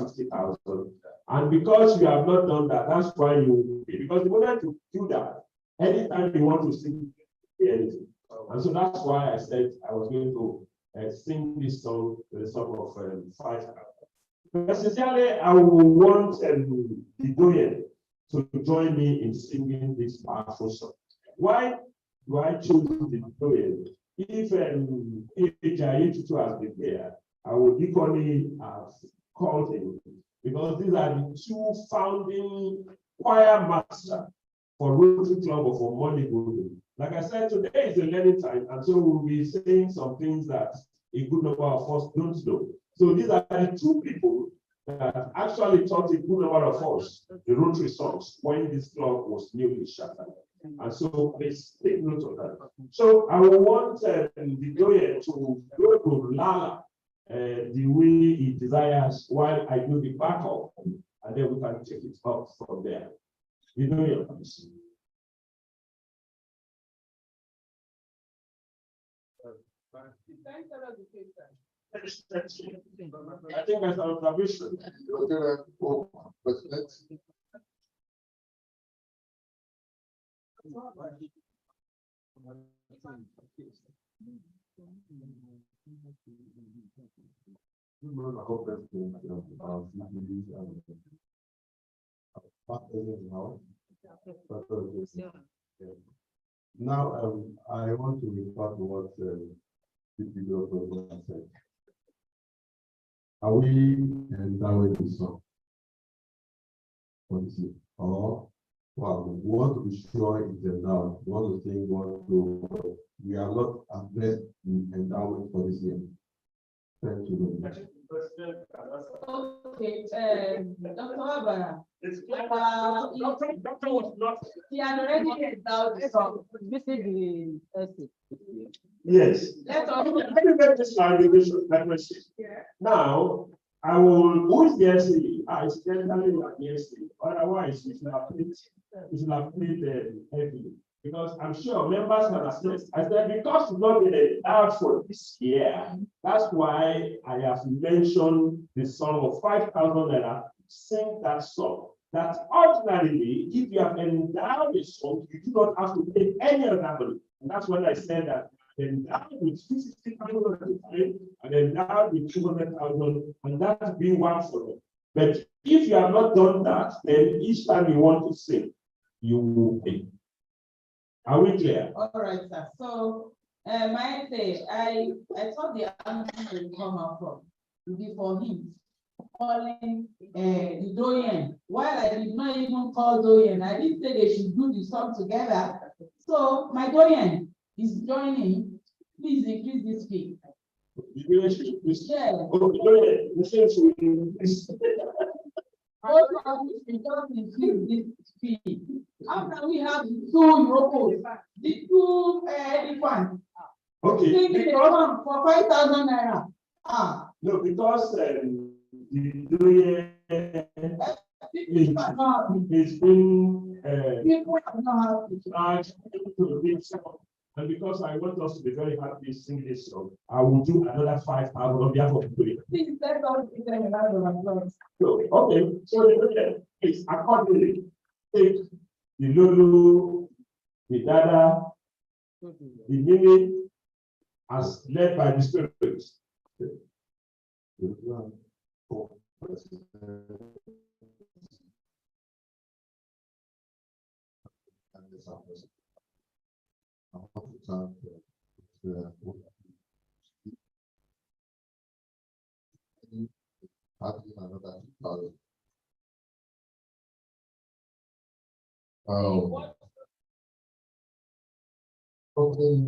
50,000. And because you have not done that, that's why you, because the moment to do that, anytime you want to sing anything. And so that's why I said I was going to sing this song, the song of 5,000. Essentially, I would want the Doyen to join me in singing this powerful song. Why do I choose the Doyen? If Jaitu has been there, I would equally have called him, because these are the two founding choir masters for Rotary Club of Omole-Golden. Like I said, today is a learning time, and so we'll be saying some things that a good number of us don't know. So these are the two people that actually taught a good number of us the Rotary songs when this club was newly shattered. And so please take note of that. So I will want the Doyen to go to Lala the way he desires while I do the backup, and then we can take it up from there. The Doyen, please. I think that's our observation. Now, I want to refer to what the video said. Are we endowing the song? Or well, we want to be sure it's endowed. We want to think we are not addressed the endowment for this year. Thank you very much. Okay, Dr. Wabara. Doctor was not. He had already endowed the song. This is the essay. Yes. Let me get this clarification. Now, I will, who is the essay? It's generally like the essay. Otherwise, it will have played heavily. Because I'm sure members can assist. I said, because it's not been out for this year, that's why I have mentioned the song of 5,000 naira. Sing that song. That ordinarily, if you have endowed a song, you do not have to pay any of that money. And that's when I said that endowed with 50,000 and endowed with 200,000, and that's being one for them. But if you have not done that, then each time you want to sing, you will pay. Are we clear? All right, sir. So, my say, I thought the answer would come up from to be for him calling the Doyen. While I did not even call Doyen, I didn't say they should do the song together. So, my Doyen is joining. Please increase this fee. Yeah. How can we have the two Europos, the two elephants? Okay. Because for 5,000 naira. No, because the Doyen is being charged to the song. And because I want us to be very happy singing this song, I will do another 5,000 on behalf of the Doyen. So, okay, so the Doyen is accordingly take the Lulu, the Dada, the Mimi, as led by the Spirit.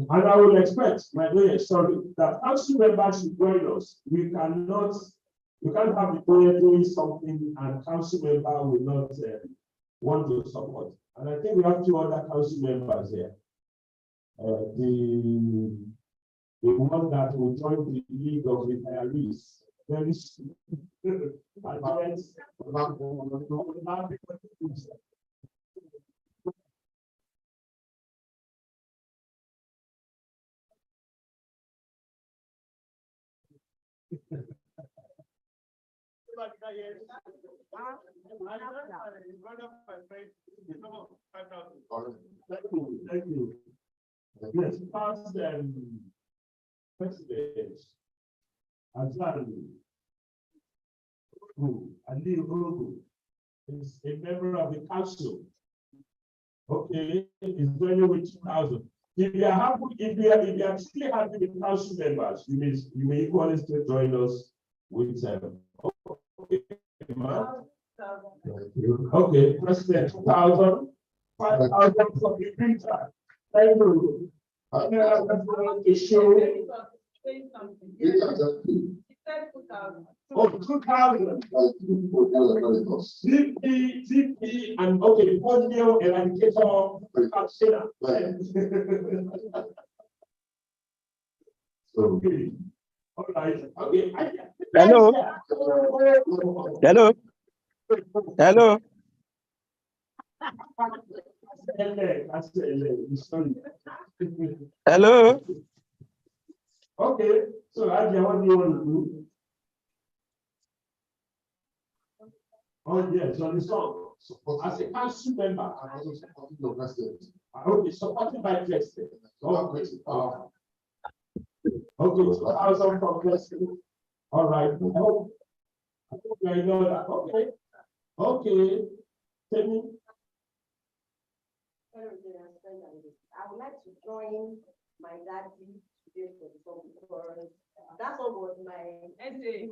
And I will expect, my dear, sorry, that council members should join us. We can't have the Doyen doing something and council member will not want to support. And I think we have 2 other council members here. The one that will join the League of Retirees very soon. Thank you. Yes, past president, Azan, who Ali Urugu is a member of the council. Okay, is joining with 2,000. If you are happy, if you are still happy with council members, you may equally still join us with okay, okay, President, 2,000, 5,000 for the printer. Thank you. I'm going to show. Oh, 2,000. ZP, and okay, audio eradicator. Okay. All right. Okay. Hello. Hello. Hello. Hello. Okay. So, Adia, what do you want to do? Oh, yes, on the song. As a council member, okay, supported by President. Okay, okay, 2,000 from President. All right. I hope I know that. Okay. Okay. Tell me. I would like to join my daddy today for the song because that's what was my essay.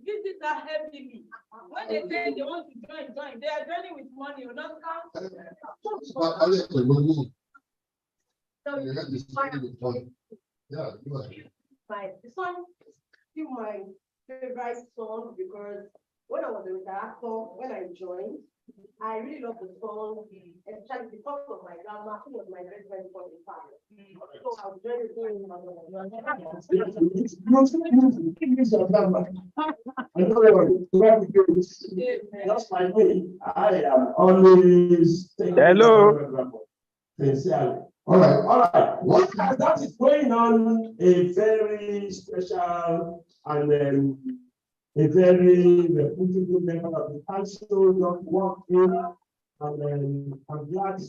Visitors are heavily. When they say they want to join, they are joining with money, you not count. The song is my favorite song because when I was a director, when I joined, I really love the song, especially because of my grandma, who was my great friend for the family. So I was very That's my way. I am always taking. Hello. Sincerely. All right. What that is going on a very special and a very reputable member of the council, not working, and I'm glad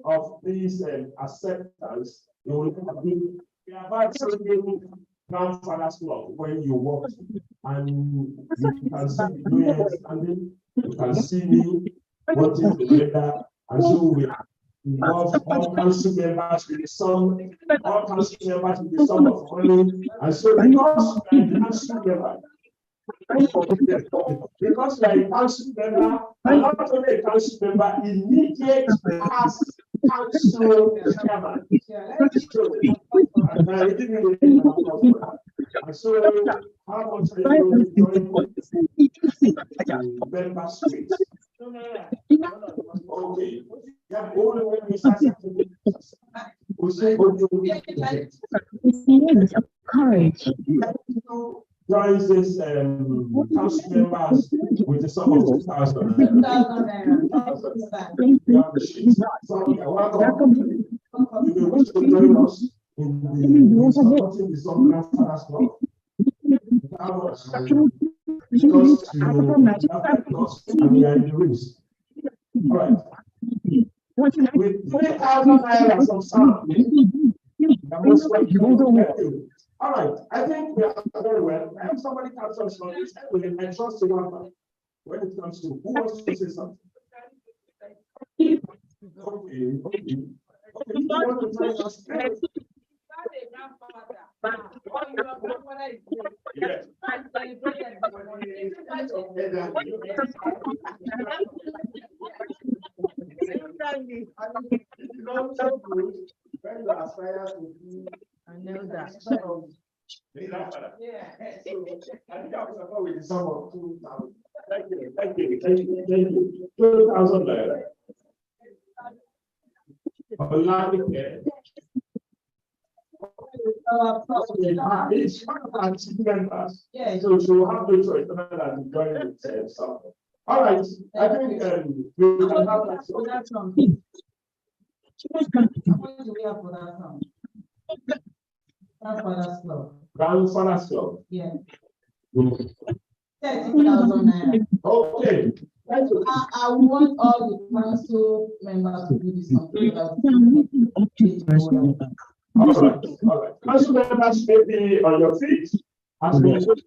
of this acceptance. You will have been about grandfather's club when you walk, and you can see the doing standing, you can see me wanting to enter, and so we involve all council members with the sum, all council members with the sum of money, and so because we are council members, because we are a council member, and not only a council member, immediate past council chairman. And so, how much are you going to join member streets? Okay. Yeah, only when we start we say, courage. Joins this council members with the sum of 2,000. Welcome. If you wish to join us in supporting the Song Grandfather's Club, because we are in the risk. All right. With 3,000 naira from sound, all right, I think we are very well. I have somebody comes on this. I trust you one when it comes to who wants to say something. Okay. You want to tell us? Yes. I know that. Yeah. So, I think I was about with the sum of 2,000. Thank you. 2,000 naira. It's members. Yeah. So she will have no choice other than to join with something. All right. I think we can have that. For that song. How much do we have for that song? Grandfather's club. Grandfather's club. Yeah. 30,000 naira. Okay. I want all the council members to do this something. All right. Council members may be on your feet as we go to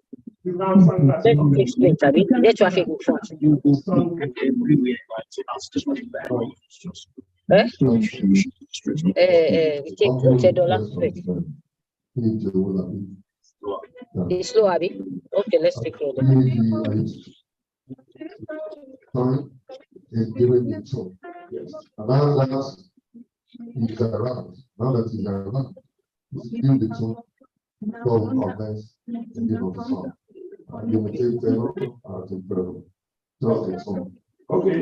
grandfather's club. Explain, Tabi. Let traffic go front. We take $10 straight. It's slow, Abby. Okay, let's take it. Sorry, is given the tool. Yes. And now that he's around, now that he's around, he's given the tool for offense and give of the song. And you may take favor or take favor. Just the song. Okay,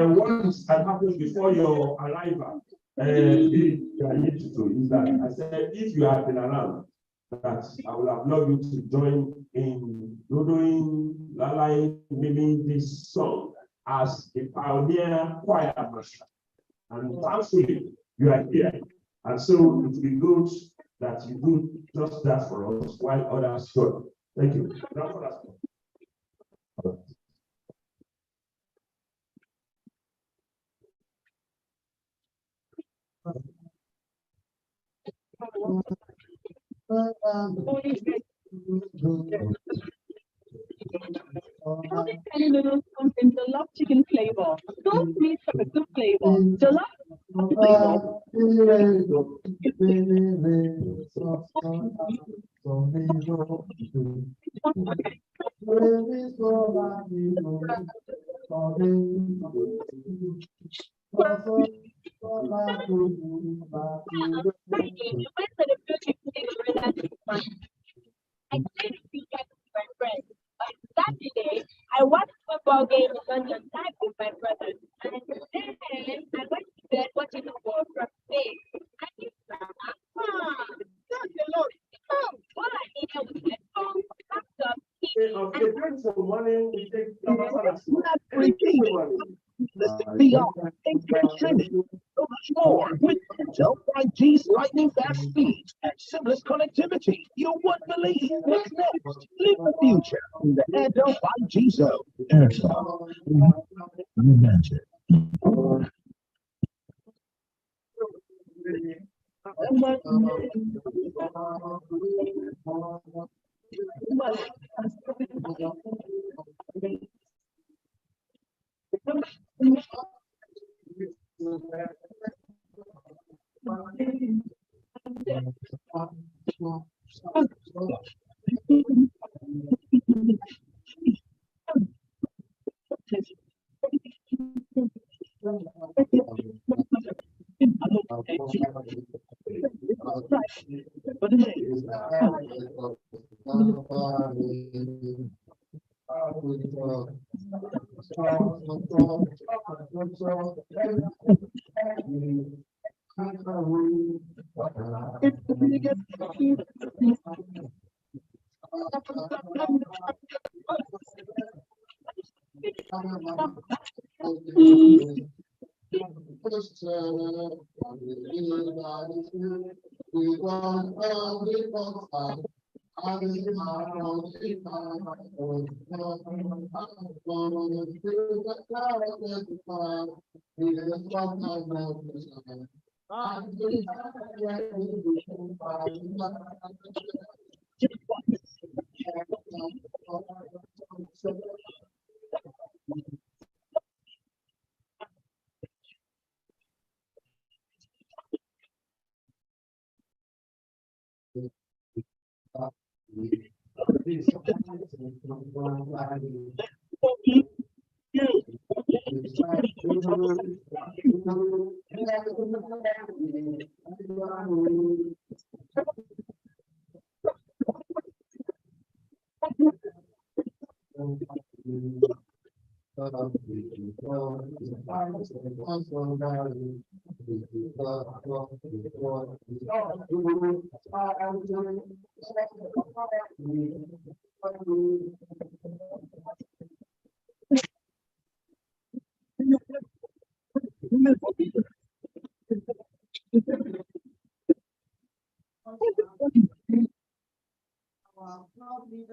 what had happened before your arrival, I need to do is that I said, if you had been around, that I would have loved you to join in doing Lalai, miming this song as a pioneer choir master. And thankfully, you are here. And so it will be good that you do just that for us while others join. Thank you. Tiny noodles comes in jollof chicken flavor. Don't miss a good flavor. Jollof I played cricket with my friends. On Saturday, I watched football game on your night with my brothers. And then I went to bed watching the ball from space. I used to that's a lot. Oh, what I needed was headphones, laptop, Okay, thanks for money. We take beyond entertainment. So much more with Intel 5G's lightning fast speed and seamless connectivity. You won't believe what's next. Live the future in the Intel 5G zone. Intel. Imagine.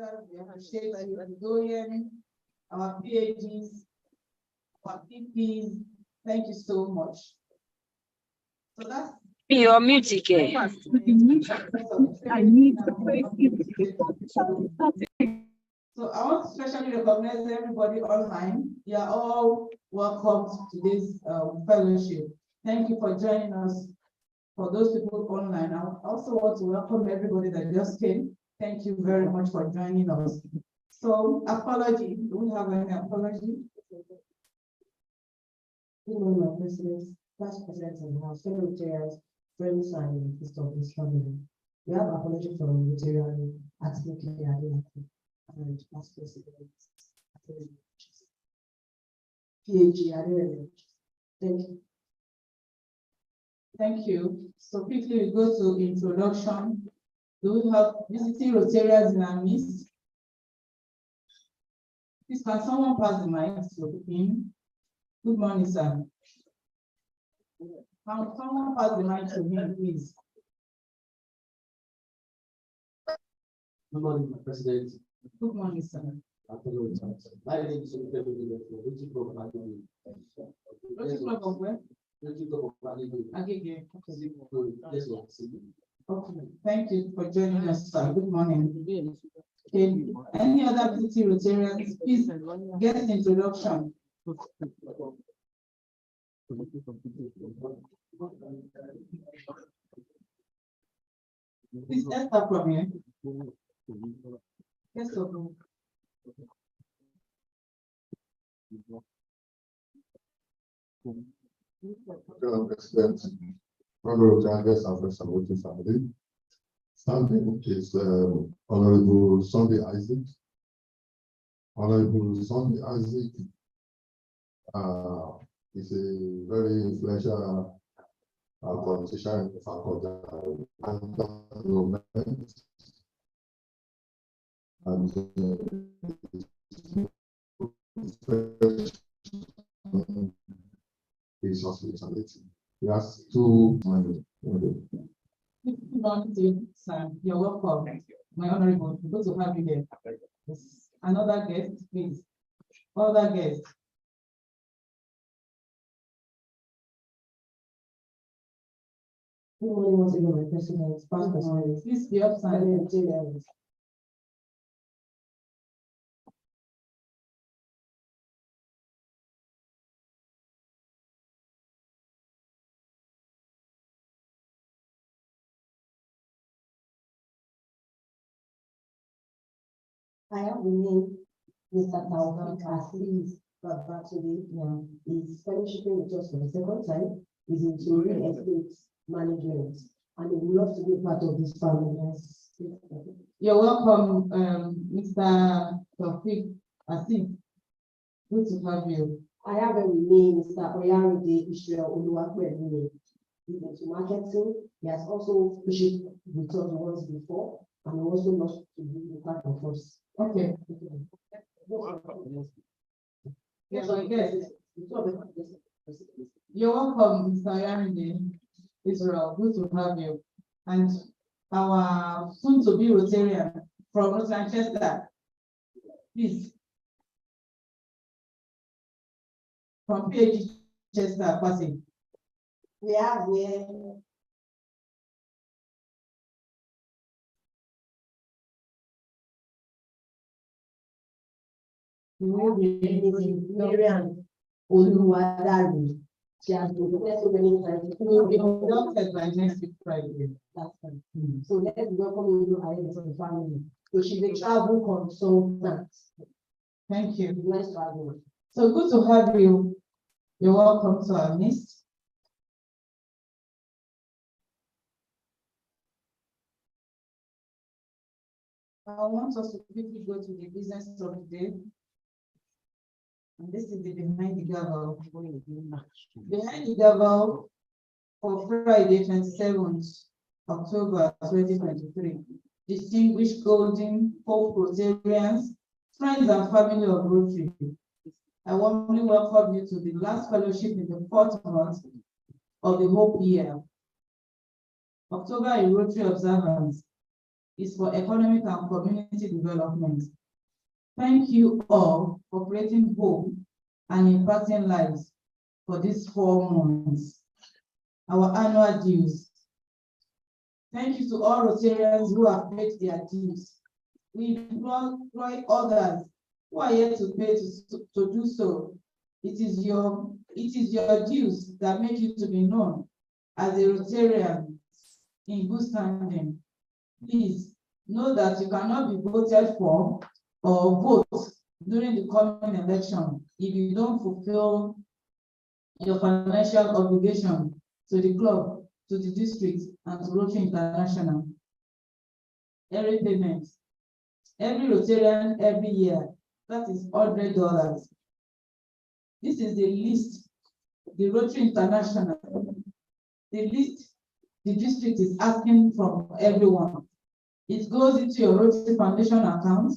officers, we appreciate you, the Doyen, our PAGs, our PPs. Thank you so much. So that's. Be your music. I need to play. So I want to especially recognize everybody online. You are all welcome to this fellowship. Thank you for joining us. For those people online, I also want to welcome everybody that just came. Thank you very much for joining us. So apology, do we have any apology? Good morning, my presidents, past presidents and house, fellow Rotarians, friends and this family. We have apology from Rotarian actively and past presidents. PAG, thank you. Thank you. So quickly we go to introduction. Do we have visiting Rotarians in our midst? Please, can someone pass the mic to him? Good morning, sir. Can someone pass the mic to him, please? Good morning, Mr. President. Good morning, sir. My name is Rotary of where? Okay. Okay, thank you for joining us, sir. Good morning. Okay. Any other visiting Rotarians, please get an introduction. Please, let's start from here. Yes, sir. President, Honorable Guests and friends and voting family. Standing is Honorable Sunday Isaac. Honorable Sunday Isaac is a very influential politician in the faculty and his hospitality. He has two money. You're welcome. Thank you. My honorable, good to have you here. Yes. Another guest, please. Other guest. Good morning, once again, my president, past presidents. Please be upside down. I have the name Mr. Taufik Aziz Babatobi. He's fellowshipping with us for the second time. He's into real estate management and he would love to be part of this family. You're welcome, Mr. Taufik Aziz. Good to have you. I have with me Mr. Oyaride Israel Oluwakwemi. He's into marketing. He has also pushed with us once before and also lost to be part of us. Okay. Yes, I guess. You're welcome, Mr. Oyaride Israel. Good to have you. And our soon-to-be Rotarian from Manchester, please. From PAG Chester, passing. We have here Miriam Oluwadari. She has been so many times. We'll be inducted by next week Friday. That's fine. So let's welcome you ahead of the family. So she's a travel consultant. Thank you. Nice to have you. So good to have you. You're welcome to our midst. I want us to quickly go to the business of the day. And this is the behind the gavel. Behind the gavel for Friday, 27th October 2023. Distinguished Golden Hope Rotarians, friends and family of Rotary. I warmly welcome you to the last fellowship in the 4th month of the Hope year. October in Rotary observance is for economic and community development. Thank you all for creating hope and impacting lives for these 4 months. Our annual dues. Thank you to all Rotarians who have paid their dues. We employ others who are yet to pay to do so. It is your dues that make you to be known as a Rotarian in good standing. Please know that you cannot be voted for or vote during the coming election if you don't fulfill your financial obligation to the club, to the district, and to Rotary International. Every payment, every Rotarian every year, that is $100. This is the list the Rotary International, the list the district is asking from everyone. It goes into your Rotary Foundation account.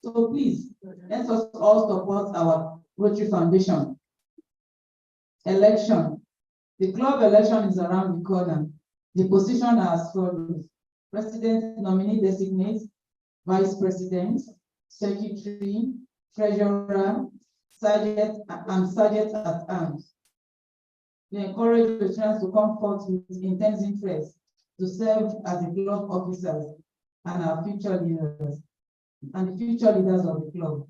So please, let us all support our Rotary Foundation. Election. The club election is around the corner. The position are as follows: President nominee designate, Vice President, Secretary, Treasurer, Sergeant, and Sergeant at Arms. We encourage the chance to come forth with intense interest to serve as the club officers and our future leaders and the future leaders of the club.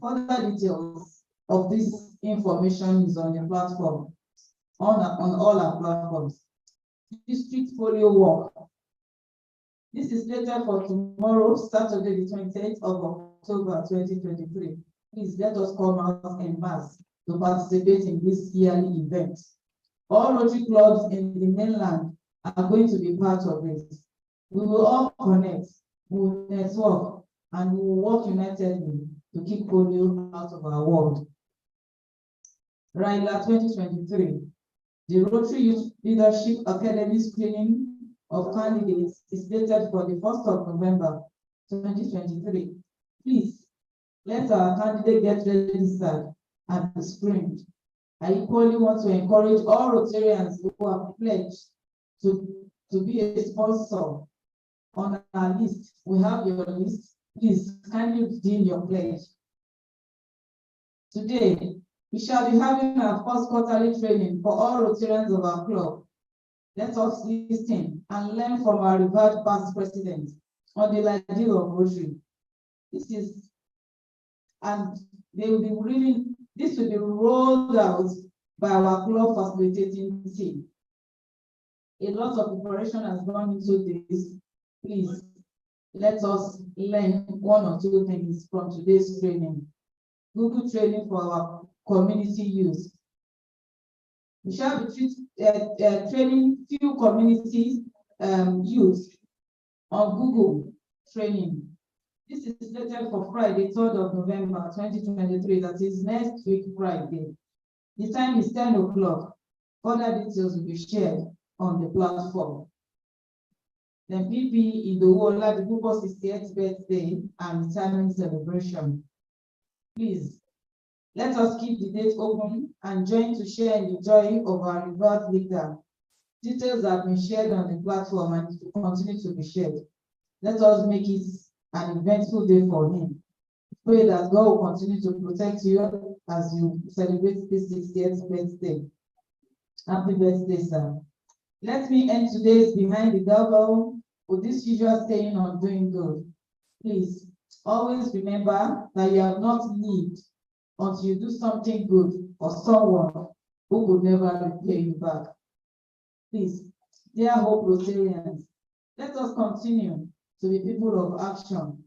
Further details of this information is on the platform, on all our platforms. District polio walk. This is slated for tomorrow, Saturday, the 28th of October, 2023. Please let us come out en masse to participate in this yearly event. All Rotary clubs in the mainland are going to be part of it. We will all connect, we will network, and we will work unitedly to keep polio out of our world. RILA 2023. The Rotary Youth Leadership Academy screening of candidates is dated for the 1st of November, 2023. Please, let our candidate get registered and be screened. I equally want to encourage all Rotarians who have pledged to be a sponsor on our list. We have your list. Please kindly redeem your pledge. Today, we shall be having our first quarterly training for all Rotarians of our club. Let us listen and learn from our revered past president on the ideal of Rotary. This will be rolled out by our club facilitating team. A lot of preparation has gone into this. Please, let us learn 1 or 2 things from today's training. Google training for our community use. We shall be training few community youth on Google training. This is slated for Friday, 3rd of November, 2023. That is next week, Friday. The time is 10 o'clock. Further details will be shared on the platform. Then PP Idowola, the Buko's 68th birthday and retirement celebration. Please, let us keep the date open and join to share in the joy of our revered leader. Details have been shared on the platform and will continue to be shared. Let us make it an eventful day for him. Pray that God will continue to protect you as you celebrate this 68th birthday. Happy birthday, sir. Let me end today's Behind the Gavel with this usual saying on doing good. Please, always remember that you have not lived until you do something good for someone who could never repay you back. Please, dear Hope Rotarians, let us continue to be people of action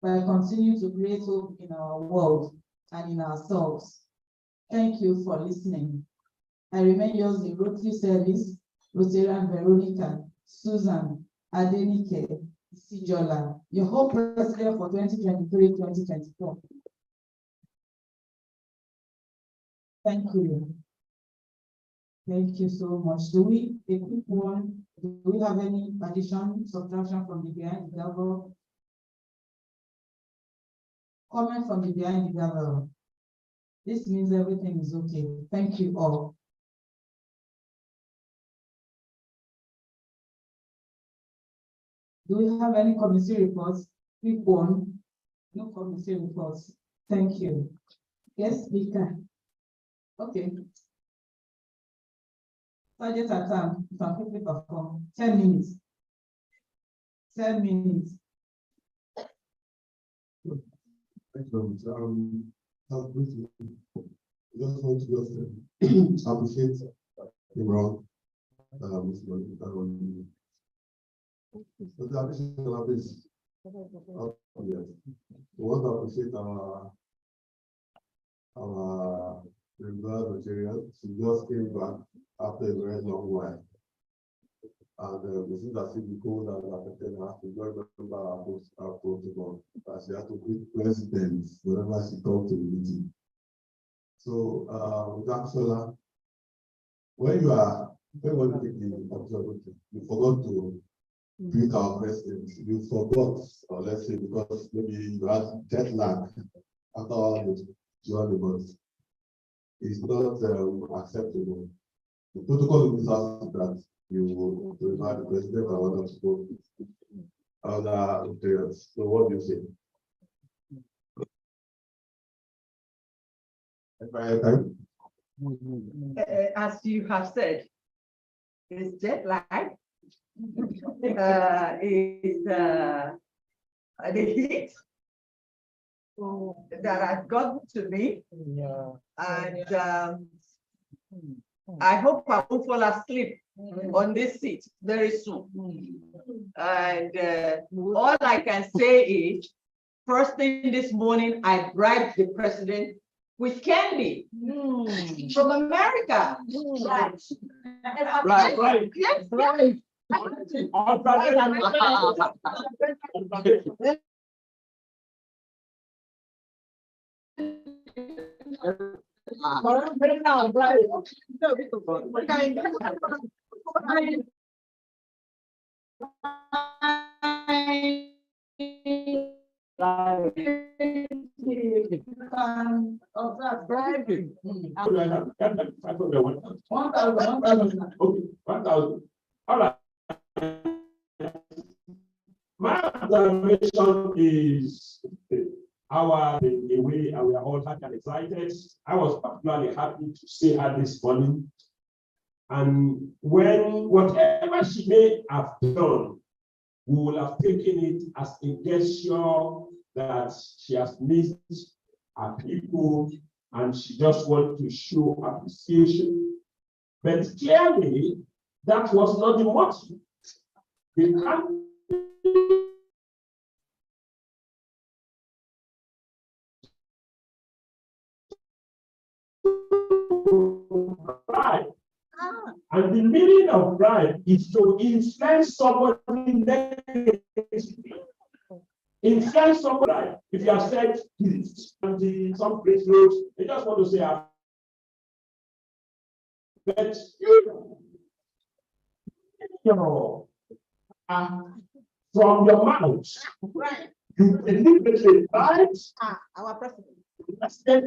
by continuing to create hope in our world and in ourselves. Thank you for listening. I remain yours in Rotary Service, Rotarian Veronica, Susan, Adenike, Sijola, your Hope President for 2023-2024. Thank you. Thank you so much. A quick one, do we have any addition, subtraction from the behind the gavel? Comment from the behind the gavel. This means everything is okay. Thank you all. Do we have any committee reports? Pick one. No committee reports. Thank you. Yes, speaker. Okay. Budget account, you can quickly perform. 10 minutes. 10 minutes. Thank you. Briefly, just want to appreciate Imran. The addition of this. Yes. We want to appreciate our regular Rotarian. She just came back after a very long while. And we see that she goes and affected her to join member our protocol. But she had to greet presidents whenever she comes to the meeting. So, Sola, when you want to take the opportunity, you forgot to greet our president. You forgot, or let's say, because maybe you had jet lag after all the journey, but it's not acceptable. The protocol in this house is that you will invite the president and others to go other areas. So what do you say? As you have said, it's jet lag. It's the heat that has gotten to me. And I hope I won't fall asleep on this seat very soon. And all I can say is, first thing this morning, I bribed the president with candy from America. Right. Right. Yes. Right. All right. My observation is our the way we are all happy and excited. I was particularly happy to see her this morning. And when whatever she may have done, we will have taken it as a gesture that she has missed her people and she just wants to show appreciation. But clearly, that was not the motive. Bribe. And the meaning of bribe is to influence somebody negatively. Influence somebody. If you have said some place roads, they just want to say, but you know, from your mouth, right. You deliberately right? Our president.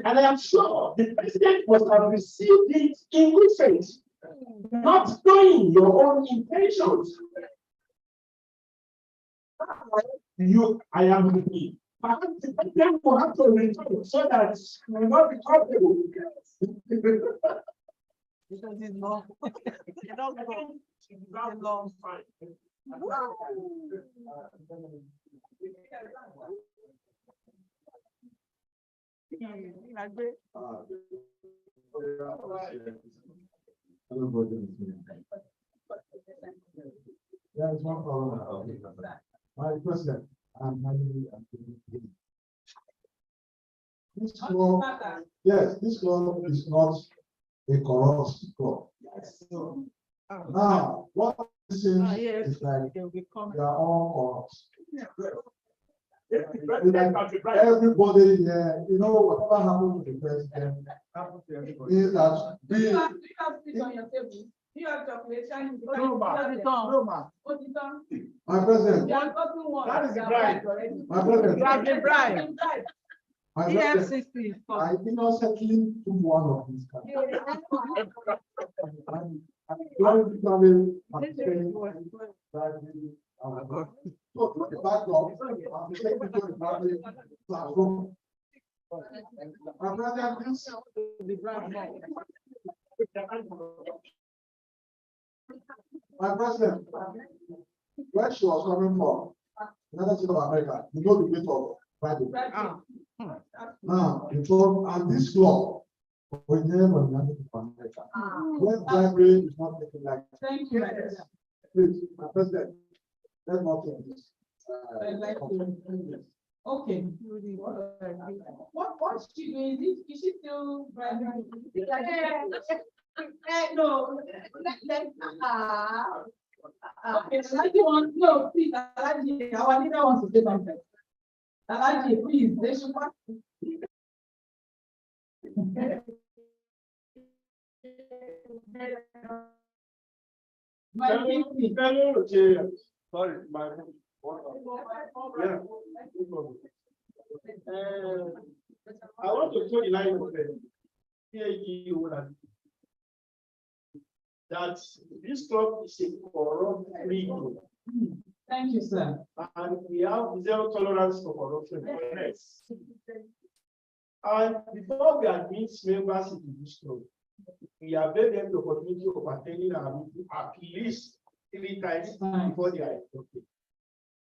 And I am sure the president must have received it in good faith, not knowing your own intentions. I am with me. Perhaps the president will have to return so that you will not be comfortable. Because it's long. You don't go. It's a long time. There is one problem. My president, this law, yes, this law is not a corrupt law. Now, what this is like they are all corrupt. Everybody here, you know, whatever happened to the president is that You have chocolate. my president, That is the bribe. My president, You have been bribed. my president, I innocently took one of these cards. I'm going to come in and say, So to the backdrop, I'm taking to the platform. My brother, please. My president, where she was coming from, United States of America, you know the weight of Bible. Now, you told, and this law, we never United States of America. When bribery is not taken like. Thank you. Please, my president, let's not take this. Okay. What's she doing? Is she still bribing? No. Okay, Alaji wants, no, please, Alaji, our leader wants to say something. Alaji, please, they should want. Sorry, my. Yeah. I want to show the line of that this club is a corrupt-free group. Thank you, sir. And we have zero tolerance for corruption. And before we admit members into this club, we have given them the opportunity of attending our meeting at least 3 times before they are adopted.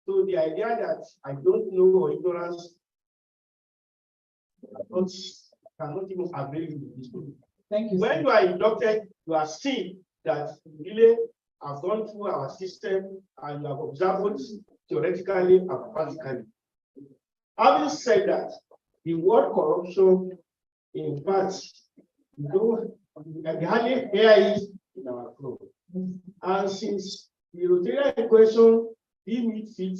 So the idea that I don't know or ignorance cannot even agree with this group. Thank you. When you are inducted, you are seen that really have gone through our system and you have observed theoretically and practically. Having said that, the word corruption, in fact, you hardly hear it in our club. And since the Rotary question deem it fit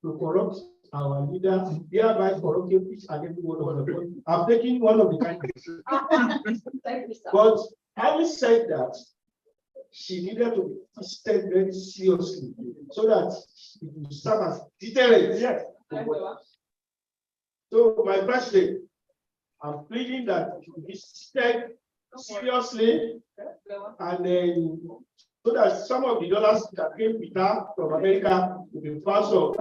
to corrupt our leader, thereby corrupting each and every one of them, I'm taking one of the candidates. But having said that, she needed to be tested very seriously so that it will serve as deterrent. Yes. So, my president, I'm pleading that it will be tested seriously, and then so that some of the dollars that came with her from America will be transferred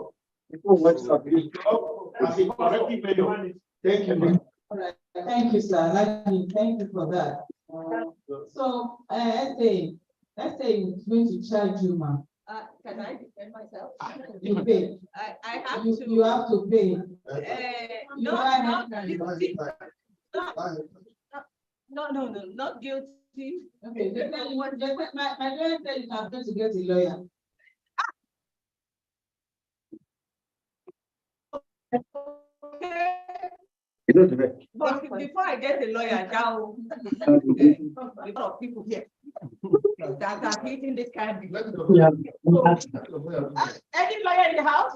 as a corrective measure. Thank you. All right. Thank you, sir. Thank you for that. So, let's say it's going to charge you, ma'am. Can I defend myself? You pay. I have You, to. you have to pay. Not guilty. Okay, my lawyer said you have to get a lawyer. But before I get a lawyer, now a lot of people here that are hitting this kind of. Yeah. Any lawyer in the house?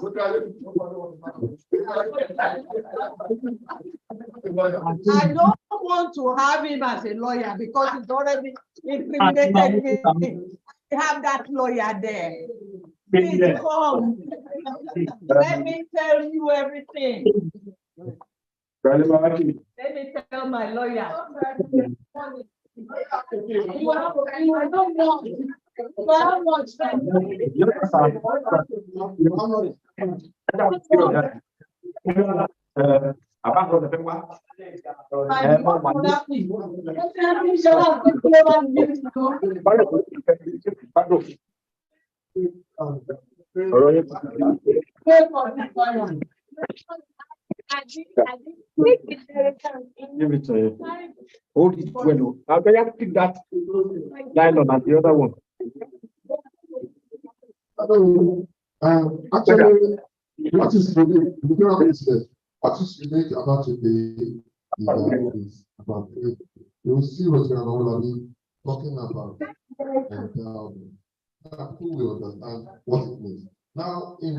I don't want to have him as a lawyer because he's already incriminated me. We have that lawyer there. Please come. Let me tell you everything. Let me tell my lawyer. I don't know. How much time? Give it to you. Hold it well. I'll pick that nylon and the other one. Actually, what is unique about today is about it. You will see what's going on talking about empowerment. People will understand what it means. Now, in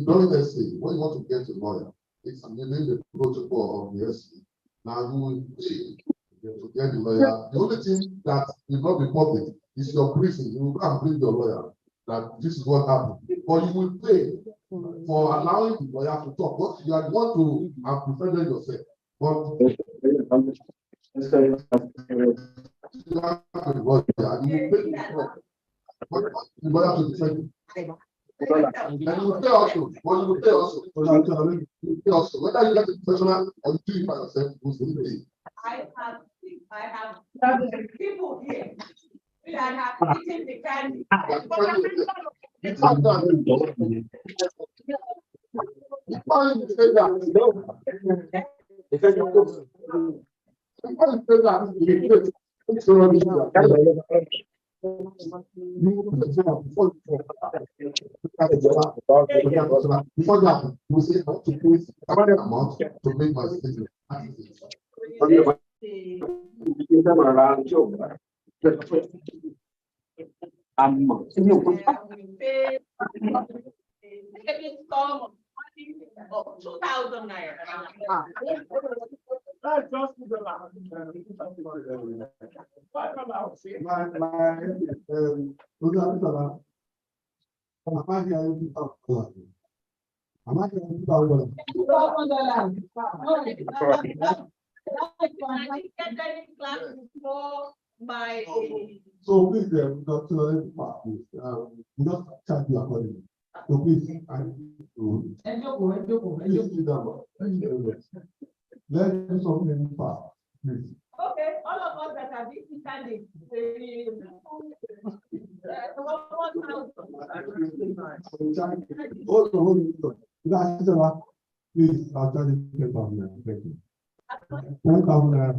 during the essay, when you want to get a lawyer, it's within the protocol of the essay. Now you will pay to get the lawyer. The only thing that will not be public is your briefing. You will go and bring your lawyer that this is what happened. But you will pay for allowing the lawyer to talk. But you are the one to have defended yourself. But you have a lawyer, you will pay to talk. But the lawyer to defend you. And you will pay also, but you will pay also. You will pay also. Whether you get it professional or you do it by yourself, you will still pay. I have people here that have eaten the candy. It's not done. It's fine to say that. If I can go. It's fine to say that. You do it. It's already done. Before that, you say how to pay that amount to make my statement. Of 2,000 naira. So please, Dr. we just charge you accordingly. So please, please sit down. Let's do something fast, please. Okay, all of us that have been standing. Please, I'll charge you 10,000 naira. Thank you. 10,000 naira.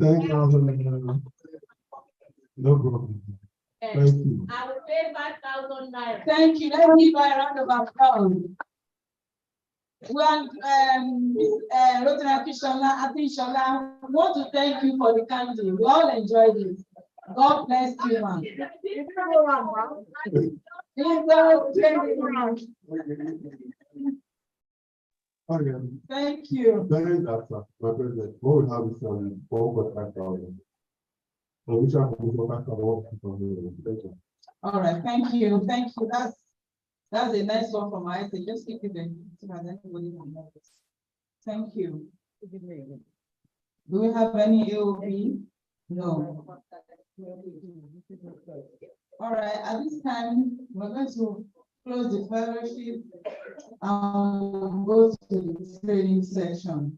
10,000 naira. No problem. Thank you. I will pay 5,000 naira. Thank you. Let's give her a round of applause. Well, Rotary Atishola, we want to thank you for the candy. We all enjoyed it. God bless you, man. Thank you. Then that, my president, what we have is 4,500. So we shall have 4,500. Thank you. All right, thank you. Thank you. That's a nice one from my side. Just keep it there so that anybody can notice. Thank you. Do we have any AOP? No. All right, at this time, we're going to close the fellowship and go to the training section.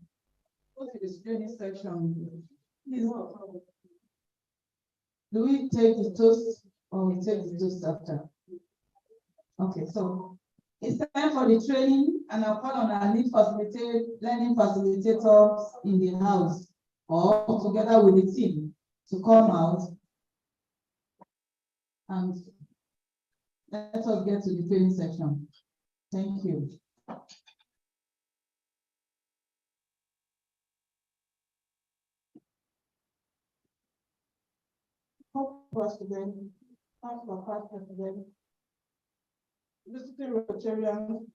Go to the training section. Please. Do we take the toast or we take the toast after? Okay, so it's time for the training, and I'll call on our learning facilitators in the house or together with the team to come out and let us get to the training section. Thank you. President, President, visiting Rotarians,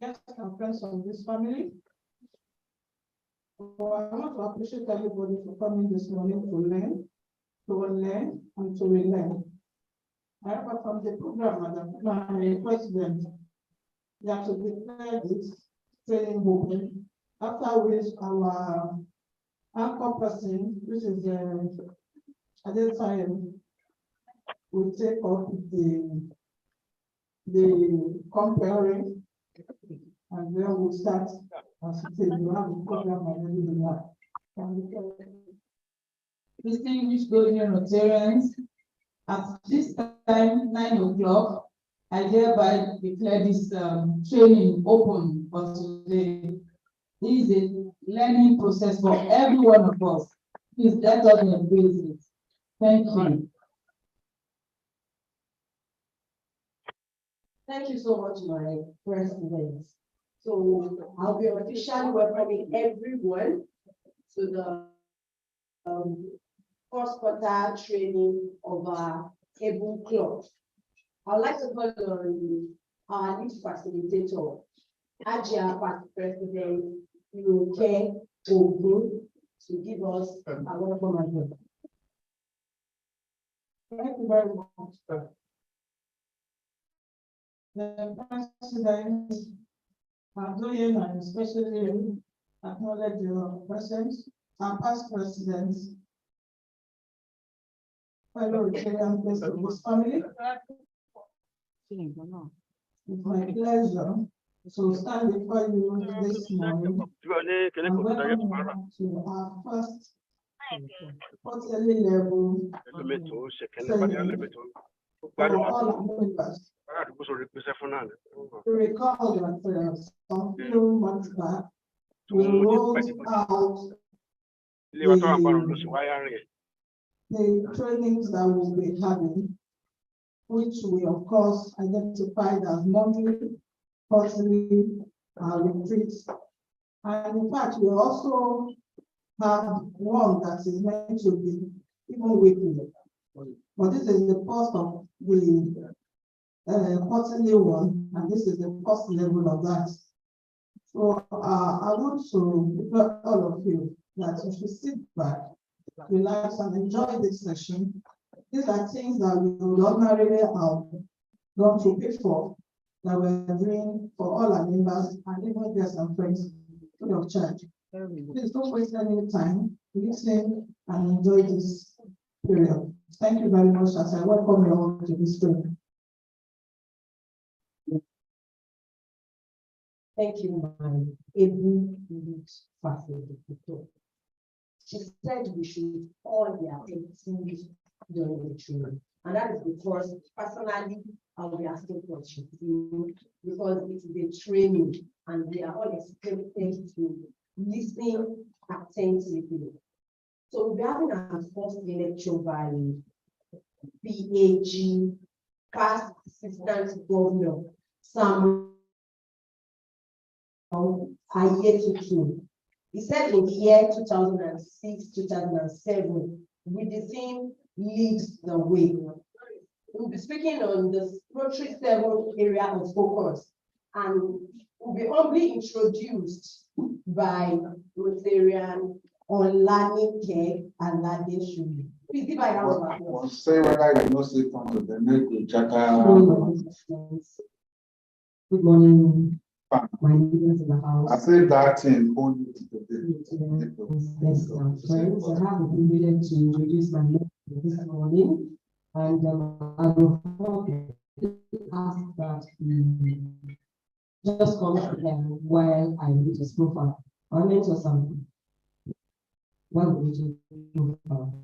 guests and friends of this family. Well, I want to appreciate everybody for coming this morning to learn and to relearn. However, from the program, Madam President, we have to declare this training open, after which our anchor person, which is at this time, will take up the comparing, and then we'll start. As you say, you have the program already in that. Distinguished Golden Rotarians, at this time, 9 o'clock, I hereby declare this training open for today. This is a learning process for every one of us. Please let us embrace it. Thank you. Thank you so much, my president. So I'll be officially welcoming everyone to the first quarter training of our Able Club. I'd like to call on our lead facilitator, Ajia Party President, Omole-Golden, to give us a welcome address. Thank you very much. The president, doing and especially acknowledge your presence, and past presidents, fellow Rotarian members of this family. It's my pleasure to stand before you this morning and welcome you to our first quarterly level training for all our members. You recall that some few months back, we rolled out the trainings that we'll be having, which we of course identified as monthly, quarterly, retreats. And in fact, we also have one that is meant to be even weekly. But this is the first of the quarterly one, and this is the first level of that. So I want to tell all of you that you should sit back, relax, and enjoy this session. These are things that we would ordinarily have gone to pay for, that we're doing for all our members and even guests and friends free of charge. Please don't waste any time. Listen and enjoy this period. Thank you very much as I welcome you all to this training. Thank you, my able facilitator. She said we should all be attentive during the training. And that is because personally, I'll be asking questions because it is a training and we are all expected to listen attentively. So we'll be having our first lecture by PAG, past Assistant Governor, Sam Ayetutu. He said in the year 2006, 2007, with the theme leads the way. We'll be speaking on the Rotary 7 area of focus, and we'll be humbly introduced by Rotarian Olanike Aladeshuri. Please give a round of applause. Say whether you know say come to the next chapter. Good morning. My leaders in the house. I say that thing only Yes, friends, I have the privilege to introduce my lecture this morning, and I will ask that just come while I read his profile. I mention something. While reading profile.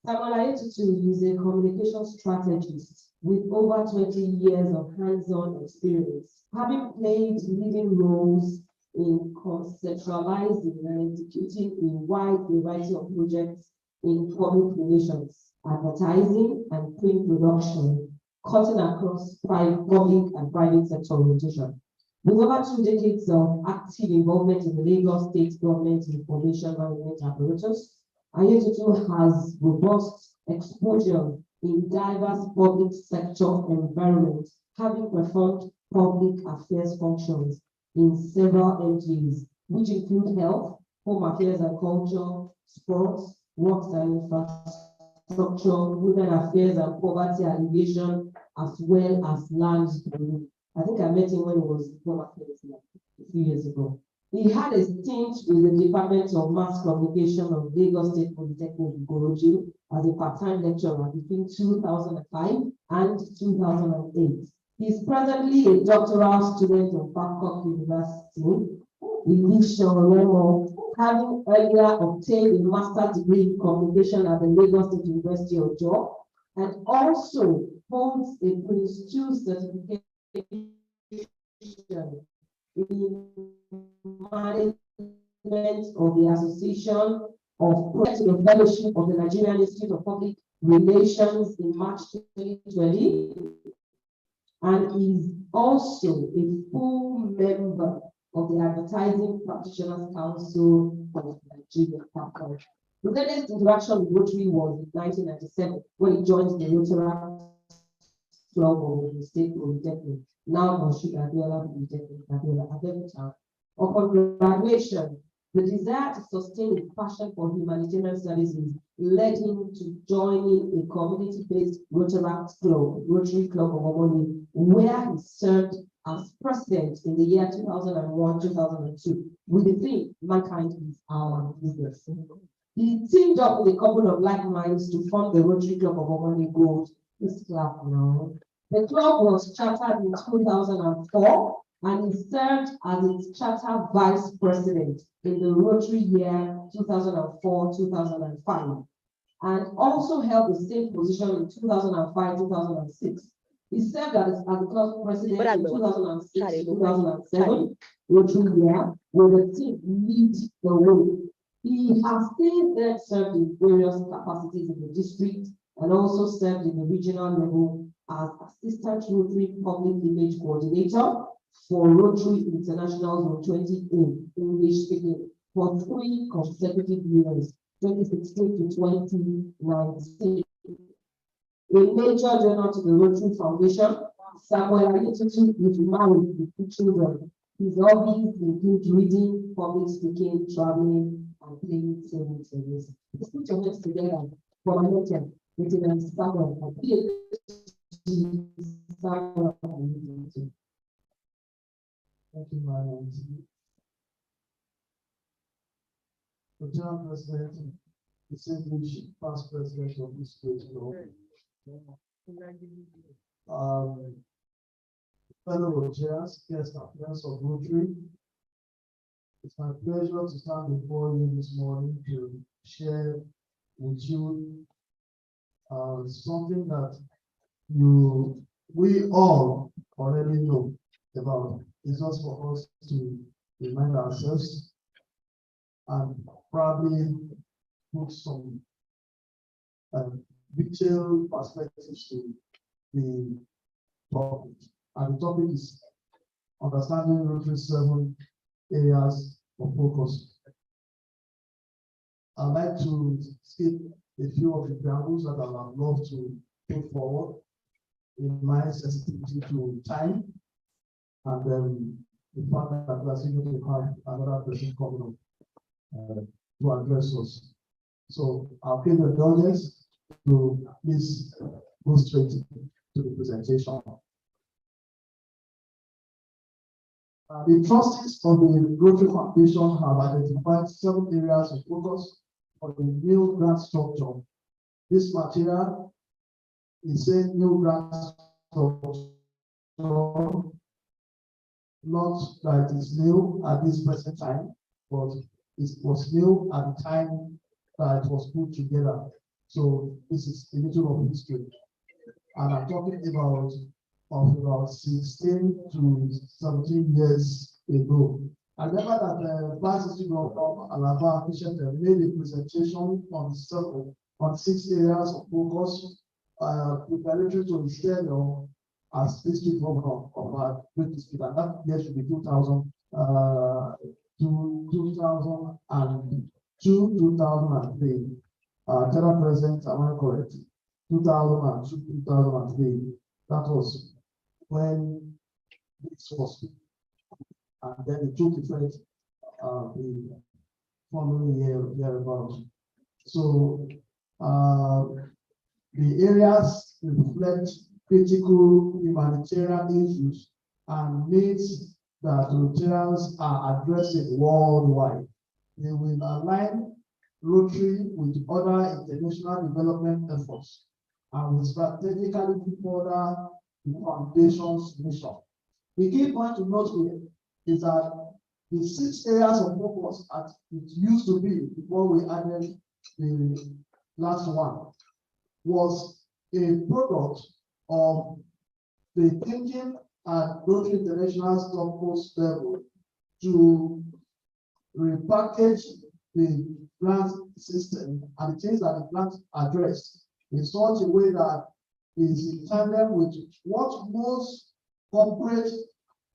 Samuel Ayetutu is a communication strategist with over 20 years of hands-on experience, having played leading roles in conceptualizing and executing a wide variety of projects in public relations, advertising, and print production, cutting across public and private sector orientation. With over 2 decades of active involvement in the Lagos State Government Information Management apparatus, Ayetutu has robust exposure in diverse public sector environments, having performed public affairs functions in several MGs, which include health, home affairs and culture, sports, works and infrastructure, women affairs and poverty alleviation, as well as land. I think I met him when he was home affairs a few years ago. He had a stint with the Department of Mass Communication of Lagos State Polytechnic Rotary as a part-time lecturer between 2005 and 2008. He is presently a doctoral student of Babcock University, having earlier obtained a master's degree in communication at the Lagos State University of Georgia, and also holds a Prince 2 certification in management of the Association of Professional Fellowship of the Nigerian Institute of Public Relations in March 2020, and is also a full member of the Advertising Practitioners Council of Nigeria. The latest interaction with Rotary was in 1997 when he joined the Rotary Club of the State Polytechnic, now Moshood Abiola Polytechnic, Abiola. Upon graduation, the desire to sustain his passion for humanitarian services led him to joining a community-based Rotary Club of Omole, where he served as president in the year 2001-2002, with the theme, mankind is our business. He teamed up with a couple of like minds to form the Rotary Club of Omole-Golden. This club now. The club was chartered in 2004 and he served as its charter vice president in the Rotary year 2004-2005 and also held the same position in 2005-2006. He served as the club president in 2006-2007 Rotary year, where the team lead the way. He has since then served in various capacities in the district and also served in the regional level as Assistant Rotary Public Image Coordinator for Rotary International Zone 20 in English speaking for 3 consecutive years, 2016 to 2019. A major donor to the Rotary Foundation, Samuel Ayetutu is married with 2 children. His hobbies include reading, public speaking, traveling, and playing table tennis. Let's put your hands together for my mentor, Lieutenant Samuel, and PhD Samuel. Thank you, Madam. The General President, distinguished past president of this great law. Fellow Rotarians, guests and friends of Rotary, it's my pleasure to stand before you this morning to share with you something that we all already know about. It's just for us to remind ourselves and probably put some detailed perspectives to the topic. And the topic is understanding Rotary 7 areas of focus. I'd like to skip a few of the preambles that I would love to put forward in my sensitivity to time and the fact that we are still going to have another person coming up to address us. So I'll give the audience to please go straight to the presentation. The trustees of the Rotary Foundation have identified 7 areas of focus for the new grant structure. This material is a new grant structure, not that it is new at this present time, but it was new at the time that it was put together. So this is a little of history. And I'm talking about 16 to 17 years ago. I remember that the Vice Principal of Alaba made a presentation on 6 areas of focus preparatory to his tenure as district governor of our great district, and that year should be 2002, 2003. General President, am I correct? 2002, 2003. That was when this was, and then it took effect the following year thereabout. So the areas reflect critical humanitarian issues and needs that Rotarians are addressing worldwide. They will align Rotary with other international development efforts and will strategically further the foundation's mission. The key point to note here is that the 6 areas of focus as it used to be before we added the last one was a product of the thinking at Rotary International Stock Post level to repackage the grant system and the things that the grant address in such a way that is in tandem with what most corporate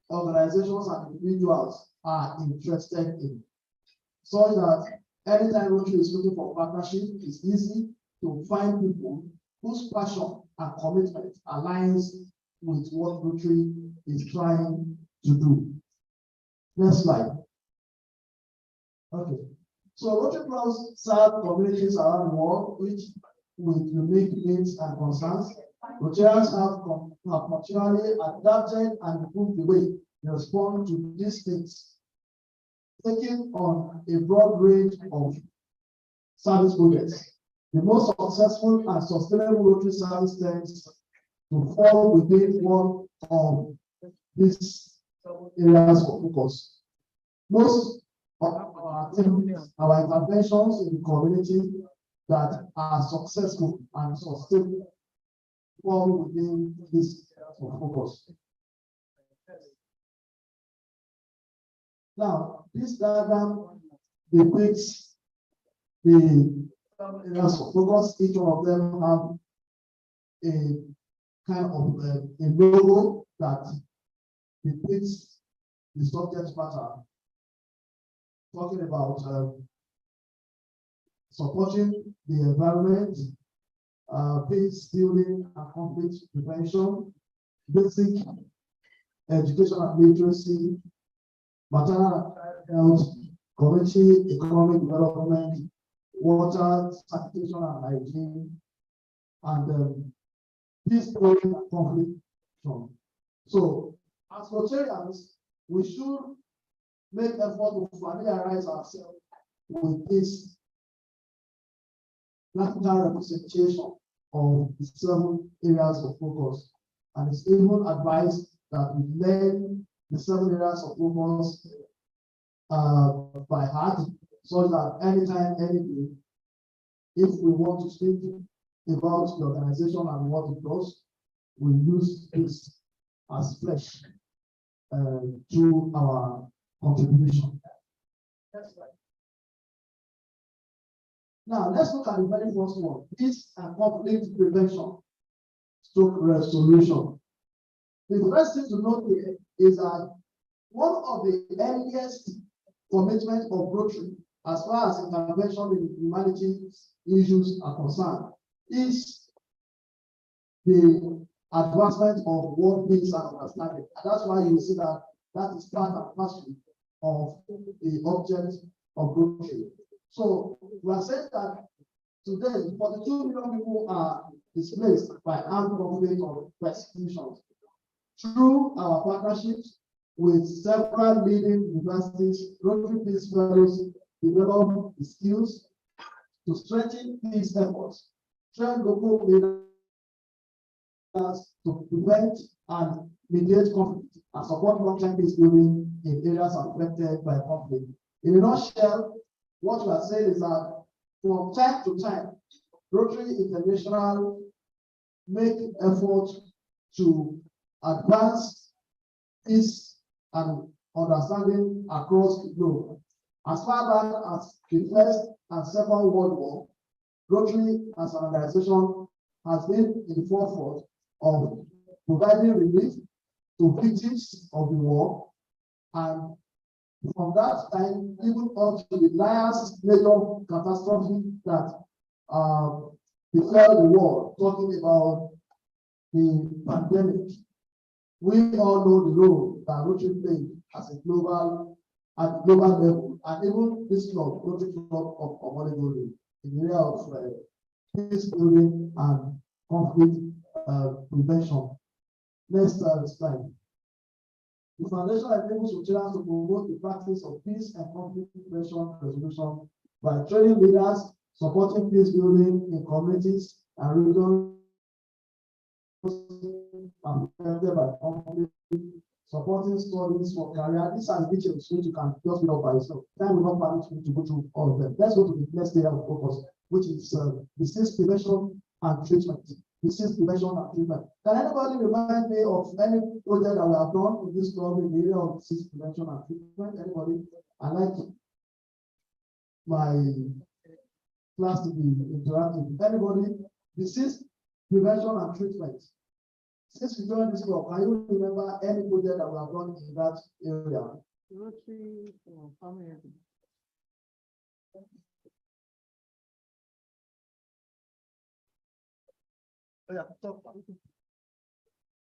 organizations and individuals are interested in. So that anytime Rotary is looking for partnership, it's easy to find people whose passion and commitment aligns with what Rotary is trying to do. Next slide. Okay. So Rotary Clubs serve communities around the world, which with unique needs and concerns. Rotarians have continually adapted and improved the way they respond to these needs, taking on a broad range of service projects. The most successful and sustainable Rotary service tends to fall within one of these areas of focus. Most of our activities, our interventions in the community that are successful and sustainable fall within this area of focus. Now, this diagram depicts the areas of focus. Each one of them have a kind of a logo that depicts the subject matter, talking about supporting the environment, peace building and conflict prevention, basic education and literacy, maternal health, community economic development, water, sanitation and hygiene, and peace building and conflict prevention. So, as Rotarians, we should make effort to familiarize ourselves with this practical representation of the 7 areas of focus. And it's even advised that we learn the 7 areas of focus by heart, so that anytime, any day, if we want to speak about the organization and what it does, we use this as flesh to our contribution. That's right. Now, let's look at the very first one, peace and conflict prevention, stroke resolution. The first thing to note here is that one of the earliest commitments of Rotary, as far as intervention in humanitarian issues are concerned, is the advancement of world peace and understanding. And that's why you see that that is part and parcel of the object of Rotary. So we are saying that today 42 million people are displaced by armed conflict or persecutions. Through our partnerships with several leading universities, Rotary Peace Fellows develop the skills to strengthen peace efforts, train local leaders to prevent and mediate conflict, and support long-term peace building in areas affected by conflict. In a nutshell, what we are saying is that from time to time, Rotary International make efforts to advance peace and understanding across the globe. As far back as the First and Second World War, Rotary as an organization has been in the forefront of providing relief to victims of the war, and from that time, even up to the last major catastrophe that befell the world, talking about the pandemic, we all know the role that Rotary played as a global, at global level, and even this club, Rotary Club of Omole-Golden, in the area of peace building and conflict prevention. Next slide. The foundation enables Rotarians to promote the practice of peace and conflict prevention resolution by training leaders, supporting peace building in communities and regions affected by conflict, supporting studies for career. These are the details which you can just read up by yourself. Time will not permit me to go through all of them. Let's go to the next area of focus, which is disease prevention and treatment. Disease prevention and treatment. Can anybody remind me of any project that we have done in this club in the area of disease prevention and treatment? Anybody? I like my class to be interactive. Anybody? Disease prevention and treatment. Since we joined this club, can you remember any project that we have done in that area? Rotary, family.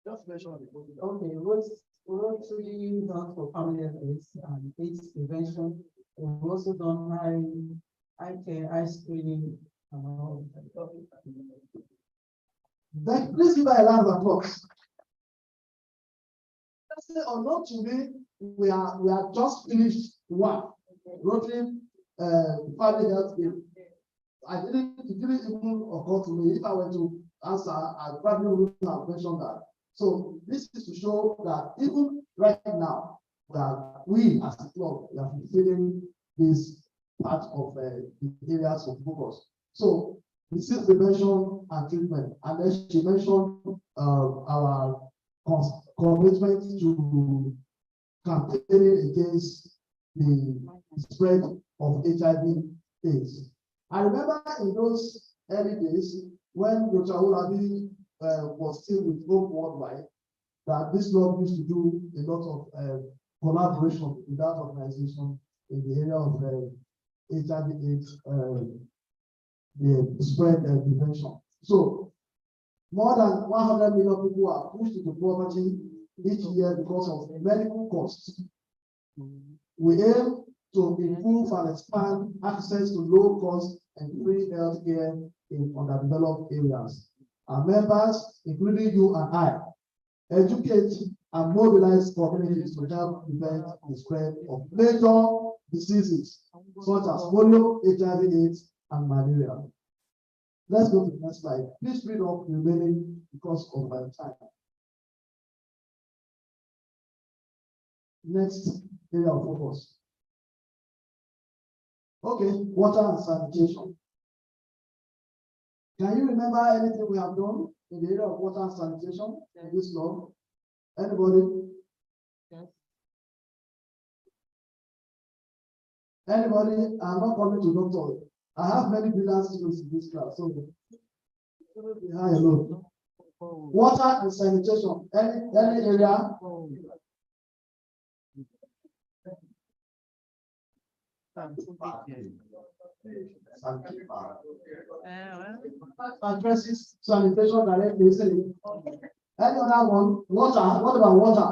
Just mention the project. Okay, Rotary done for family health and AIDS prevention. We've also done eye care, eye screening, and all of that. Then please give a round of applause. Let's say, or not to me, we are just finished one Rotary family health day. it didn't even occur to me. If I were to answer, I probably wouldn't have mentioned that. So this is to show that even right now, that we as a club are fulfilling this part of the areas of focus. So disease prevention and treatment, and then she mentioned our commitment to campaigning against the spread of HIV/AIDS. I remember in those early days when Rotary was still with Hope Worldwide, that this club used to do a lot of collaboration with that organization in the area of HIV/AIDS, the spread prevention. So more than 100 million people are pushed into poverty each year because of medical costs. We aim to improve and expand access to low cost and free health care in underdeveloped areas. Our members, including you and I, educate and mobilize communities to help prevent the spread of major diseases such as polio, HIV/AIDS, and malaria. Let's go to the next slide. Please read up the remaining because of my time. Next area of focus. Okay, water and sanitation. Can you remember anything we have done in the area of water and sanitation in this law? Anybody? Yes. Anybody? I'm not coming to doctor. I have many brilliant students in this class, so behind alone. Water and sanitation. Any area? Addresses sanitation directly. Any other one? Water. What about water?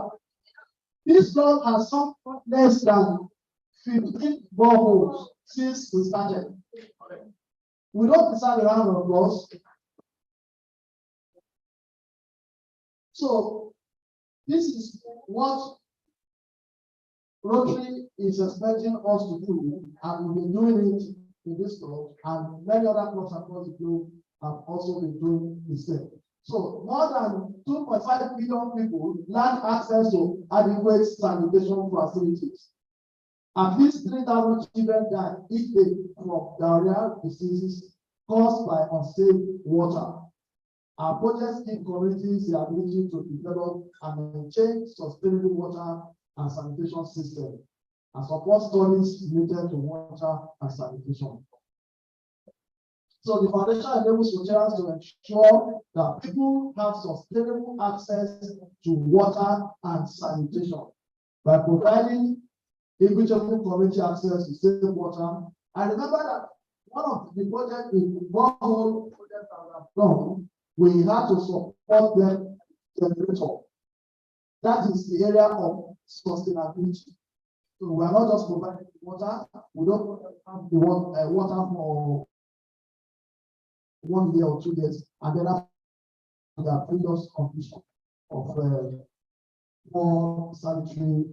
This club has some less than 15 boreholes since we started. We don't deserve a round of applause. So this is what Rotary is expecting us to do, and we've been doing it in this club, and many other clubs across the globe have also been doing the same. So more than 2.5 million people lack access to adequate sanitation facilities. At least 3,000 children die each day from diarrhea diseases caused by unsafe water. Our projects give communities the ability to develop and maintain sustainable water and sanitation system and support studies related to water and sanitation. So the foundation enables Rotarians to ensure that people have sustainable access to water and sanitation by providing equitable community access to safe water. I remember that one of the projects in borehole project that we have done, we had to support them generator. That is the area of sustainability. So we are not just providing water, we don't have the water for 1 year or 2 years, and then after the previous completion of more sanitary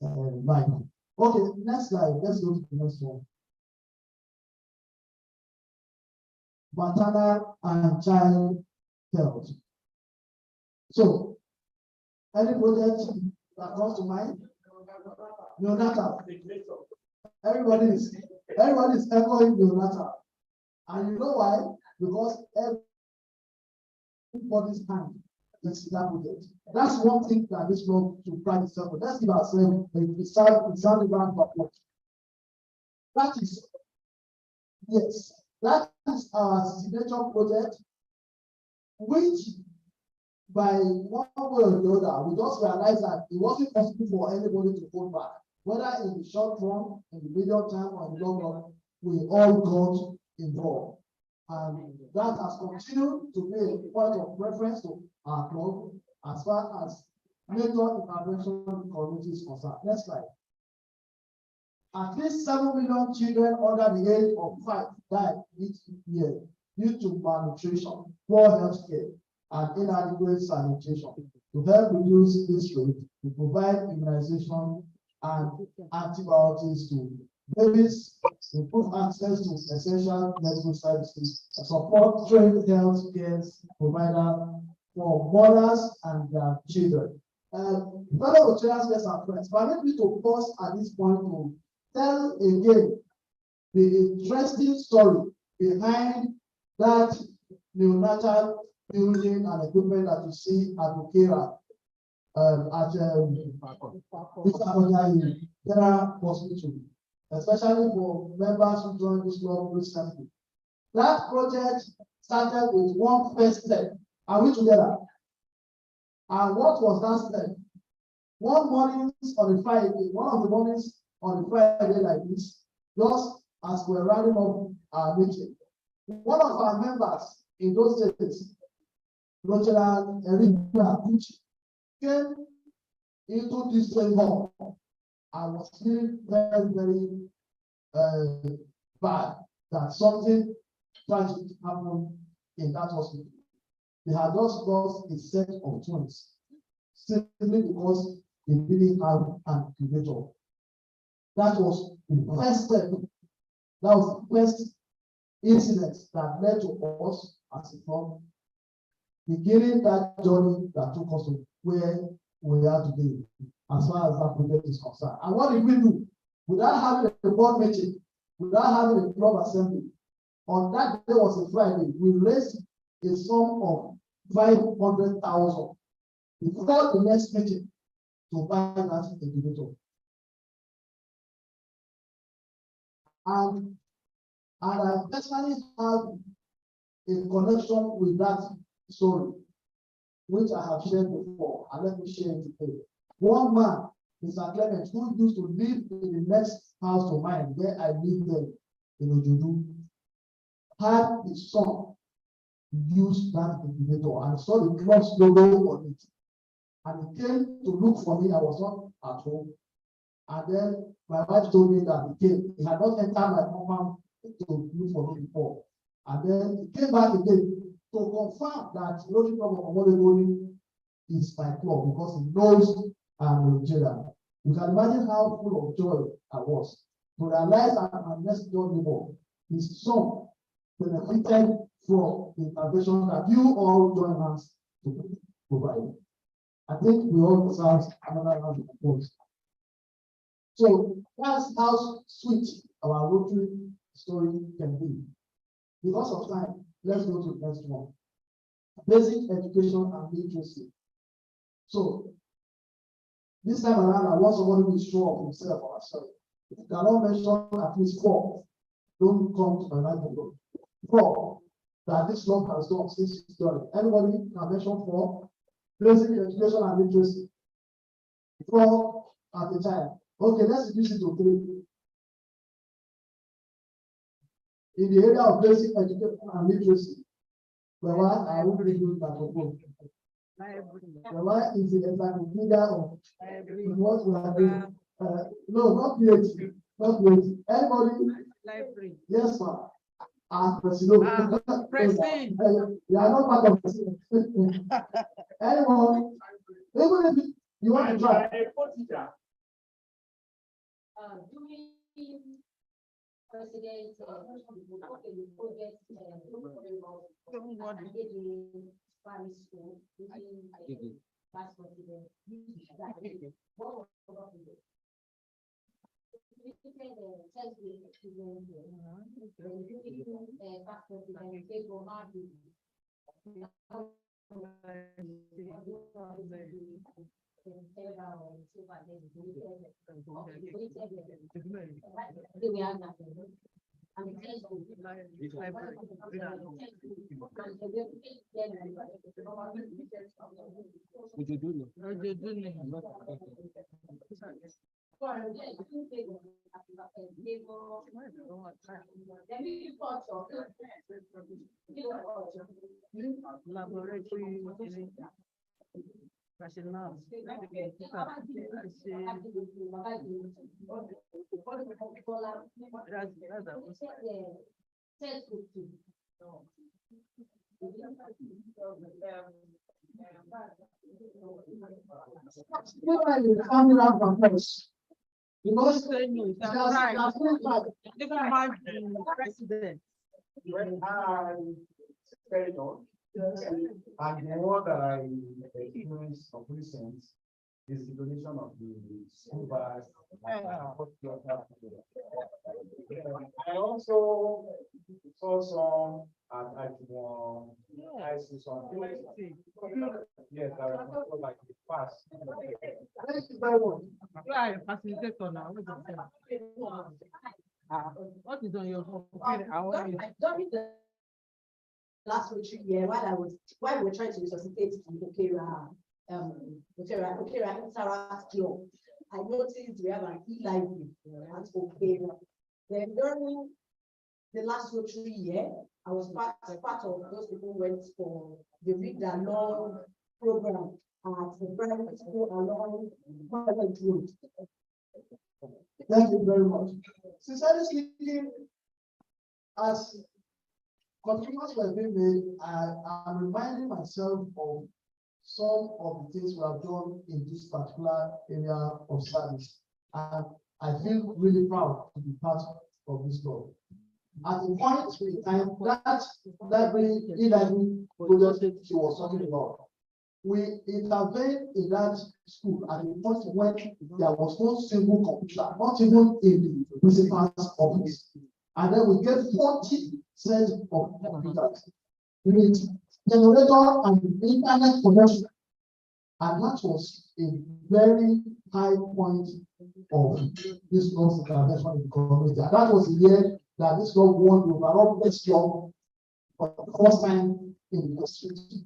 line. Okay, next slide. Let's go to the next one. Maternal and child health. So, any project that comes to mind? Neonatal. Everybody is echoing neonatal. And you know why? Because everybody's hand is that project. That's one thing that this club should practice. Let's give ourselves a sound round of applause. That is, yes, that is our signature project, which by one way or the other, we just realized that it wasn't possible for anybody to hold back. Whether in the short run, in the medium term, or in the long run, we all got involved. And that has continued to be a point of reference to our club as far as major intervention communities concerned. Next slide. At least 7 million children under the age of 5 die each year due to malnutrition, poor health care, and inadequate sanitation. To help reduce this rate, we provide immunization and antibiotics to babies, improve access to essential medical services, support trained health care provider for mothers and their children. Fellow Rotarians, guests and friends, permit me to pause at this point to tell again the interesting story behind that neonatal building and equipment that you see at Okera, at General Hospital, especially for members who joined this club recently. That project started with one first step. Are we together? And what was that step? One morning on a Friday, one of the mornings on a Friday like this, just as we're rounding up our meeting, one of our members in those days, Rotary Erika, came into this same hall and was feeling very, very bad that something tragic happened in that hospital. They had just lost a set of twins simply because they didn't have an incubator. That was the first step. That was the first incident that led to us as a firm beginning that journey that took us to where we are today, as far as that project is concerned. And what did we do? Without having a board meeting, without having a club assembly, on that day was a Friday, we raised a sum of 500,000 before the next meeting to buy that incubator. And I personally have a connection with that story, which I have shared before, and let me share it today. One man, Mr. Clement, who used to live in the next house to mine, where I live there in Ojudu, had his son use that incubator and saw the club's logo on it. And he came to look for me. I was not at home. And then my wife told me that he came. He had not entered my compound to look for me before. And then he came back again to confirm that Rotary Club of Omole-Golden is my club because he knows I'm Nigerian. You can imagine how full of joy I was to realize that my next door neighbor, his son, benefited from the intervention that you all join us to provide. I think we all deserve another round of applause. So that's how sweet our Rotary story can be. Because of time, let's go to the next one. Basic education and literacy. So this time around, I want somebody who is sure of himself or herself. If you cannot mention at least 4, don't come to my life. 4 that this club has done since its journey. Anybody can mention 4? Basic education and literacy. 4 at a time. Okay, let's reduce it to 3. In the area of basic education and literacy, why I won't really do that for why is it encyclopedia of what we are doing? No, not PhD, not PhD. Anybody? Library. Yes, ma'am. President. President. You are not part of the anyone? Even if you want to try. President, primary school, past president, Because Say no, it's that's right. different. President. When I carried on, and the one that I experienced of recent is the donation of the school bus. I also saw some at one. I see some. Yes, I was like the past. Thank you very much. You are a facilitator now. What is on your phone? During the last Rotary year, while we were trying to resuscitate the Okera Interact Club, I noticed we have an e-library at Okera. Then during the last Rotary year, I was part of those people who went for the Read Along program at the primary school along Parliament Road. Thank you very much. Sincerely speaking, as contributions were being made, I'm reminding myself of some of the things we have done in this particular area of service. And I feel really proud to be part of this club. At the point in time, that library, e-library project she was talking about, we intervened in that school at the point when there was no single computer, not even in the principal's office. And then we get 40 sets of computers with generator and internet connection. And that was a very high point of this club's intervention in the community. And that was the year that this club won the overall best club for the first time in the history.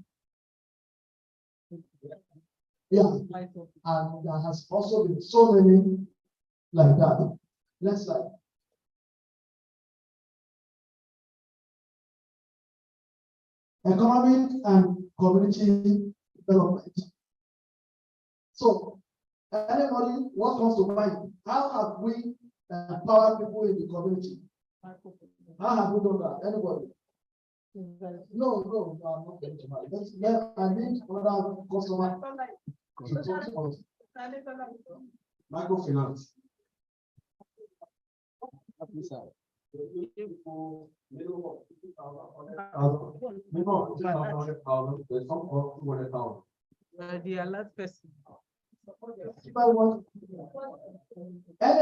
Yeah, and there has also been so many like that. Next slide. Economic and community development. So, anybody, what comes to mind? How have we empowered people in the community? How have we done that? Anybody? No, I'm not going to mind. I need another customer. Microfinance. The alert person. Any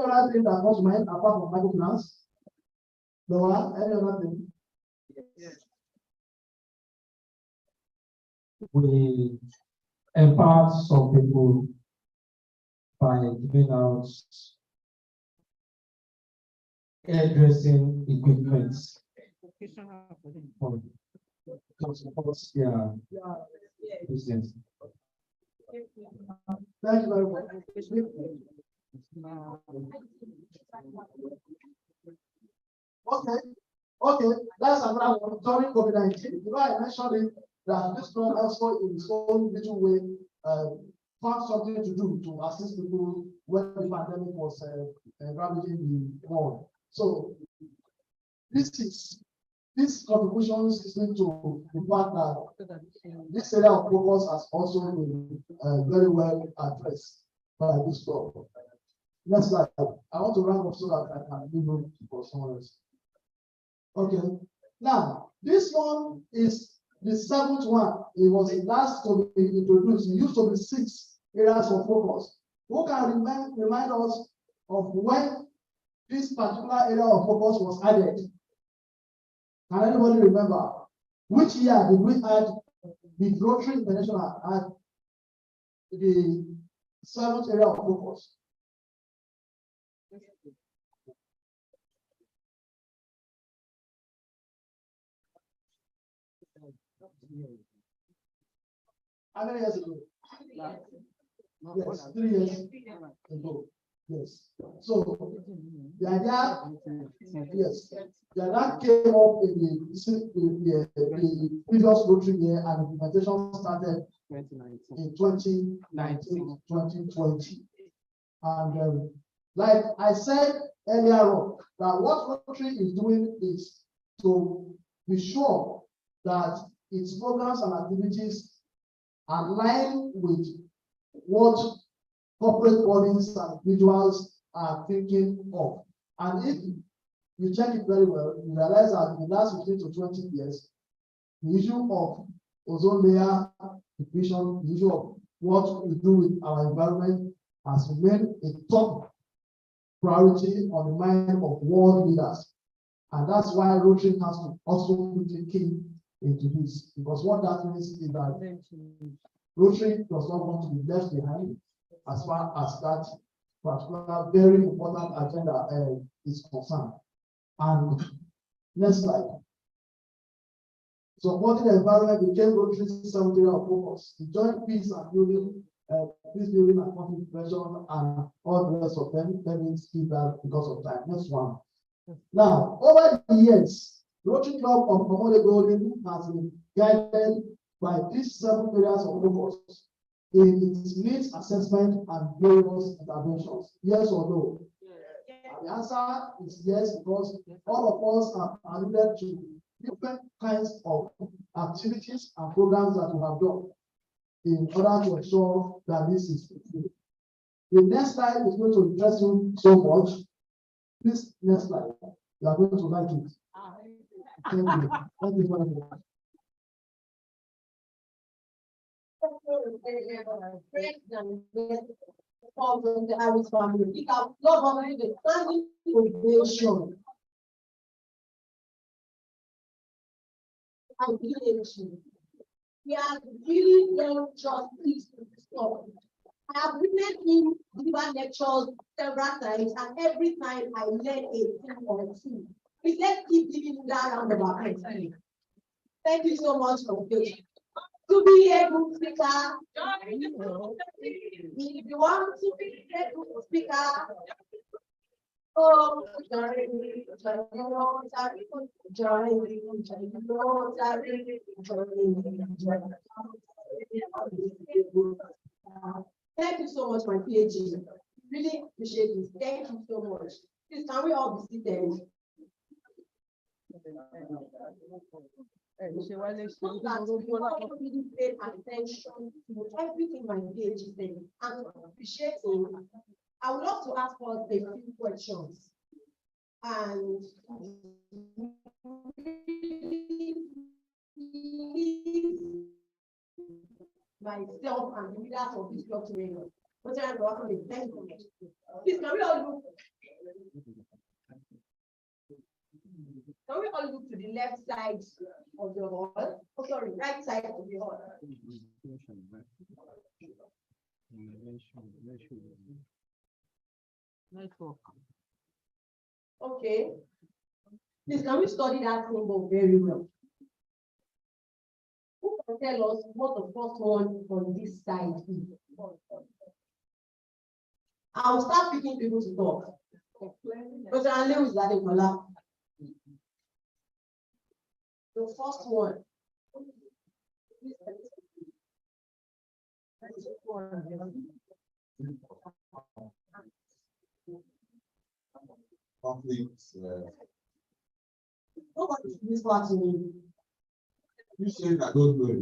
other thing that comes to mind apart from microfinance? No, any other thing? Yes. We empowered some people by giving out hairdressing equipment. Yeah. Business. Thank you very much. Okay, that's another one. During COVID-19, I mentioned it, that this club also in its own little way found something to do to assist people when the pandemic was ravaging the world. So this contribution is linked to the fact that this area of focus has also been very well addressed by this club. Next slide. I want to round up so that I can leave room for someone else. Okay. Now, this one is the seventh one. It was the last to be introduced. It used to be 6 areas of focus. Who can remind us of when this particular area of focus was added? Can anybody remember? Which year did we add the Rotary International at the 7th area of focus? How many years ago? Yes, 3 years ago. Yes. So the idea, yes, the idea came up in the previous Rotary year, and the implementation started in 2019, 2020. And like I said earlier on, that what Rotary is doing is to be sure that its programs and activities align with what corporate bodies and individuals are thinking of. And if you check it very well, you realize that in the last 15 to 20 years, the issue of ozone layer depletion, the issue of what we do with our environment has remained a top priority on the mind of world leaders. And that's why Rotary has to also put a key into this, because what that means is that Rotary does not want to be left behind as far as that particular very important agenda is concerned. And next slide. Supporting the environment became Rotary's seventh area of focus. The joint peace and building, peace building and conflict prevention, and all the rest of them. Let me skip that because of time. Next one. Now, over the years, Rotary Club of Omole-Golden has been guided by these 7 areas of focus in its needs assessment and various interventions. Yes or no? Yeah. The answer is yes, because all of us have alluded to different kinds of activities and programs that we have done in order to ensure that this is fulfilled. The next slide is going to interest you so much. This next slide, you are going to like it. Thank you. Thank you very much. Of the Harris family, it has not only the standing ovation and creation. He has really done justice to the story. I have witnessed him deliver lectures several times, and every time I learn a thing or two. Please let's keep giving that round of applause. Thank you so much for the patience. To be a good speaker, if you want to be a good speaker, oh, thank you so much, my PhD. Really appreciate this. Thank you so much. Please, can we all be seated? Really paid attention to everything my PhD said, and appreciating. I would love to ask us a few questions. And myself and the leaders of this Rotary, what I'm welcome is thank you. Please, can we all look to the left side of the hall? Oh, sorry, right side of the hall. Okay. Please, can we study that symbol very well? Who can tell us what the first one on this side is? I'll start picking people to talk. But I know is that the first one. Conflicts. Nobody should whisper to me. You say I don't know.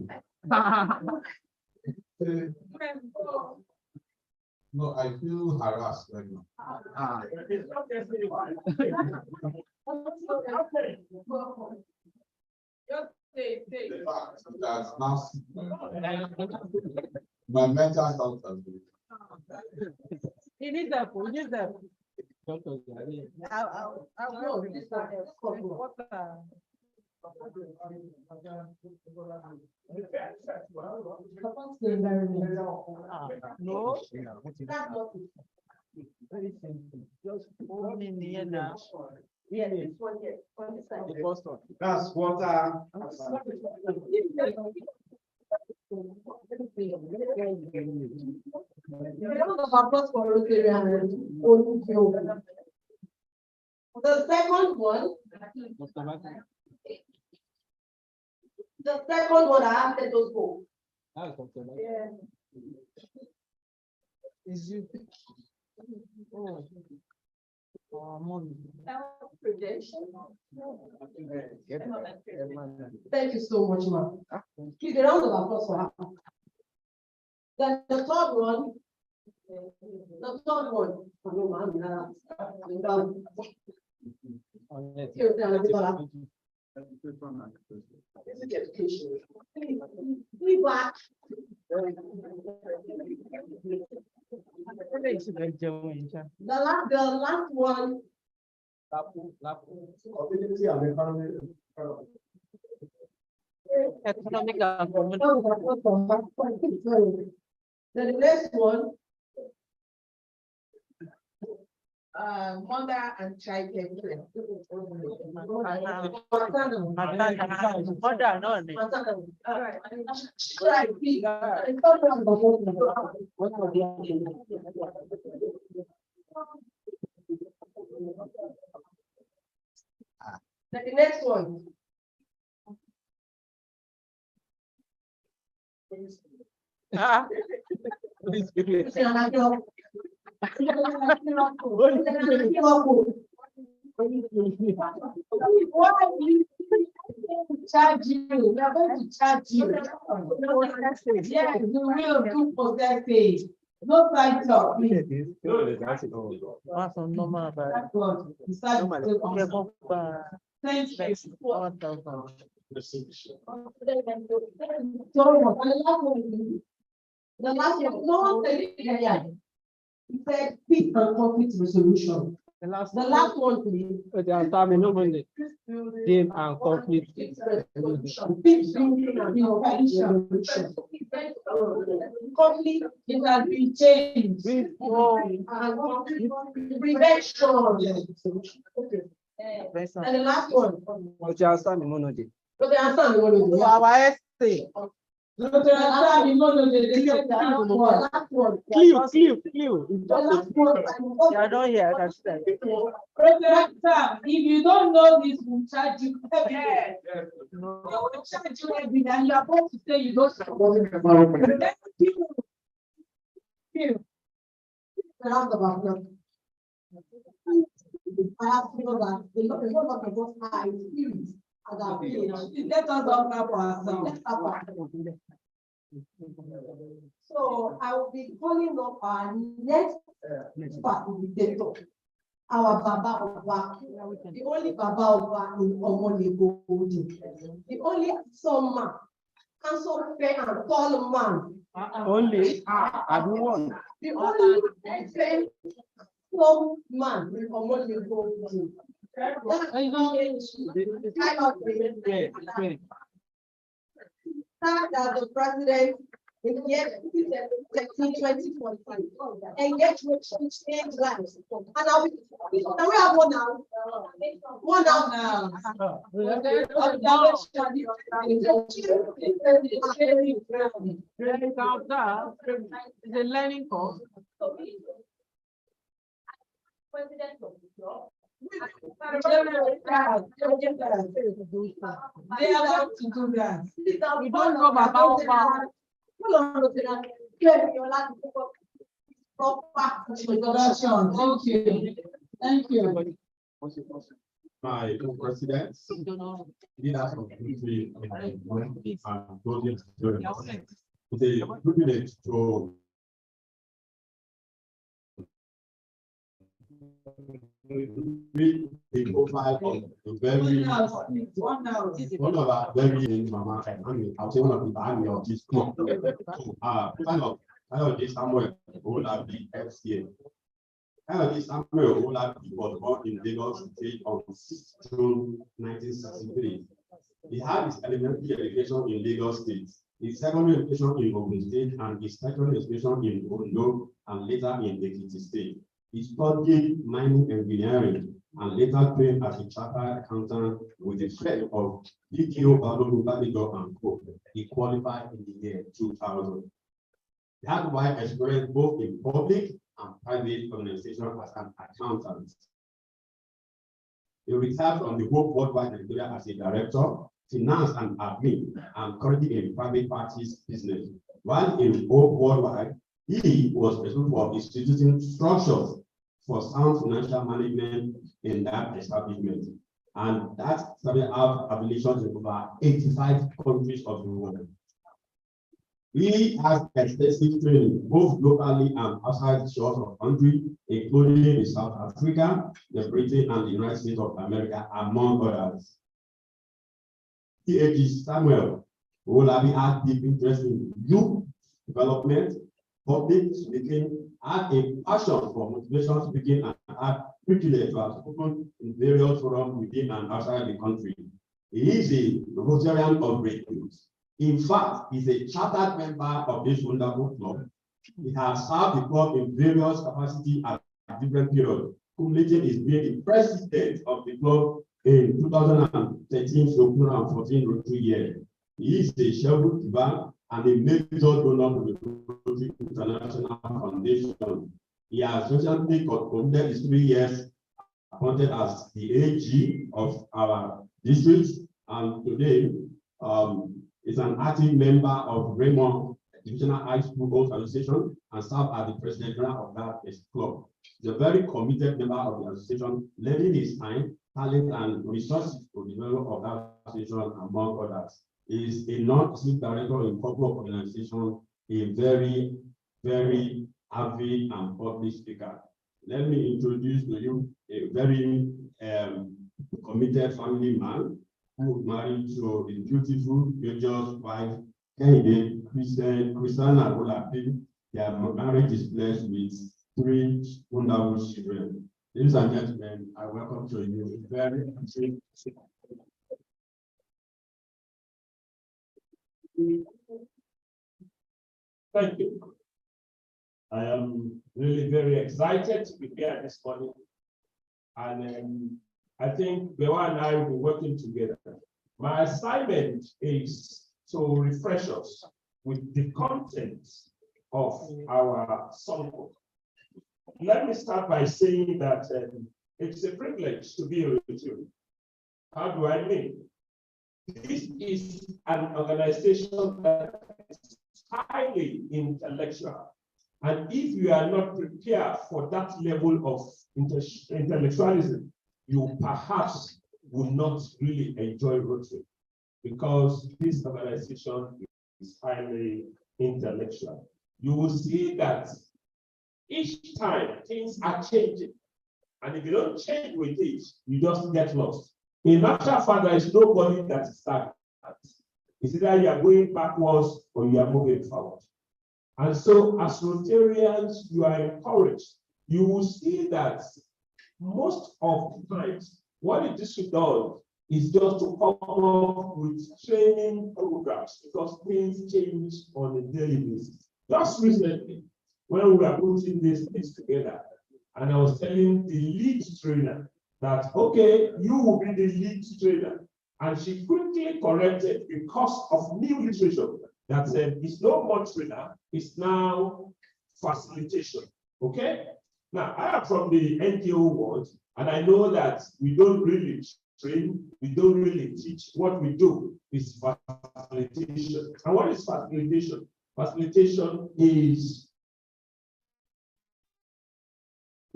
No, I feel harassed right now. That's now my mental health has been. He needs that. He needs that. No. Very simple. Just hold in the air now. Yeah, this one here. On this side. The first one. That's water. The second one. The second one I have let those go. Yeah. Is you? Thank you so much, ma'am. Please a round of applause for her. Then the third one The third one. Be back. The last one. Community and economy. Economic and community. The next one. Mother and child care. The next one. Please give me. Charge you. We are going to charge you. Yeah, we will do possessive. No side talk. Thank you. The last one, no, he said peace and conflict resolution. The last one, please. Game and conflict. Peace building and resolution. Conflict, it has been changed. Prevention. And the last one. But you understand the monody. But the answer is one of the Our essay. Clear. The last one. You are not here, I can see that. If you don't know this, we'll charge you every day. No. We will charge you every day, and you are about to say you don't. Thank you. I have to know that the lot of us are experienced. Let us all clap ourselves. So I will be calling up our next facilitator, our Baba Oba, the only Baba Oba in Omole-Golden, the only handsome man, handsome fair and tall man. Only everyone. The only fair tall man in Omole-Golden. That the president in the year 2025 engagement to change lives. And now we have one now. One now. The learning course. President of the job. They are about to do that. We don't know about introduction. Thank you. Thank you. My president, leaders of Rotary and Golden students, it's a privilege to read the profile of the very one of our very mama, I'll say one of the family of this club. Kind of this Samuel Olabi FCA. Kind of this Samuel Olabi was born in Lagos State on 6 June 1963. He had his elementary education in Lagos State, his secondary education in Ogun State, and his tertiary education in Ondo and later in Ekiti State. He studied mining engineering and later trained as a chartered accountant with the firm of DTO Balogun and Co. He qualified in the year 2000. He had wide experience both in public and private organizations as an accountant. He retired from the Hope Worldwide Nigeria as a director, finance and admin, and currently in private parties business. While in Hope Worldwide, he was responsible for instituting structures for sound financial management in that establishment. And that started out affiliations in over 85 countries of the world. He has extensive training, both locally and outside the shores of the country, including in South Africa, the Britain, and the United States of America, among others. PhD Samuel Olabi has deep interest in youth development, public speaking, had a passion for motivational speaking, and had privilege to have spoken in various forums within and outside the country. He is a Rotarian of great news. In fact, he's a chartered member of this wonderful club. He has served the club in various capacities at different periods, culminating his being the president of the club in 2013-2014 Rotary year. He is a Sherwood giver and a major donor to the Rotary International Foundation. He has recently completed his 3 years appointed as the AG of our district, and today is an active member of Raymond Divisional High School Coach Association and served as the president of that club. He's a very committed member of the association, lending his time, talent, and resources to the development of that association, among others. He is a non-executive director in corporate organization, a very, very avid and public speaker. Let me introduce to you a very committed family man who married to a beautiful, gorgeous wife, Christiana Olabi. Their marriage is blessed with 3 wonderful children. Ladies and gentlemen, I welcome to you very Thank you. I am really very excited to be here this morning. And I think Bewa and I will be working together. My assignment is to refresh us with the content of our songbook. Let me start by saying that it's a privilege to be with you. How do I mean? This is an organization that is highly intellectual. And if you are not prepared for that level of intellectualism, you perhaps will not really enjoy Rotary, because this organization is highly intellectual. You will see that each time things are changing, and if you don't change with it, you just get lost. In actual fact, there is nobody that is stagnant. It's either you are going backwards or you are moving forward. And so, as Rotarians, you are encouraged. You will see that most of the times, what the district does is just to come up with training programs, because things change on a daily basis. Just recently, when we were putting these things together, and I was telling the lead trainer that, okay, you will be the lead trainer. And she quickly corrected because of new literature that said it's no more trainer, it's now facilitation. Okay? Now, I am from the NGO world, and I know that we don't really train, we don't really teach. What we do is facilitation. And what is facilitation? Facilitation is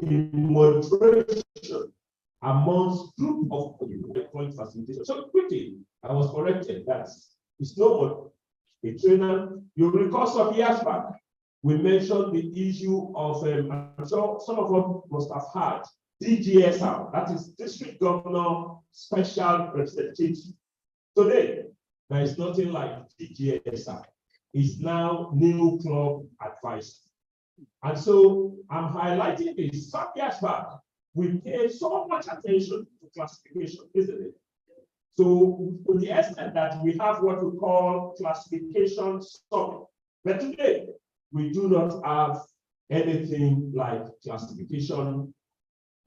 moderation amongst group of point facilitation. So quickly, I was corrected that it's no more a trainer. You recall some years back, we mentioned the issue of, so some of us must have had DGSR, that is District Governor Special Representative. Today, there is nothing like DGSR. It's now New Club Advisor. And so I'm highlighting this. Some years back, we pay so much attention to classification, isn't it? So to the extent that we have what we call classification summit. But today, we do not have anything like classification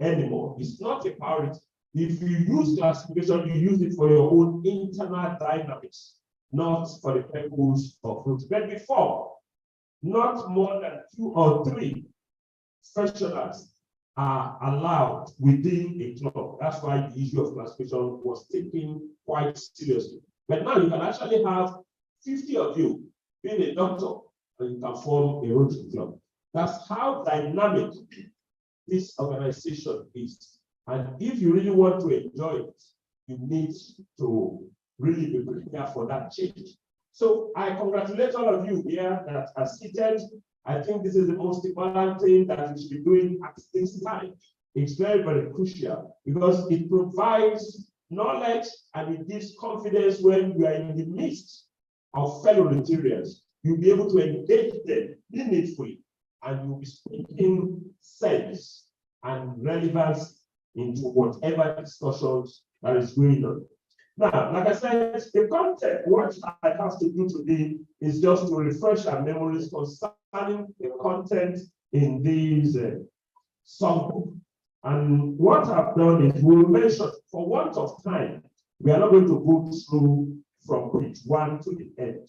anymore. It's not a priority. If you use classification, you use it for your own internal dynamics, not for the purpose of Rotary. But before, not more than 2 or 3 professionals are allowed within a club. That's why the issue of classification was taken quite seriously. But now you can actually have 50 of you being a doctor, and you can form a Rotary club. That's how dynamic this organization is. And if you really want to enjoy it, you need to really be prepared for that change. So I congratulate all of you here that are seated. I think this is the most important thing that we should be doing at this time. It's very, very crucial because it provides knowledge and it gives confidence when you are in the midst of fellow Rotarians. You'll be able to engage them meaningfully and you'll be speaking sense and relevance into whatever discussions that is going on. Now, like I said, the content, what I have to do today is just to refresh our memories concerning the content in these songbook. And what I've done is we'll mention, for want of time, we are not going to go through from page 1 to the end.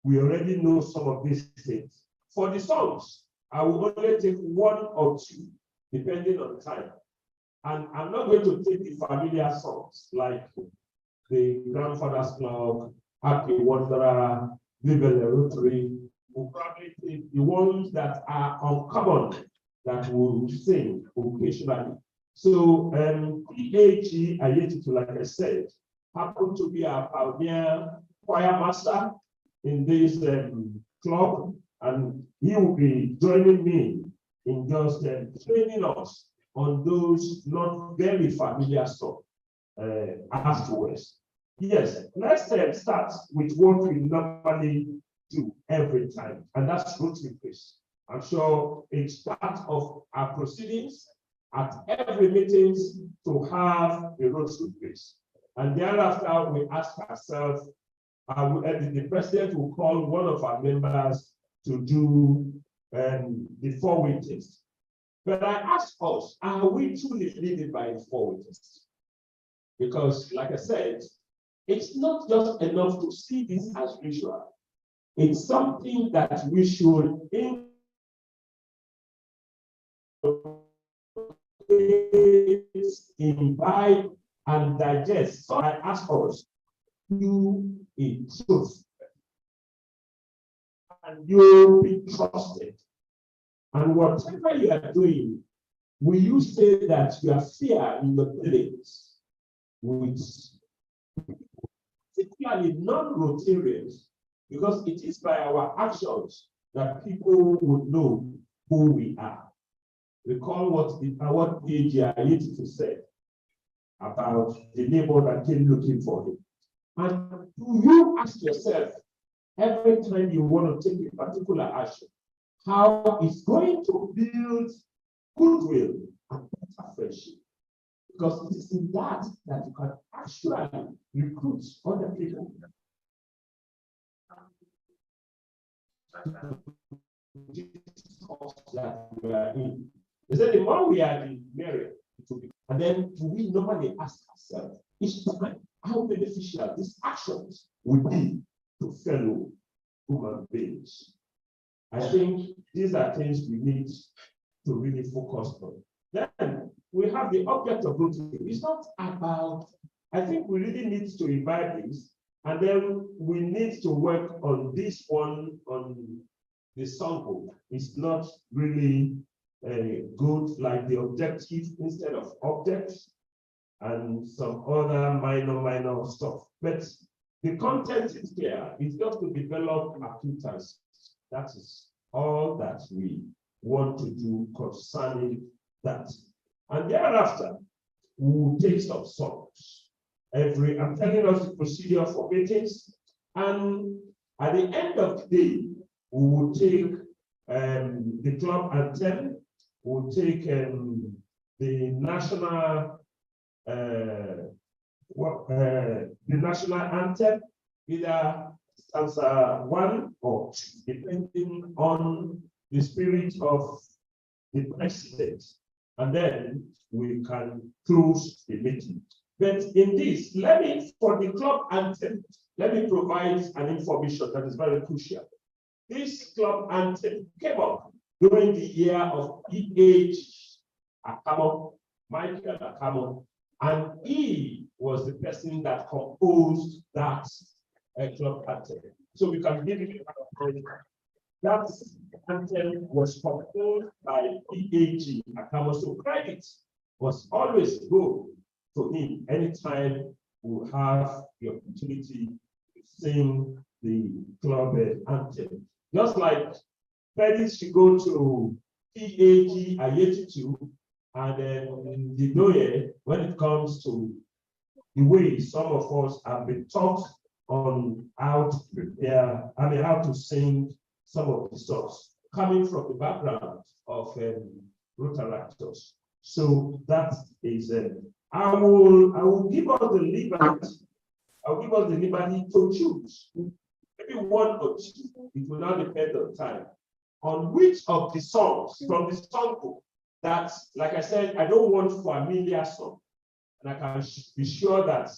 We already know some of these things. For the songs, I will only take 1 or 2, depending on time. And I'm not going to take the familiar songs like the Grandfather's Clock, Happy Wanderer, Vive the Rotary. We'll probably take the ones that are uncommon that we'll sing occasionally. So PAG, like I said, happened to be our pioneer choir master in this club, and he will be joining me in just training us on those not very familiar stuff afterwards. Yes, let's start with what we normally do every time, and that's Rotary quiz. I'm sure it's part of our proceedings at every meeting to have a Rotary quiz. And thereafter, we ask ourselves, the president will call one of our members to do the 4-way test. But I ask us, are we truly living by the 4-way test? Because, like I said, it's not just enough to see this as visual. It's something that we should imbibe and digest. So I ask us, you in truth, and you'll be trusted. And whatever you are doing, will you say that you are fair in your dealings with particularly non-Rotarians, because it is by our actions that people would know who we are. Recall what PAG said about the neighbor that came looking for him. And do you ask yourself every time you want to take a particular action, how it's going to build goodwill and better friendship? Because it is in that you can actually recruit other people. That we are in. They said the more we are in, merrier it will be. And then do we normally ask ourselves each time how beneficial these actions will be to fellow human beings? I think these are things we need to really focus on. Then we have the object of Rotary. It's not about, I think we really need to imbibe this, and then we need to work on this one, on the songbook. It's not really good, like the objective instead of objects and some other minor stuff. But the content is clear. It's just to develop acquaintance. That is all that we want to do concerning that. And thereafter, we will take some songs. I'm telling us the procedure for meetings. And at the end of the day, we will take the club anthem. We'll take the national anthem, either stanza 1 or 2, depending on the spirit of the president. And then we can close the meeting. But in this, for the club anthem, let me provide an information that is very crucial. This club anthem came up during the year of E.H. Akamo, Michael Akamo, and he was the person that composed that club anthem. So we can give it a credit. That anthem was composed by E.H. Akamo, so credit was always go to him anytime we have the opportunity to sing the club anthem. Just like credits should go to PAG Ayetitu and then the Doye when it comes to the way some of us have been taught on how to prepare, how to sing some of the songs, coming from the background of Rotary actors. So that is, I will give us the liberty. I'll give us the liberty to choose. Maybe one or two. It will not depend on time. On which of the songs from the songbook that, like I said, I don't want familiar song. And I can be sure that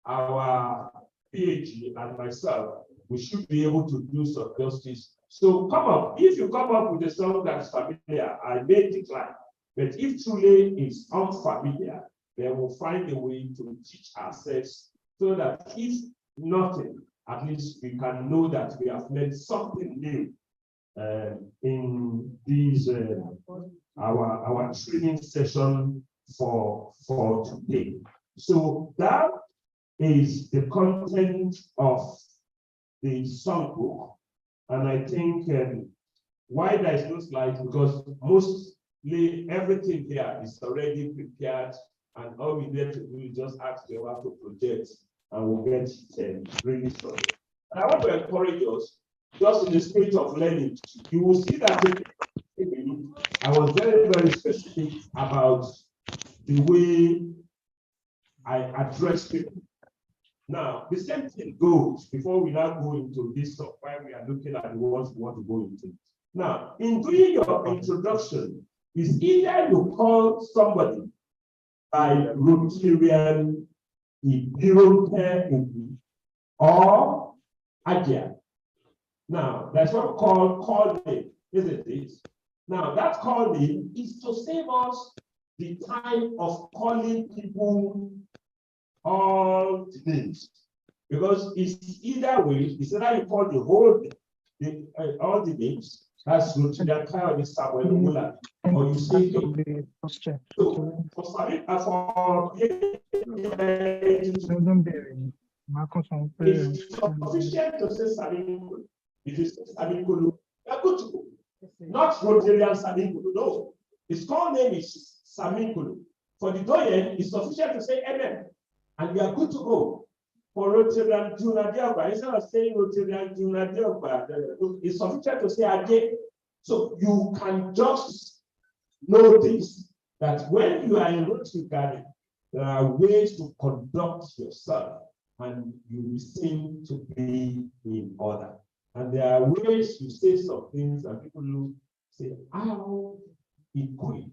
our PhD and myself, we should be able to do some justice. So come up. If you come up with a song that's familiar, I may decline. But if truly is unfamiliar, then we'll find a way to teach ourselves so that if nothing, at least we can know that we have learned something new in these our training session for today. So that is the content of the songbook, and I think why there is no slide, because mostly everything here is already prepared, and all we need to do is just ask them how to project, and we'll get it really sorry. And I want to encourage us, just in the spirit of learning, you will see that I was very, very specific about the way I address people. Now, the same thing goes before we now go into this stuff, why we are looking at the ones we want to go into. Now, in doing your introduction, is either you call somebody by Rotarian or Agia. Now, that's what we call name, isn't it? Now, that call name is to save us the time of calling people all the names. Because it's either way, it's either you call the whole name, all the names, that's Rotarian Kyle, Samuel Mula, or you say so for Sami, it's sufficient to say Sami. If you say Sami Kulu, you're good to go. Not Rotarian Sami Kulu, no. His call name is Sami Kulu. For the Doyen, it's sufficient to say MM, and you are good to go. For Rotarian Juna Diogba, instead of saying Rotarian Juna Diogba, it's sufficient to say Ade. So you can just know this, that when you are in Rotary Garden, there are ways to conduct yourself, and you seem to be in order. And there are ways you say some things, and people look, say, how it could.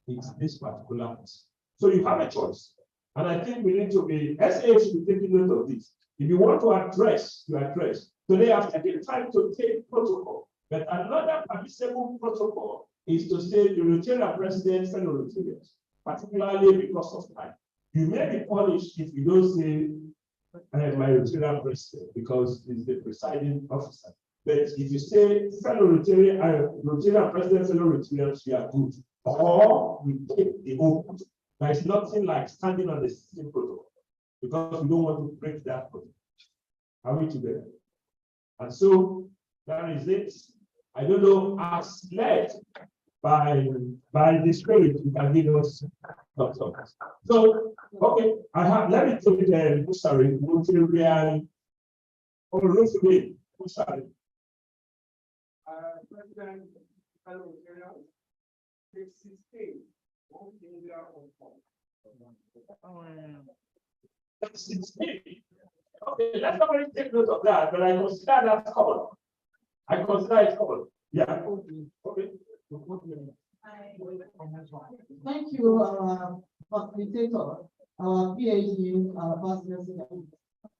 It's this particular person. So you have a choice. And I think we need to be, SA should be taking note of this. If you want to address, you address. Today I've taken time to take protocol, but another permissible protocol is to say the Rotarian president, fellow Rotarians, particularly because of time. You may be punished if you don't say my Rotarian president, because he's the presiding officer. But if you say fellow Rotarian president, fellow Rotarians, you are good. Or we take the oath. There is nothing like standing on the same protocol, because we don't want to break that protocol. Are we together? And so that is it. I don't know, as led by the Spirit, you can give us some. So, okay, let me take it, sorry, Rotarian, or Rotary, sorry. President, fellow Rotarians, 16. Okay, let's not really take note of that, but I consider that common. I consider it common. Yeah. Okay. Thank you, our facilitator, our PhD, our past president.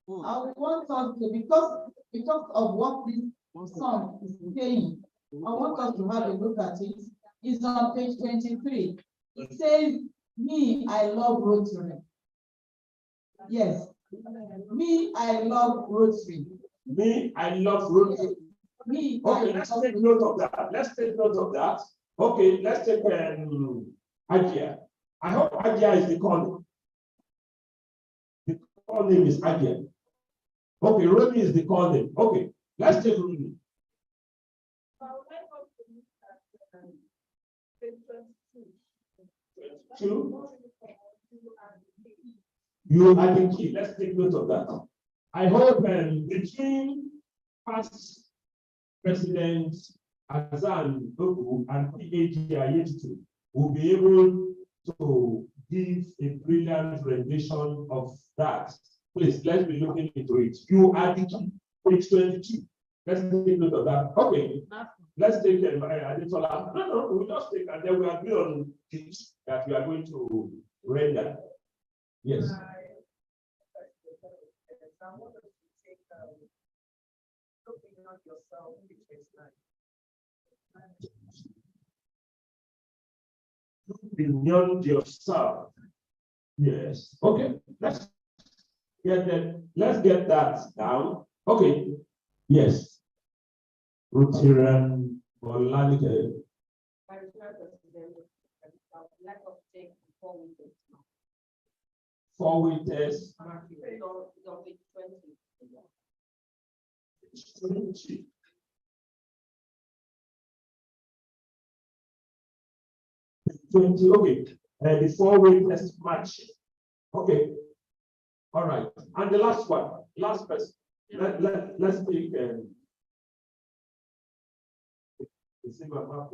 I want us to, because of what this song is saying, I want us to have a look at it. It's on page 23. It says, me, I love Rotary. Yes. Me, I love Rotary. Me, I love Rotary. Me, okay, let's take note of that. Let's take note of that. Okay, let's take Agia. I hope Agia is the call name. The call name is Agia. Okay, Rotary is the call name. Okay, Let's take Rotary. Two. You are the key. Let's take note of that. I hope between past presidents Azan Boku and PAG Ayetutu will be able to give a brilliant rendition of that. Please, let's be looking into it. You are the key. Page 22. Let's take note of that. Okay. Let's take Adetola. No, we just take and then we agree on it that we are going to render. Yes. Beyond yourself. Yes. Okay. Let's get that. Let's get that down. Okay. Yes. Rotary or Lanike. Four winters. 20. Okay. The 4 winters match. Okay. All right. And the last one, last person. Let's take the single map.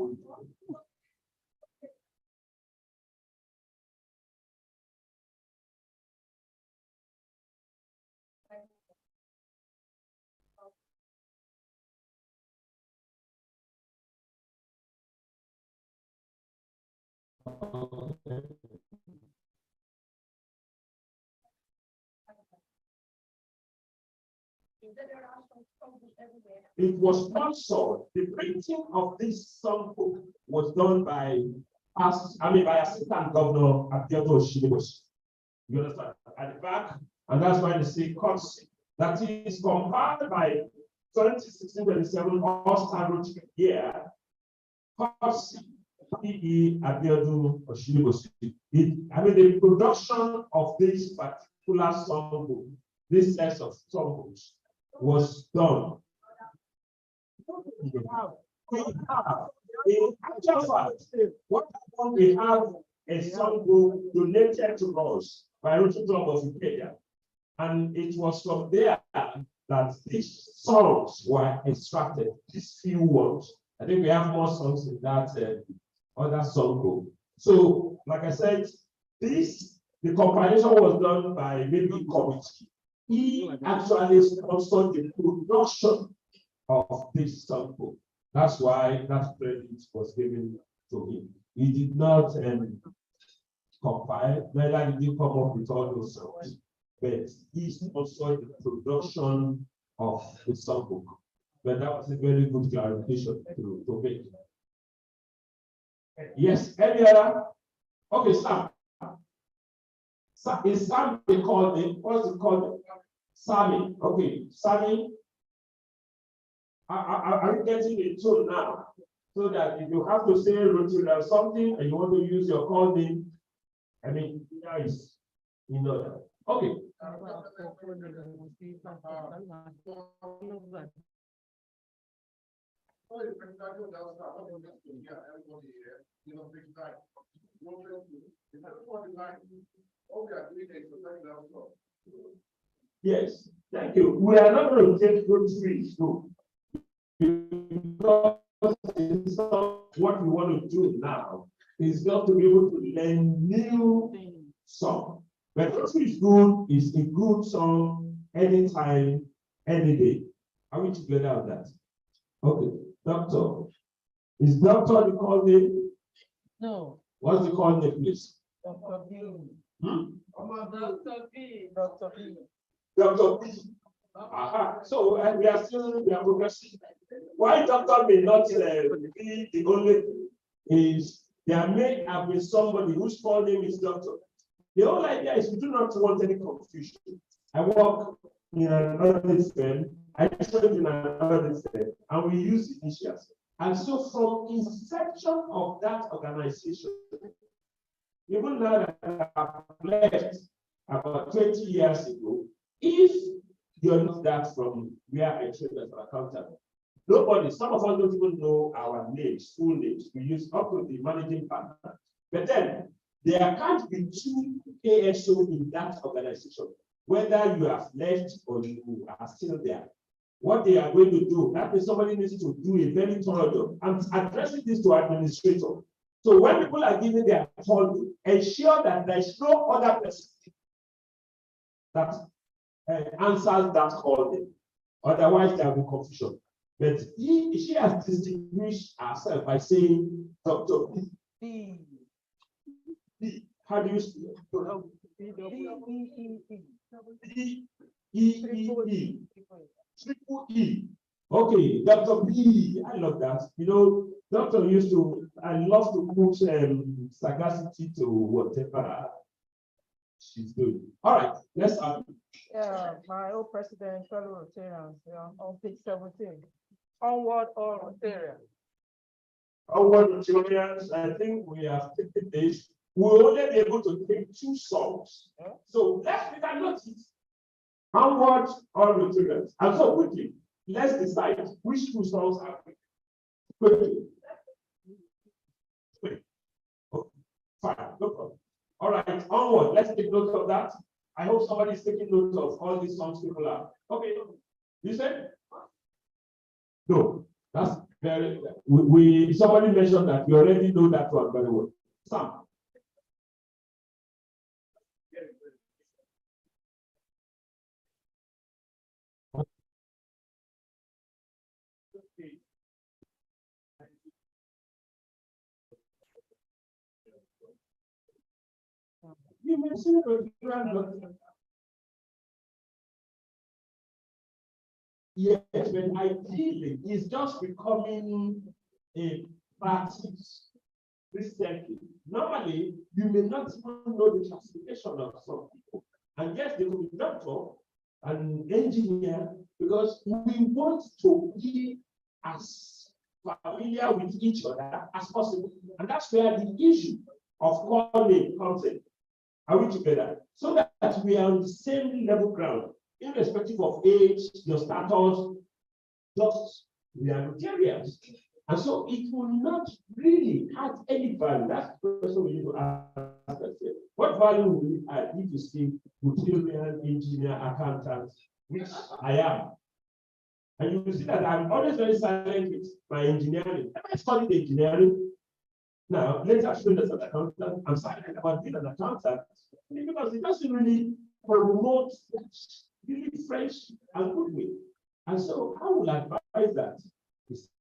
It was sponsored. The printing of this songbook was done by Assistant Governor Abiodun Oshinibosi. You understand? At the back, and that's why they say courtesy. That is compiled by 2016-27 All-Star Rotary year. Courtesy. Abiodun Oshinibosi. The production of this particular songbook, this set of songbooks, was done. In actual fact, we have a songbook donated to us by Rotary Club of Ikeja, and it was from there that these songs were extracted. These few ones. I think we have more songs in that other songbook. So, like I said, the compilation was done by maybe committee. He actually sponsored the production of this songbook. That's why that credit was given to him. He did not compile, neither did he come up with all those songs, but he sponsored the production of the songbook. But that was a very good clarification to make. Yes, any other? Okay, Sam. Is Sam they call him? What's it called? Sammy. Okay, Sammy. Are you getting it too now? So that if you have to say Rotary or something and you want to use your call name, I mean, nice. You know that. Okay. Yes, thank you. We are not going to take Rotary through. Because what we want to do now is not to be able to learn new song. But Rotary is good, is a good song anytime, any day. Are we together on that? Okay, Doctor. Is Doctor the call name? No. What's the call name, please? Dr. B. Dr. B. Dr. B. Dr. B. Aha. So we are progressing. Why Doctor may not be the only is there may have been somebody whose full name is Doctor. The whole idea is we do not want any confusion. I work in another firm, I trained in another firm, and we use initials. And so from inception of that organization, even now that I've left about 20 years ago, if you're not that from where I administrators or accountants. Nobody, some of us don't even know our names, full names. We use up to the managing partner. But then there can't be two ASO in that organization, whether you have left or you are still there. What they are going to do, that means somebody needs to do a very thorough job. I'm addressing this to administrators. So when people are giving their call, ensure that there is no other person that answers that call. Otherwise, there will be confusion. But she has distinguished herself by saying, Dr. B. How do you speak? Triple E. Okay, Dr. B. I love that. You know, Doctor used to, I love to put sagacity to whatever she's doing. All right, let's have. Yeah, my old president, fellow Rotarians, on page 17. Onward, all Rotarians. Onward, Rotarians, I think we have taken this. We'll only be able to take 2 songs. Yeah. So let's make a note. Onward, all Rotarians. And so quickly, let's decide which 2 songs are quickly. Okay, fine, no problem. All right, onward, let's take note of that. I hope somebody is taking note of all these songs people are. Okay, you said? No, that's very, somebody mentioned that you already know that one very well. Sam. You mentioned yes, but ideally it's just becoming a practice recently. Normally, you may not even know the classification of some people. And yes, they will be doctor and engineer because we want to be as familiar with each other as possible. And that's where the issue of calling comes in. Are we together? So that we are on the same level ground, irrespective of age, your status, just we are Rotarians. And so it will not really add any value. That's the question we need to ask ourselves. What value will we add if you see Rotarian, engineer, accountant, which I am? And you will see that I'm always very silent with my engineering. I studied engineering. Now, later students as an accountant, I'm silent about being an accountant because it doesn't really promote really fresh and good way. And so I would advise that.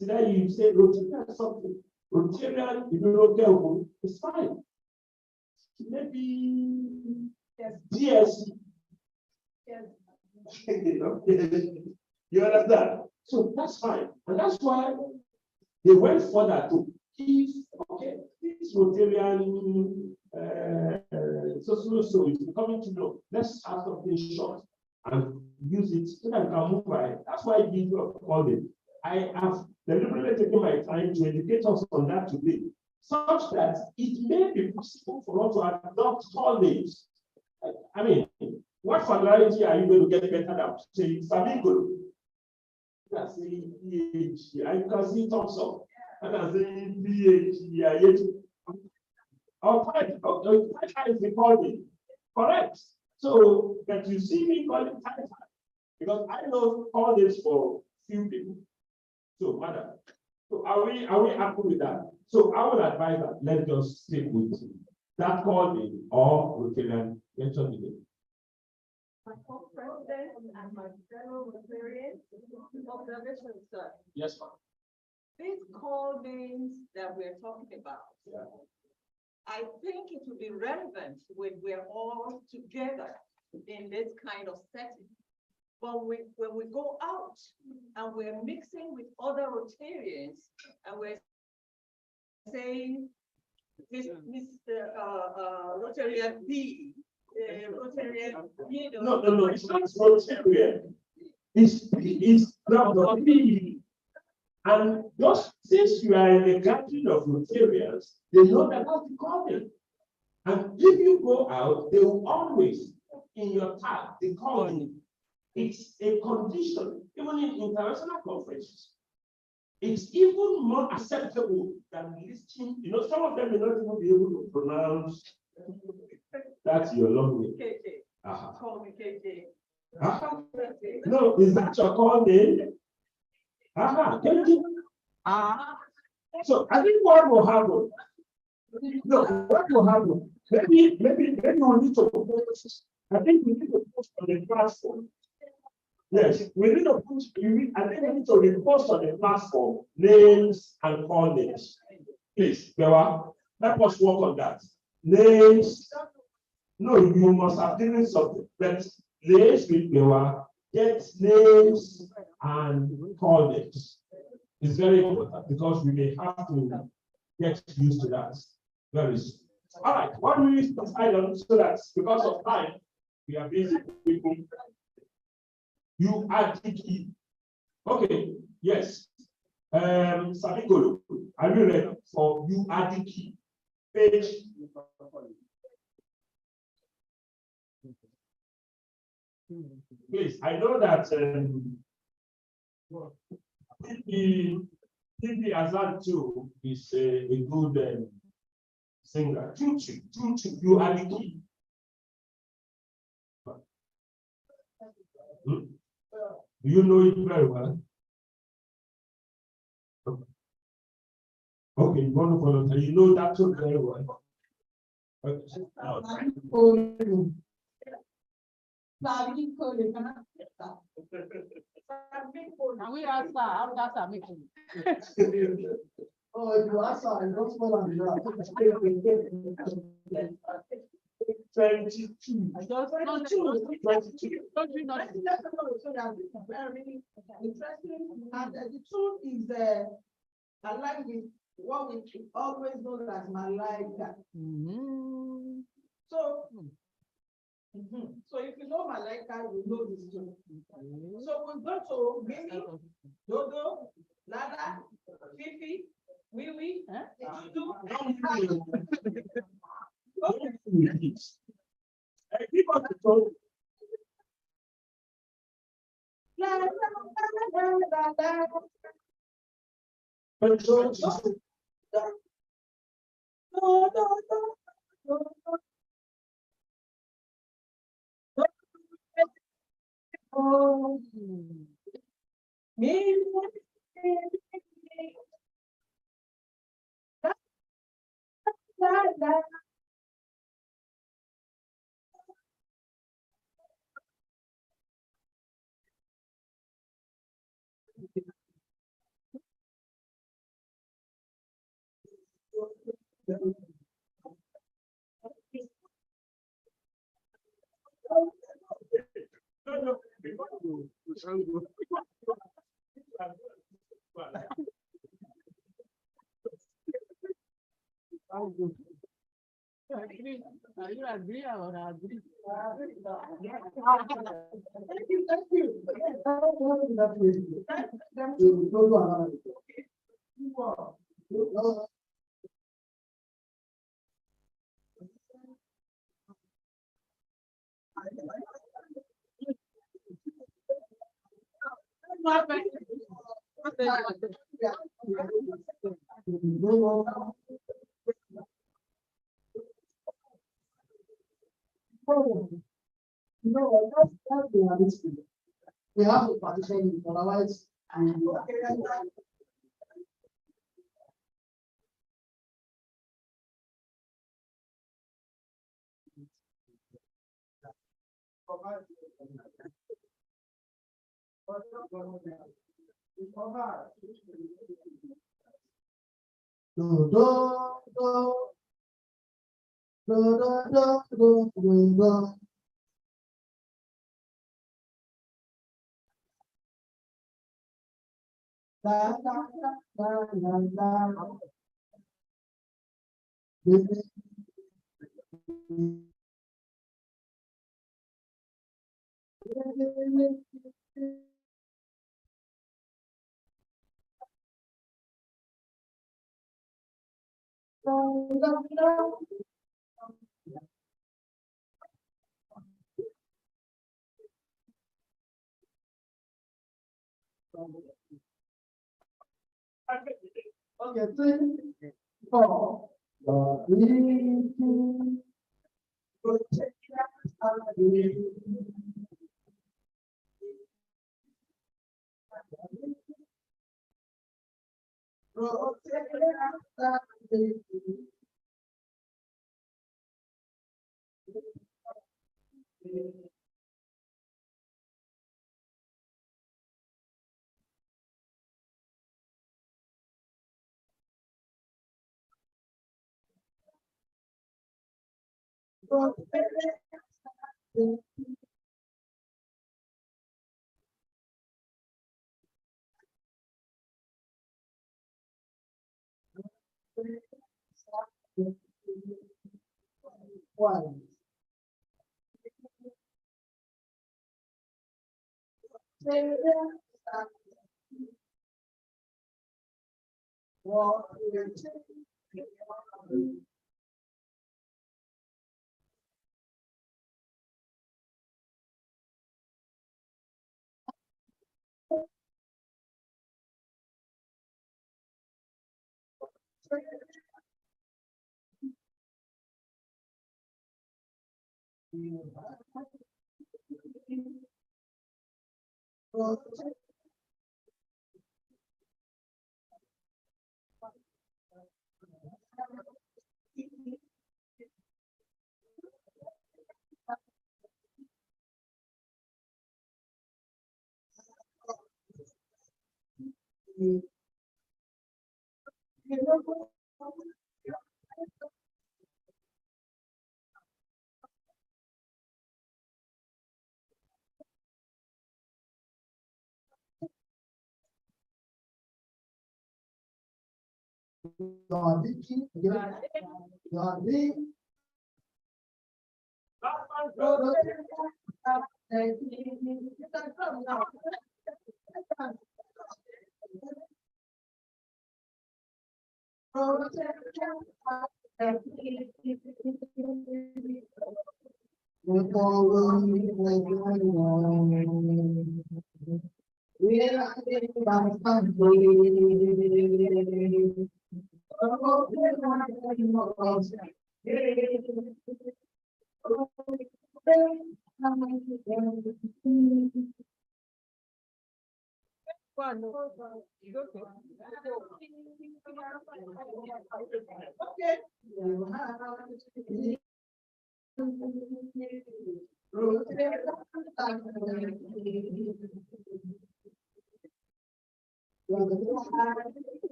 Today you say Rotarian something. Rotarian, if you don't get one, it's fine. Maybe DSC. You understand? So that's fine. And that's why they went further to give, okay, this Rotarian so it's becoming to know. Let's have something short and use it so that we can move by. That's why I give you all it. I have deliberately taken my time to educate us on that today, such that it may be possible for us to adopt all names. I mean, what familiarity are you going to get better now? Say Flamingo. That's the PhD. I can see Thompson. And I say PhD. Or quite is the calling. Correct. So that you see me calling time, because I know all this for few people. So, madam, so are we happy with that? So I would advise that let's just stick with that calling or Rotarian mentioned it. My co-president and my fellow Rotarians, observation, sir. Yes, ma'am. These call names that we're talking about, Yeah. I think it would be relevant when we're all together in this kind of setting. But when we go out and we're mixing with other Rotarians and we're saying, Mr. Rotarian B, Rotarian, you know. No, it's not Rotarian. It's Dr. B. And just since you are in a gathering of Rotarians, they know that that's the calling. And if you go out, they will always in your tag, they call you. It's a condition, even in international conferences. It's even more acceptable than listening. You know, some of them may not even be able to pronounce. That's your long name. Call me KJ. No, is that your call name? KJ. So I think what will happen? No, what will happen? Maybe we need to post. I think we need to post on the platform. Yes, we need to post. I think we need to repost on the platform names and call names. Please, Bewa, let us work on that. Names. No, you must have given something. But names with Bewa, get names and call names. It's very important because we may have to get used to that very soon. All right, what do we decide on so that because of time, we are busy people. You add the key. Okay, yes. Sabikolo, are you ready for you add the key? Page. Please, I know that TP Azad too is a good singer. Tutu, you are the key. Do you know it very well? Okay, you want to follow. You know that too very well. And we ask how that's a meeting. Oh, if you ask her, I don't smell on the 22. I just not 22. Don't you know? So that is very interesting. And the truth is, I like with what we always know as Malaika. So, so if you know Malaika, you know this too. So we go to Mimi, Dodo, Lada, Fifi, Wiwi, Dudu. Keep on the phone. Are you agree or not agree? No, that's the reality. We have to partition it, otherwise, Okay, 3, 4. One.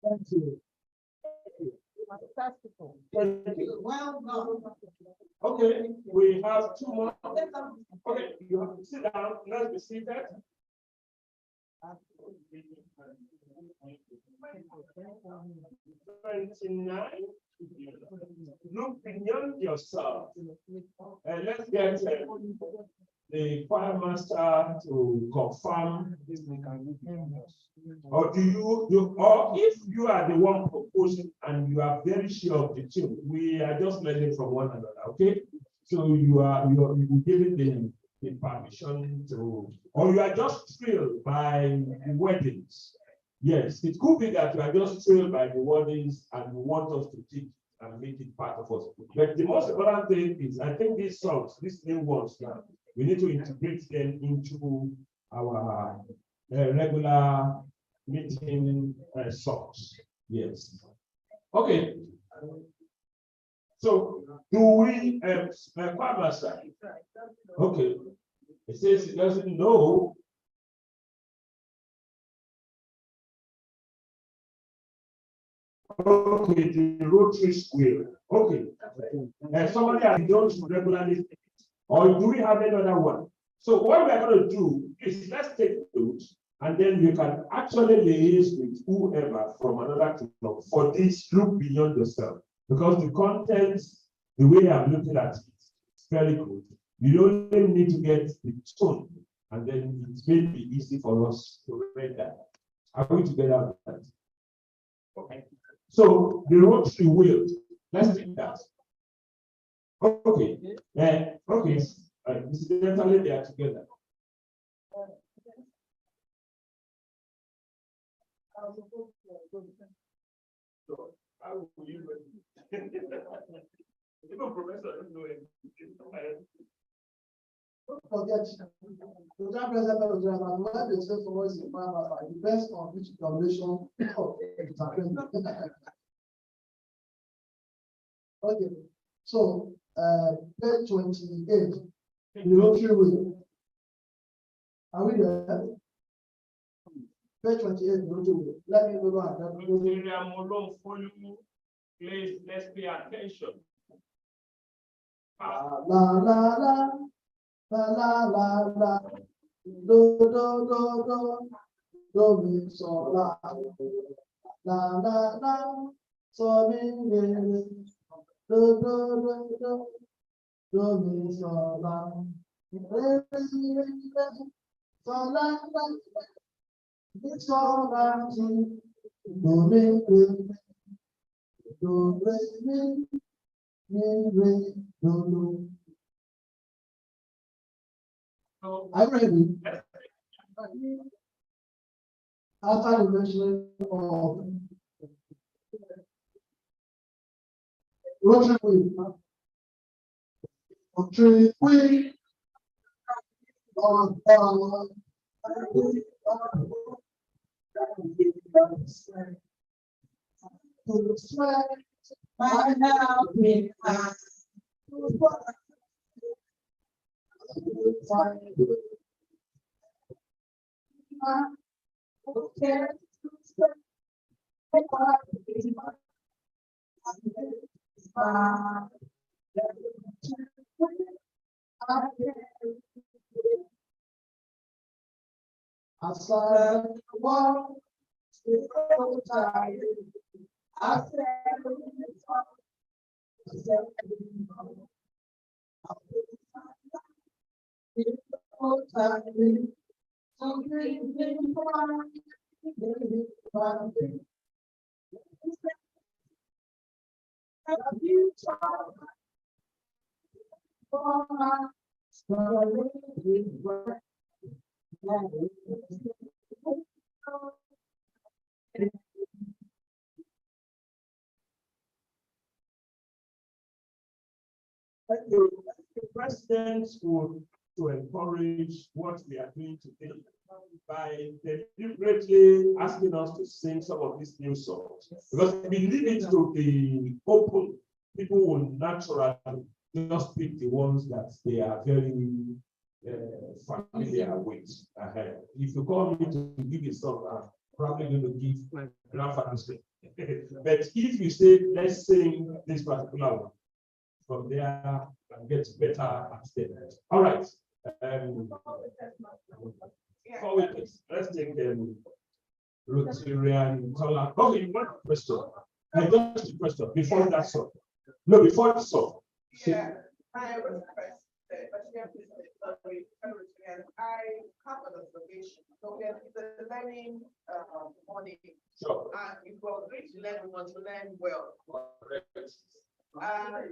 Thank you. Thank you. Okay, we have 2 more. Okay, you have to sit down. Let's be seated. Look beyond yourself. And let's get the choir master to confirm this. Or or if you are the one proposing and you are very sure of the tune, we are just learning from one another, okay? So you giving the permission to, or you are just thrilled by the weddings. Yes, it could be that you are just thrilled by the weddings and you want us to teach and make it part of us. But the most important thing is, I think these songs, these new ones now, we need to integrate them into our regular meeting slots. Yes. Okay. So do we Master? Okay. It says it doesn't know. Okay, the Rotary square. Okay. Somebody has done regularly, or do we have another one? So what we are going to do is let's take notes, and then you can actually liaise with whoever from another club for this. Look beyond yourself, because the contents, the way I'm looking at it, is very good. You only need to get the tone, and then it may be easy for us to read that. Are we together with that? Okay. So the Rotary wheel, let's take that. Okay. Okay. Incidentally, they are together. So how will you even professor don't know it. Forget. The time president of the when they say someone is a farmer, it depends on which denomination of it. Okay, so page 28, the Rotary wheel. Are we there? Page 28, the Rotary wheel. Let me go on. Please, let's pay attention. La la la la la la la do do do do do mi so la la la la so mi mi do do do do do mi so la re re re so la la mi so la ti do mi re do re mi re do do. I'm ready. After the mentioning of Rotary wheel, Rotary wheel, My helping hand. The president would to encourage what we are doing today by deliberately asking us to sing some of these new songs. Because if we leave it to the open, people will naturally just pick the ones that they are very familiar with. If you call me to give a song, I'm probably going to give my grandfather's name. But if you say, let's sing this particular one, from there and get better at it. All right. Let's take Rotarian color. Okay, one question. Just a question before that song. No, before the song. Yeah, I was president, I have an observation. So we are learning money. Sure. And if we're going to learn, we want to learn well. I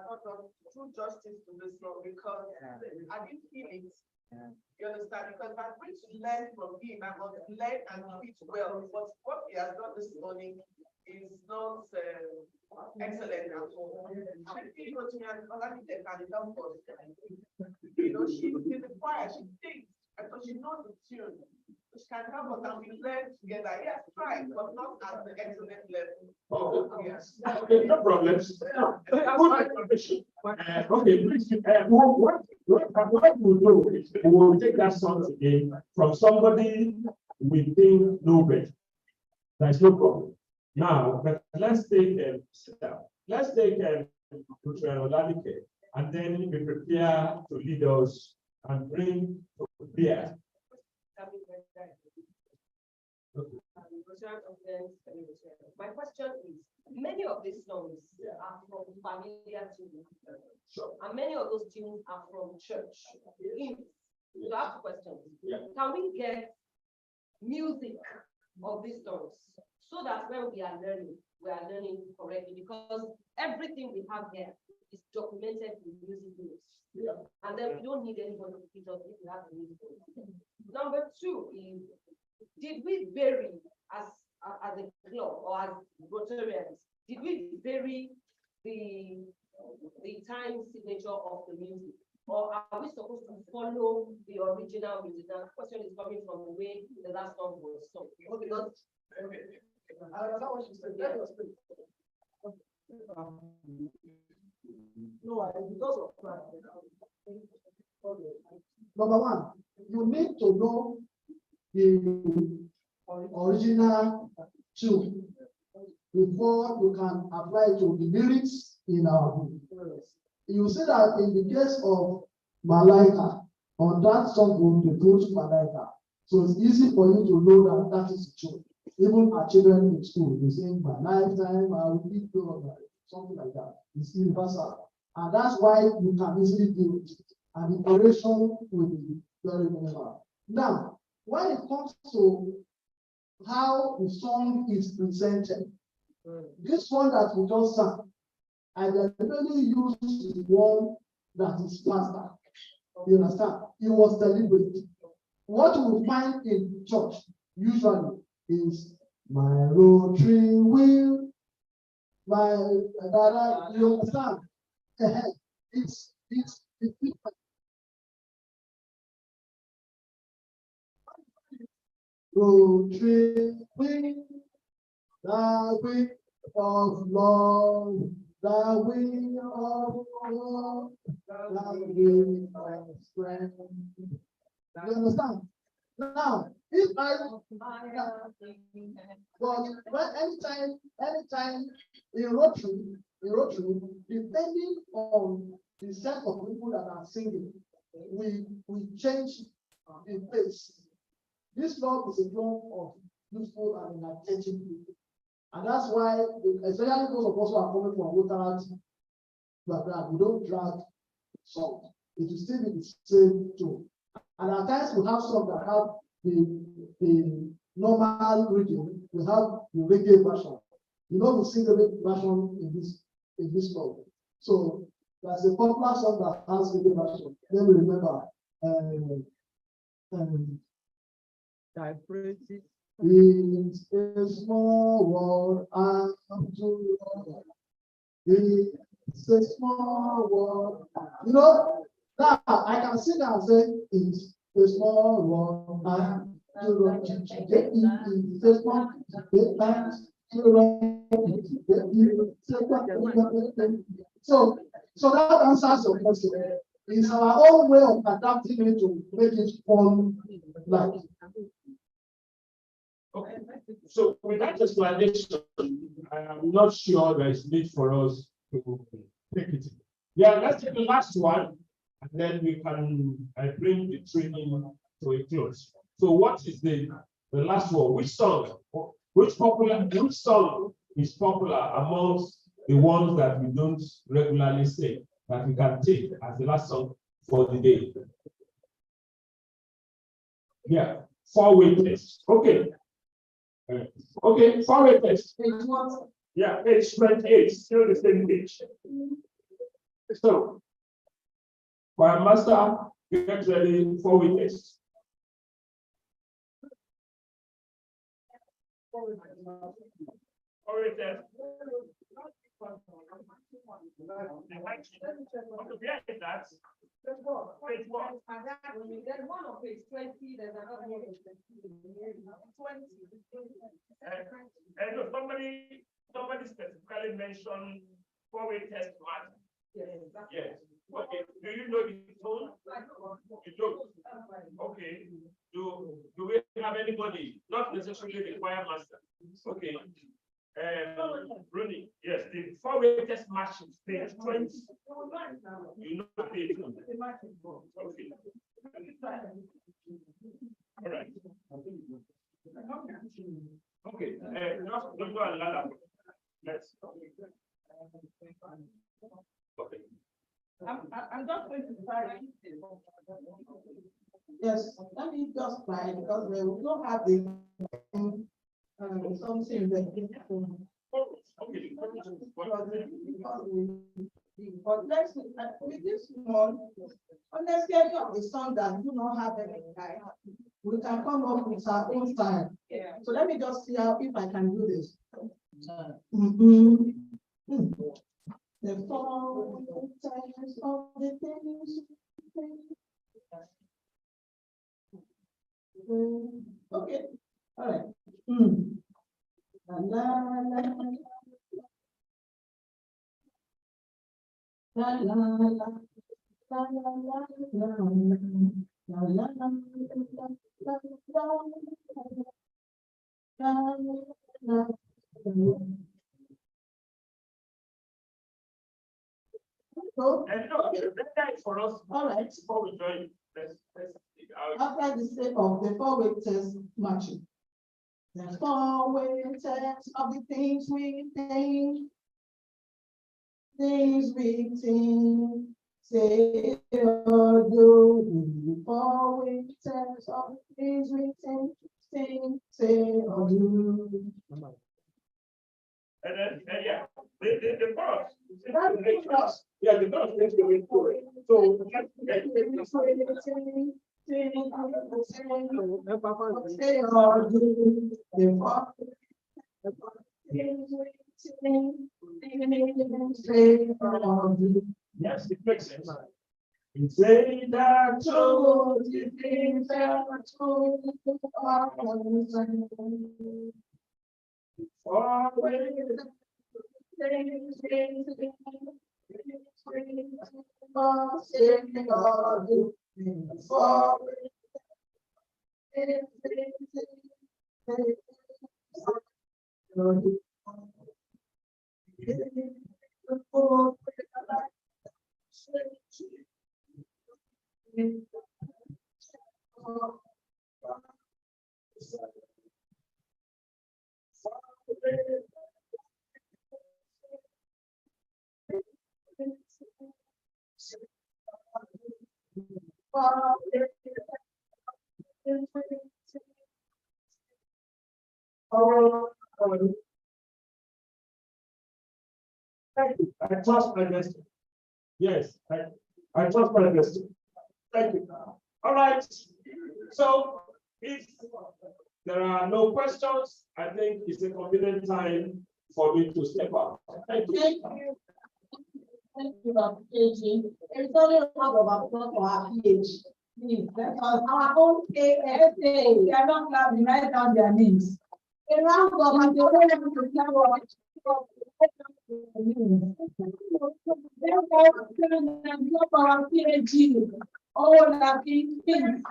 not done true justice to this law because I didn't feel it. You understand? Because I'm going to learn from him, I must learn and do it well. But what he has done this morning is not excellent at all. I think Rotary can help us. You know, she's in the choir, she sings, and so she knows the tune. She can help us and we learn together. Yes, right, but not at the excellent level. Oh, Yes. okay, no problems. Okay, please, what we'll do is we will take that song today from somebody we think know better. There's no problem. Now, but let's take let's take Oladike, and then we prepare to lead us and bring to beer. My question is, many of these songs are from familiar tunes, and many of those tunes are from church. So I have two questions. Can we get music of these songs so that when we are learning correctly? Because everything we have here is documented in music notes. And then we don't need anybody to teach us if we have the music notes. Number two is, did we vary as a club or as Rotarians? Did we vary the time signature of the music? Or are we supposed to follow the original music? Now, the question is coming from the way the last song was sung. Because Number one, you need to know the original tune before you can apply to the lyrics in our book. You see that in the case of Malaika, on that song they put Malaika. So it's easy for you to know that that is the tune. Even our children in school, they sing my lifetime, I will be something like that. It's universal. And that's why you can easily do it. And the operation will be very minimal. Now, when it comes to how the song is presented, this one that we just sang, I deliberately used the one that is faster. You understand? It was deliberate. What we find in church usually is my rotary wheel, my you understand? It's different. Rotary wheel, the wheel of love, the wheel of love, the wheel of strength. You understand? Now, if but when anytime in Rotary, depending on the set of people that are singing, we change the pace. This club is a club of useful and energetic people. And that's why, especially those of us who are coming from Rotary background, we don't drag songs. It will still be the same tone. And at times we have some that have the normal rhythm, we have the reggae version. You know, we sing the reggae version in this club. So there's a popular song that has reggae version. Then we remember it's a small world and to it's a small world. You know, now I can sit down and say it's a small world and so that answers your question. It's our own way of adapting it to make it fun. Like. Okay. So with that explanation, I am not sure there is need for us to take it. Yeah, let's take the last one, and then we can bring the training to a close. So what is the last one? Which song? Which song is popular amongst the ones that we don't regularly sing that we can take as the last song for the day? Yeah, 4-way test. Okay. Okay, 4-way test. Yeah, page 28, still the same page. So, my master, get ready, 4-way test. Where is that? There's one on page 20, there's another one on page 20. And somebody specifically mentioned four-way test matter. Yes. Okay. Do you know the tone? You don't. Okay. Do we have anybody? Not necessarily the choir master. Okay. Rooney, yes, the four-way test matching page 20. You know the page. Okay. All right. Okay. Just go and ladder. Let's. Okay. I'm just going to try. Yes, let me just try because we don't have the something that but next with this one, on the schedule of the song that do not have any guy, we can come up with our own style. Yeah. So let me just see how if I can do this. The four times of the things. Okay, all right. La, la, la, la, la, la, And that is for us. All right. Before we join, let's after the sake of the four-way test matching. The four-way test of the things we think. Things we think. Say or do. The four-way test of the things we think. Say or do. and then yeah, the chorus. That's the chorus. Yeah, the chorus needs to be through it. So yes, it makes sense. Say that truth, you think that truth, Thank you. I trust my destiny. Yes, I trust my destiny. Thank you. All right. So if there are no questions, I think it's a convenient time for me to step up. Thank you. Thank you. Thank you, Dr. KG. It's only a part of our plan for our PhD. Please, let us our own KSA. They are not allowed to write down their names. A round of and the only level to plan our PhD. All that things.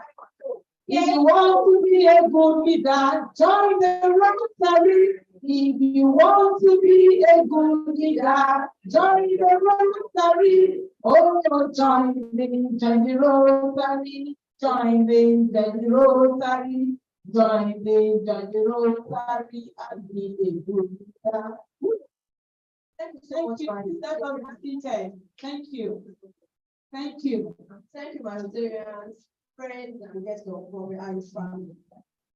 If you want to be a good leader, join the Rotary. If you want to be a good leader, join the Rotary. Oh, join the Rotary. Join the Rotary. Join the Rotary and be a good leader. Thank you. That was seated. Thank you. Thank you. Thank you, my Rotarians, friends, and guests of our family.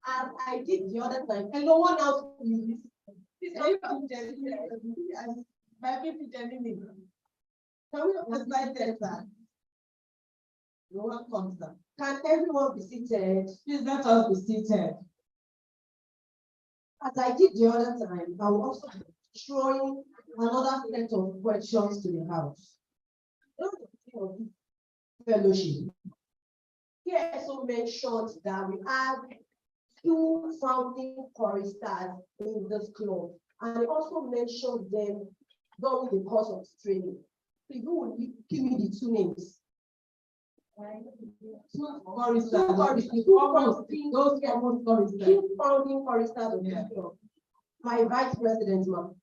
As I did the other time, and no one else, please. Please, can you come to my people telling me? Can we have slide there, sir? No one comes down. Can everyone be seated? Please let us be seated. As I did the other time, I will also throwing another set of questions to the house. Fellowship. He also mentioned that we have 2 founding choristers in this club, and he also mentioned them during the course of training. So you will give me the 2 names. 2 choristers, those choristers, 2 founding choristers of the club. My vice president, ma'am.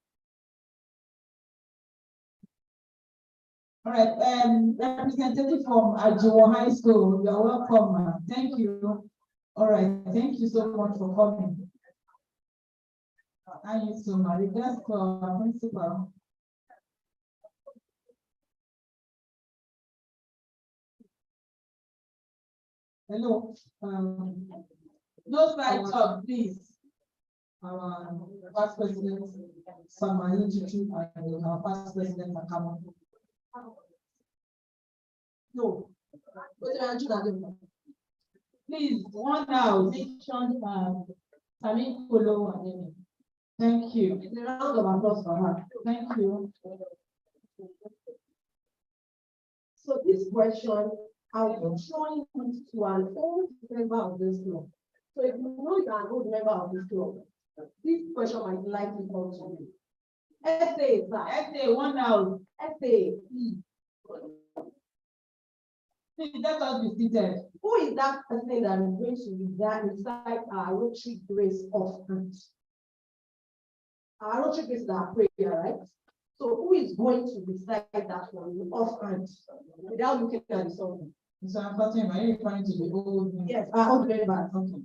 All right, representative from Ajiwo High School, you are welcome, ma'am. Thank you. All right, thank you so much for coming. And you so much. Regards to our principal. Hello. No side talk, please. Our past president, Samani Chichu, and our past president, Akama. No. Please, one now, mention Sami Kolo and Amy. Thank you. It's a round of applause for her. Thank you. So this question, I'll be showing it to an old member of this club. So if you know you are an old member of this club, this question might likely come to you. Essay, sir. Essay, one out. Essay. Please let us be seated. Who is that person that is going to recite our Rotary grace of hand? Our Rotary grace is our prayer, right? So who is going to recite that one offhand without looking at the song? So I'm talking about you referring to the old member. Yes, old members. Okay.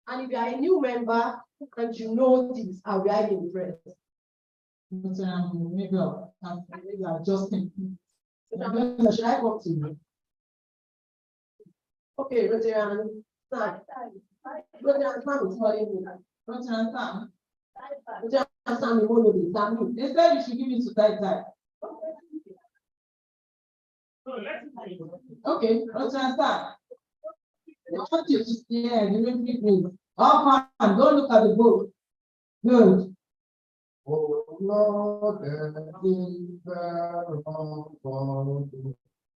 And if you are a new member and you know this, I'll be hiding the press. But maybe I'll adjusting. Should I come to you? Okay, Rotary Sam. Rotary Sam is calling me. Rotary Sam. Rotary Sam, you want to be Sam. They said you should give me to that. Okay, Rotary Sam. I want you to stay the Rotary grace. Up and don't look at the book. Good. Oh Lord, in the Lord,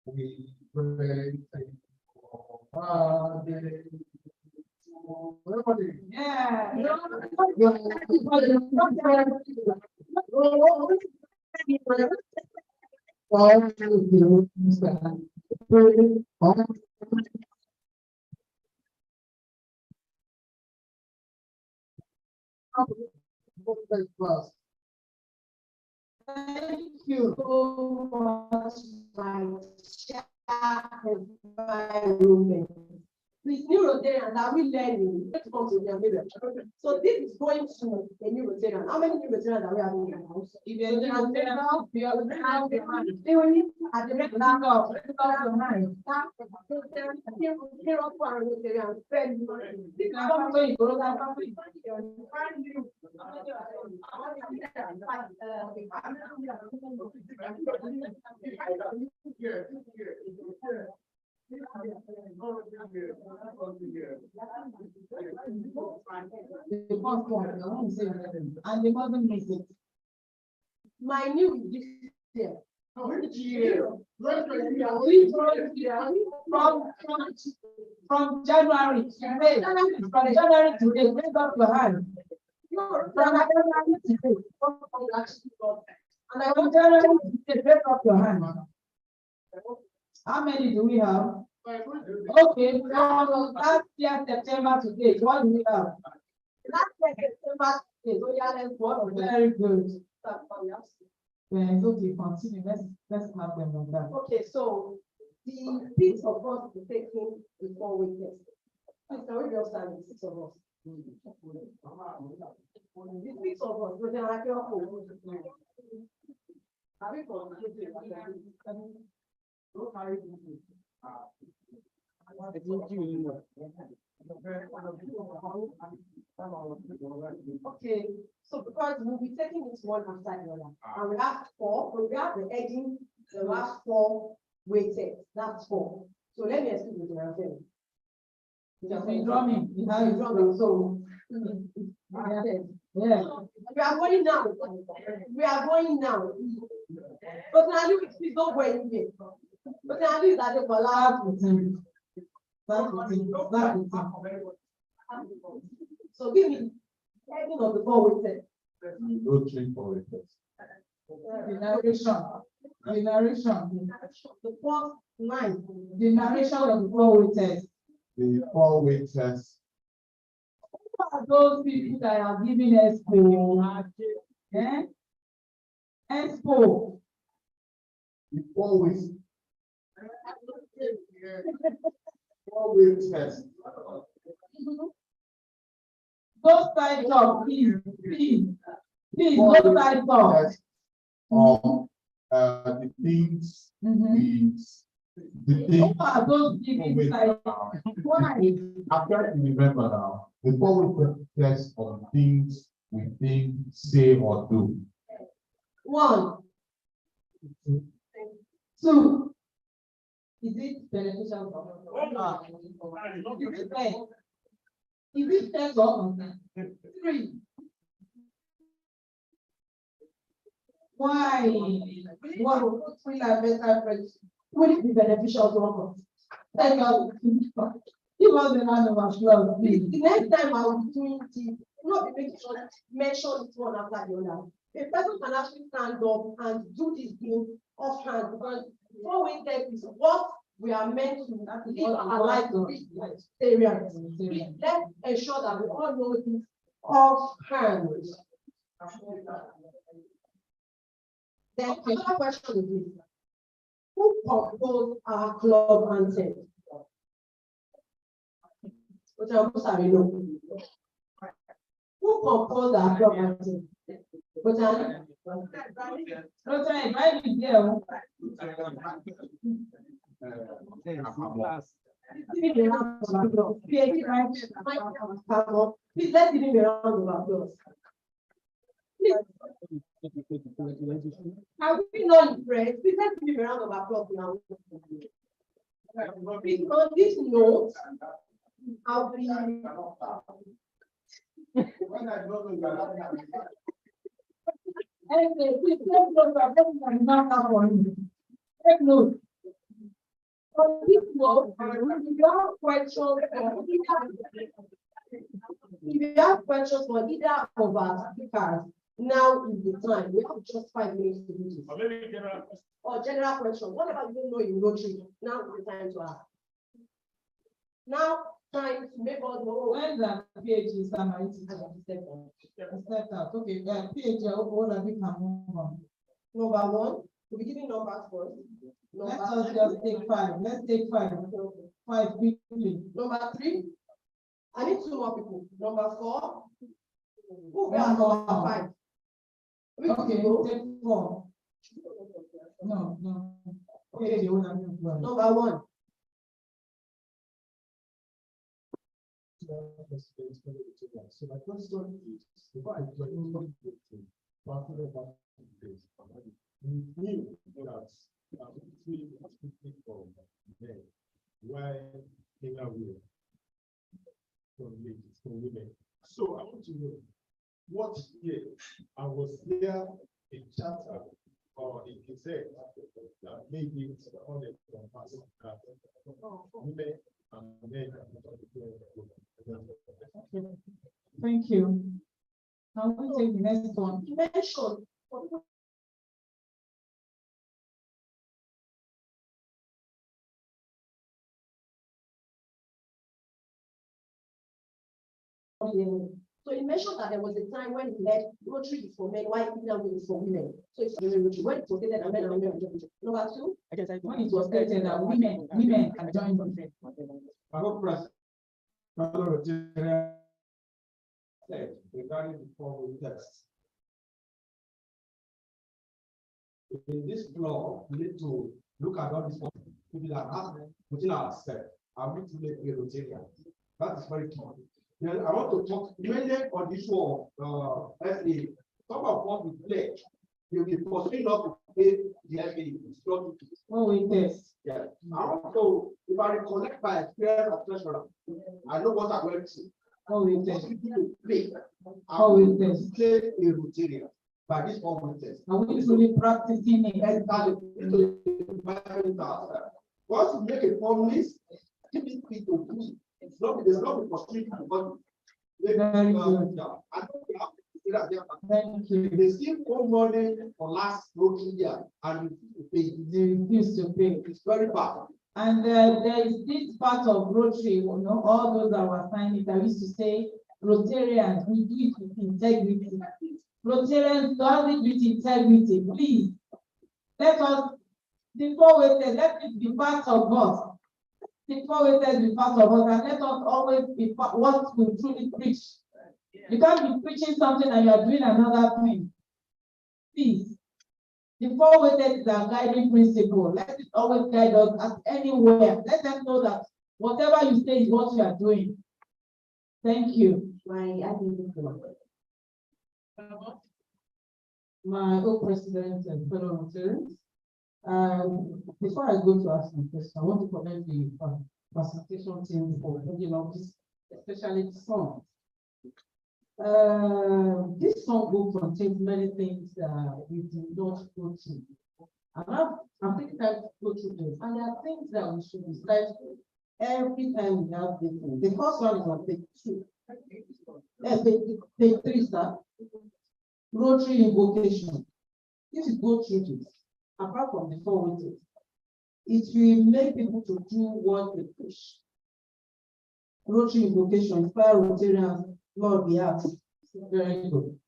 we pray for our day. Everybody. Yeah. Thank you so much, my environment. With new Rotarians, are we learning? Let's come to their mirror. So this is going to a new Rotarian. How many new Rotarians are we having in the house? If you're new Rotarian, you are have the hand. They will need at the next Back up your mind. This and the mother music. My new this year. From January to May. From January to May, raise up your hand. From January to May. And from January to May, raise up your hand. How many do we have? Okay, from last year September to date, what do we have? Last year September to date, what? Very good. Then okay, continue. Let's have them on that. Okay, so the 6 of us will be taking before we test. Please, can we just stand, 6 of us? The 6 of us, we're gonna Okay, so because we'll be taking this one after the other, and we have 4, we have the heading, the last 4 weighted, that's 4. So let me explain what I'm saying. Just be drumming. Drumming, so Yeah. We are going now. We are going now. But now you please don't go anywhere. But now you that the collapse. So give me any of the four witnesses. Rotary for witness. The narration. The narration. The first line. The narration of the four witnesses. The four witnesses. Who are those people that are giving expo? Eh? Expo. The four witnesses. Four witnesses. Those types of please, those types of. The things the things. Who are those giving types? Why? I'm trying to remember now. The four witnesses of things we think, say, or do. 1. 2. Is it beneficial for Is it fair or unfair? 3. Why? What will I better friends? Will it be beneficial to us? Thank you. Give us the hand of applause, please. The next time I will be doing it, not be making sure that mention it one after the other. A person can actually stand up and do this thing offhand because four witnesses is what we are meant to live our life to be experience. Let's ensure that we all know this offhand. Then another question is this: who composed our club anthem? Which I'm sorry, no. Who composed our club anthem? Which I'm Rotary, why did you? Please let's give him a round of applause. Please. Are we not impressed? Please let's give him a round of applause now. Please, on this note, I'll be. Please take note. On this note, if you have questions for either of our speakers, now is the time. We have just 5 minutes to do this. Or general question. Whatever you don't know in Rotary, now is the time to ask. Now, time to make us know. When the PhD is coming, step out. Okay, PhD, what have you come on? Number 1, we'll be giving numbers first. Let us just take 5. Let's take 5. 5 quickly. Number 3. I need 2 more people. Number 4. Who got number 5? Okay, take 4. No. Okay, number 1. So my question is, before I joined the partner about this, we knew that we from men, why inner will from ladies, from women. So I want to know what year I was there a chapter or it said that maybe it's on it from past women and men. Thank you. Now we take the next one. Mention. So he mentioned that there was a time when he led Rotary is for men, while Inner is for women. So it's Rotary. When it was stated that men and women join. Number 2, when it was stated that women can join Rotary. Regarding the formal test. In this law, we need to look at all these people that have within ourselves. Are we truly a Rotarian? That is very key. Then I want to talk mainly on this one. FA. Some of what we pledge, you'll be pursuing not to pay the FA. Oh, we test. Yeah. I want to, if I recollect my experience as treasurer, I know what I'm going to say. Four witness. How will they stay a Rotarian by this four witness? Are we truly practicing it? Once you make a promise, keep it to me. There's not a constriction about it. Very good. Thank you. They still owe money for last working year and they refuse to pay. It's very bad. And there is this part of Rotary, you know, all those that were signing, I used to say, Rotarians, we do it with integrity. Rotarians do it with integrity. Please, let us, before we say, let it be part of us. Before we say be part of us, and let us always be what we truly preach. You can't be preaching something and you are doing another thing. Please. The four weighted is our guiding principle. Let it always guide us at anywhere. Let them know that whatever you say is what you are doing. Thank you. My co-president and fellow Rotarians. Before I go to ask my question, I want to commend the facilitation team for bringing up this, especially the song. This songbook contains many things that we do not go through. I'm taking time to go through this, and there are things that we should decide every time we have this. The first one is on page 2. Page 3, sir. Rotary invocation. If you go through this, apart from the four weighted, it will make people to do what they push. Rotary invocation, inspire Rotarians. Lord, we have very good.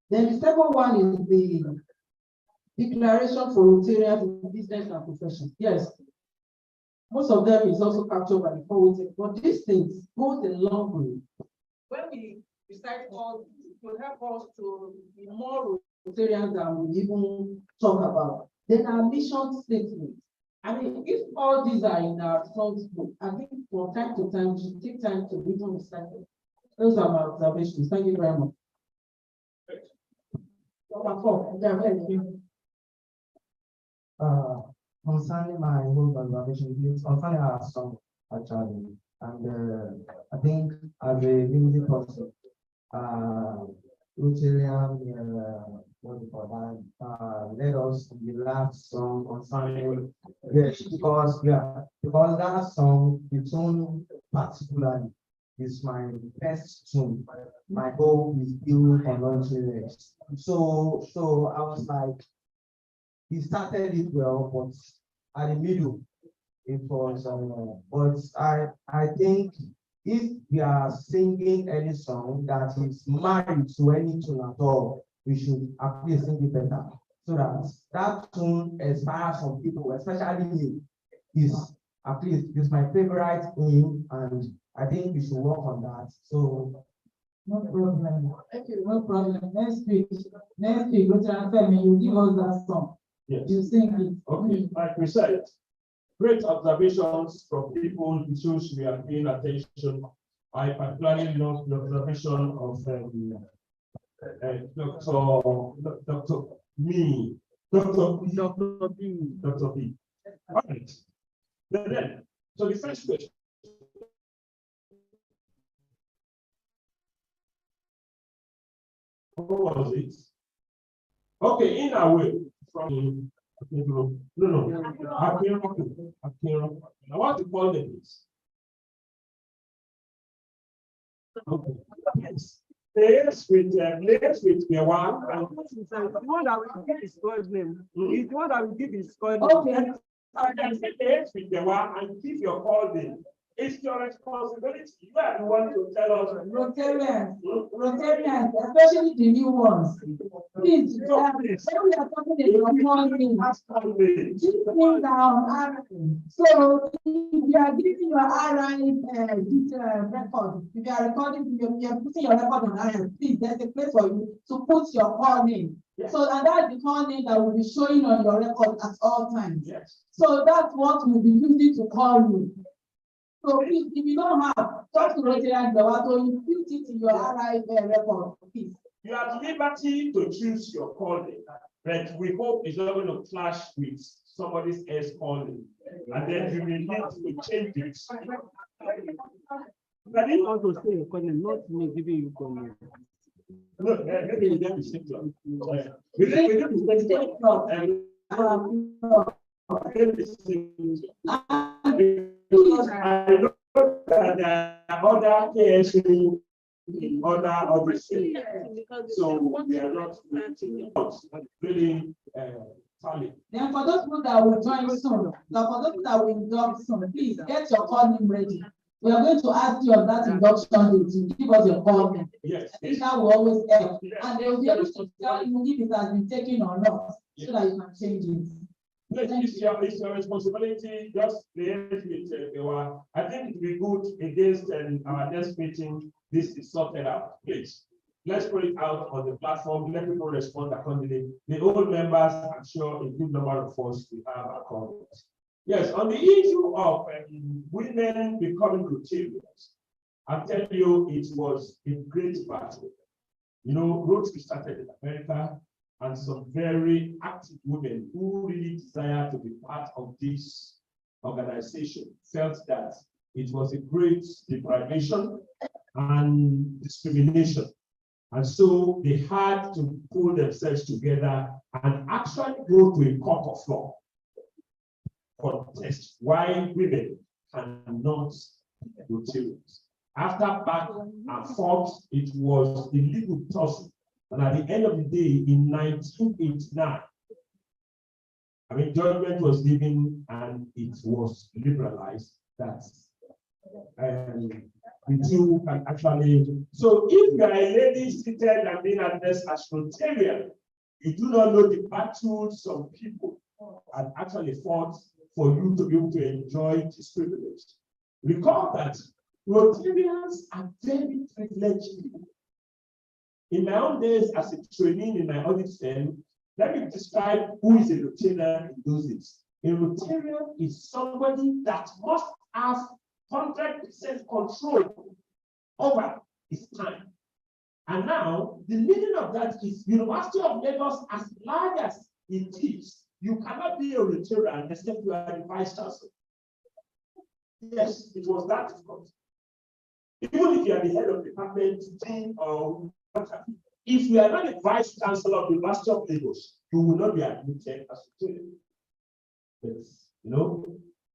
Then the second one is the declaration for Rotarians in business and profession. Yes, most of them is also captured by the four weighted, but these things go a long way. When we recite all, it will help us to be more Rotarians than we even talk about. Then our mission statement. I mean, if all these are in our songbook, I think from time to time we should take time to even recite it. Those are my observations. Thank you very much. Number 4. Concerning my whole observation, it's concerning our song actually, and I think as a music person, Rotarian, what do you call that? Let us the last song concerning yes, because that song, its own particularly is my best tune. My hope is built on lyrics. So I was like, he started it well, but at the middle, it was. But I think if we are singing any song that is married to any tune at all, we should at least sing it better, so that tune inspires some people, especially me. Is at least is my favorite hymn, and I think we should work on that. So no problem. Thank you. No problem. Next week, go transfer me. You give us that song. Yes. You sing it. Okay. Like we said, great observations from people who we are paying attention. I particularly love the observation of Dr. B. All right. Then, so the first question. What was it? Okay, in a way, from no. I want to call them this. Okay. Yes. Layers with the one and the one that will give his code name. He's the one that will give his code name. Okay. Layers with the one and keep your call name. It's your responsibility. You are the one to tell us. Rotarians, especially the new ones. Please, when we are talking about morning, so if you are giving your RI record, if you are recording, you are putting your record on RI, please, there's a place for you to put your call name. Yes. So and that's the call name that will be showing on your record at all times. Yes. So that's what we'll be using to call you. So please, if you don't have, talk to Rotary and you put it in your RI record, please. You have liberty to choose your calling, but we hope it's not going to clash with somebody else's calling. And then you will need to change it. I didn't want to say a comment, not me giving you comment. No, maybe we didn't mistake. We didn't mistake. Because I know that there are other KSU in other states. So we are not really tally. Then for those people that will join soon, now for those people that will induct soon, please get your call name ready. We are going to ask you on that induction date to give us your call name. Yes. I think that will always help. And they will be able to tell you if it has been taken or not, so that you can change it. Yes, it's your responsibility. Just liaise with I think it will be good against our next meeting. This is sorted out. Please, let's put it out on the platform. Let people respond accordingly. The old members, I'm sure a good number of us will have a comment. Yes, on the issue of women becoming Rotarians, I'll tell you it was a great battle. You know, Rotary started in America, and some very active women who really desire to be part of this organization felt that it was a great deprivation and discrimination. And so they had to pull themselves together and actually go to a court of law contest why women cannot be Rotarians. After back and forth, it was a legal tussle. And at the end of the day, in 1989, judgment was given and it was liberalized that the two can actually. So if you are a lady seated and being addressed as Rotarian, you do not know the battles some people had actually fought for you to be able to enjoy this privilege. Recall that Rotarians are very privileged people. In my own days as a trainee in my audit firm, let me describe who is a Rotarian in those days. A Rotarian is somebody that must have 100% control over his time. And now, the meaning of that is University of Lagos, as large as it is, you cannot be a Rotarian except you are the vice chancellor. Yes, it was that difficult. Even if you are the head of department, or if you are not the vice chancellor of the University of Lagos, you will not be admitted as a Rotarian. But,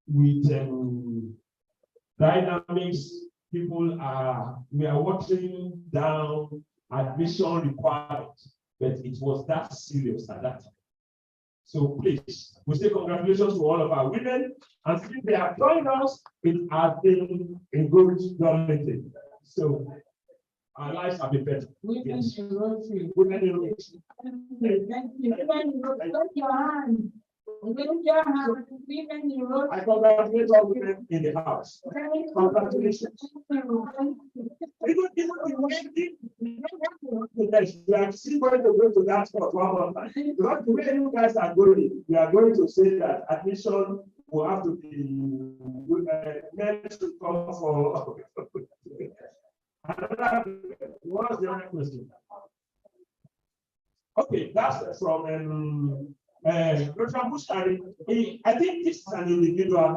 with dynamics, we are watering down admission requirements, but it was that serious at that time. So please, we say congratulations to all of our women, and since they have joined us, it has been a good journey. So our lives have been better. Women in Rotary. Women in Rotary. Thank you. Women in Rotary. Put your hand. Put your hand. Women in Rotary. I congratulate all women in the house. Congratulations. Even we are still going to go to that for one more time. Because the way you guys are going, we are going to say that admission will have to be men to come for. What's the other question? Okay, that's from I think this is an individual.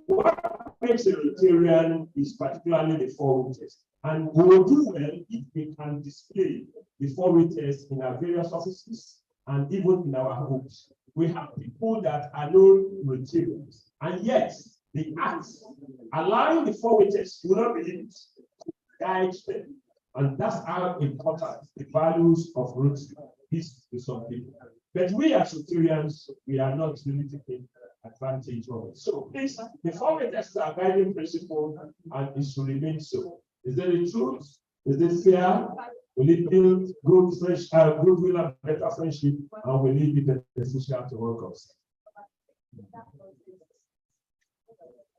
What makes a Rotarian is particularly the 4-week test. And we will do well if we can display the 4-week test in our various offices and even in our homes. We have people that are known Rotarians, and yet the acts allowing the 4-week test will not be limited to guide them. And that's how important the values of Rotary is to some people. But we as Rotarians, we are not really taking advantage of it. So please, the 4-week test is our guiding principle, and it should remain so. Is there the truth? Is it fair? Will it build goodwill and better friendship, and will it be beneficial to all of us?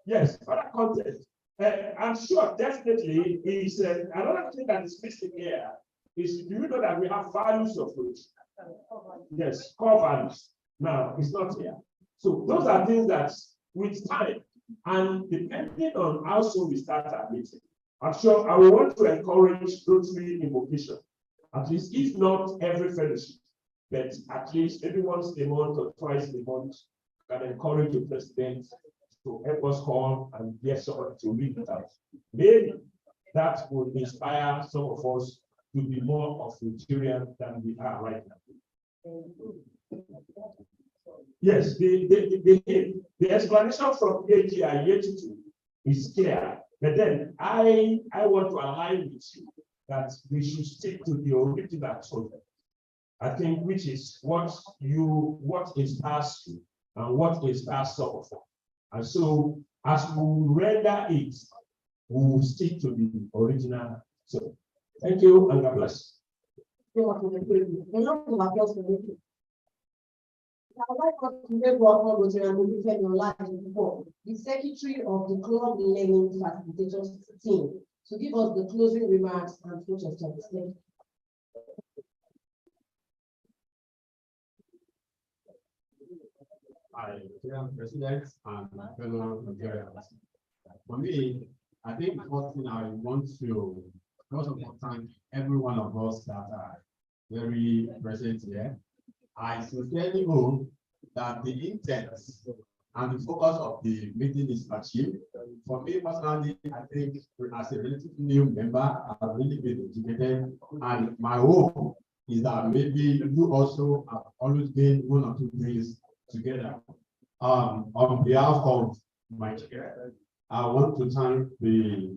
Yes, other content. I'm sure definitely is another thing that is missing here is, do you know that we have values of which? Yes, core values. Now, it's not here. So those are things that with time and depending on how soon we start our meeting, I'm sure I will want to encourage Rotary invocation, at least if not every fellowship, but at least maybe once a month or twice a month, can encourage the president to help us call and get someone to read it out. Maybe that would inspire some of us to be more of Rotarian than we are right now. Yes, the explanation from AGI yet to is clear, but then I want to align with you that we should stick to the original topic. I think which is what is asked you and what is asked of. And so as we render it, we will stick to the original. So thank you and God bless. I would like us to make one Rotary and we said your life before. The secretary of the club learning facilitators team to give us the closing remarks and future steps. Hi, President and my fellow Nigerians. For me, I think the first thing I want to first of all thank every one of us that are very present here. I sincerely hope that the intent and the focus of the meeting is achieved. For me personally, I think as a relatively new member, I've really been educated, and my hope is that maybe you also have always been one or two things together. On behalf of my chair, I want to thank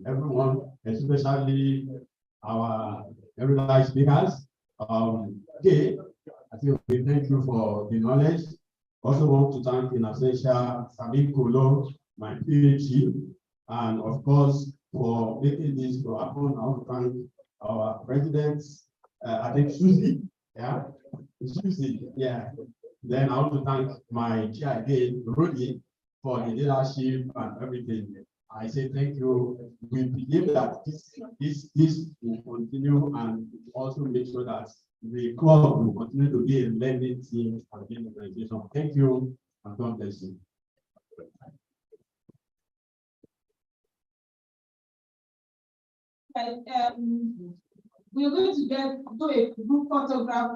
everyone, especially our everyday speakers. Okay, I think we thank you for the knowledge. Also want to thank in absentia Sabine Kolo, my PhD, and of course for making this to happen. I want to thank our president, I think Susie, yeah, Susie, yeah. Then I want to thank my chair again, Rudy, for the leadership and everything. I say thank you. We believe that this will continue and also make sure that the club will continue to be a learning team and an organization. Thank you and God bless you. We're going to do a group photograph.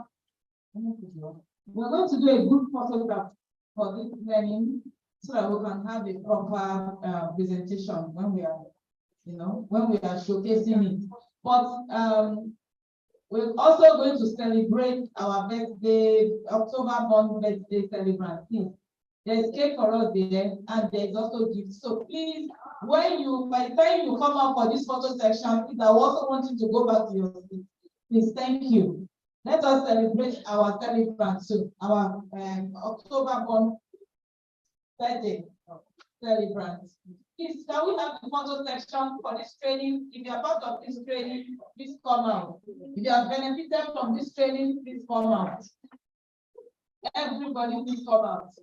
We're going to do a group photograph for this learning so that we can have a proper presentation when we are, when we are showcasing it. But we're also going to celebrate our birthday, October-born birthday celebration. There's cake for us there, and there's also gifts. So please, by the time you come up for this photo section, please, I also want you to go back to your seat. Please, thank you. Let us celebrate our celebrant soon, our October-born birthday celebrant. Please, can we have the photo section for this training? If you are part of this training, please come out. If you have benefited from this training, please come out. Everybody, please come out.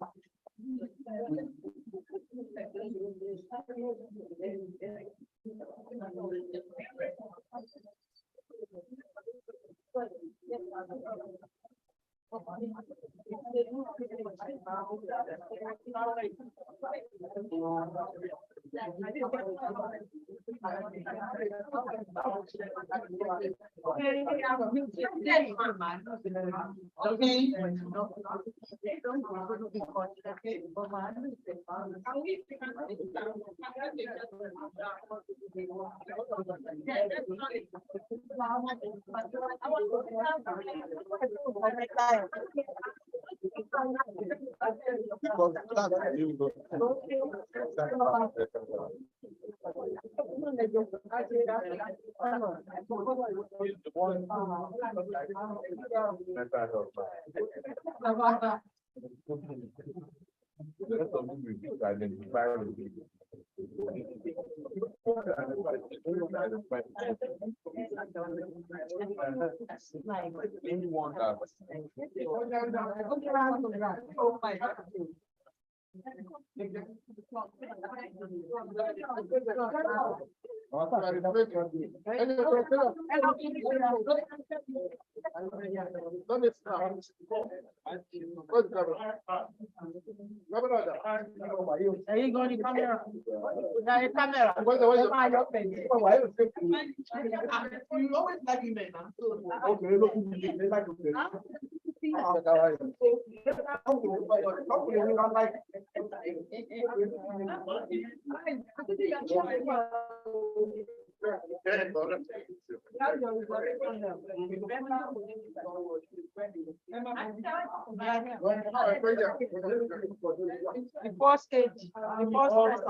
Are you going to camera? Camera. You always like me, man. The first stage, the first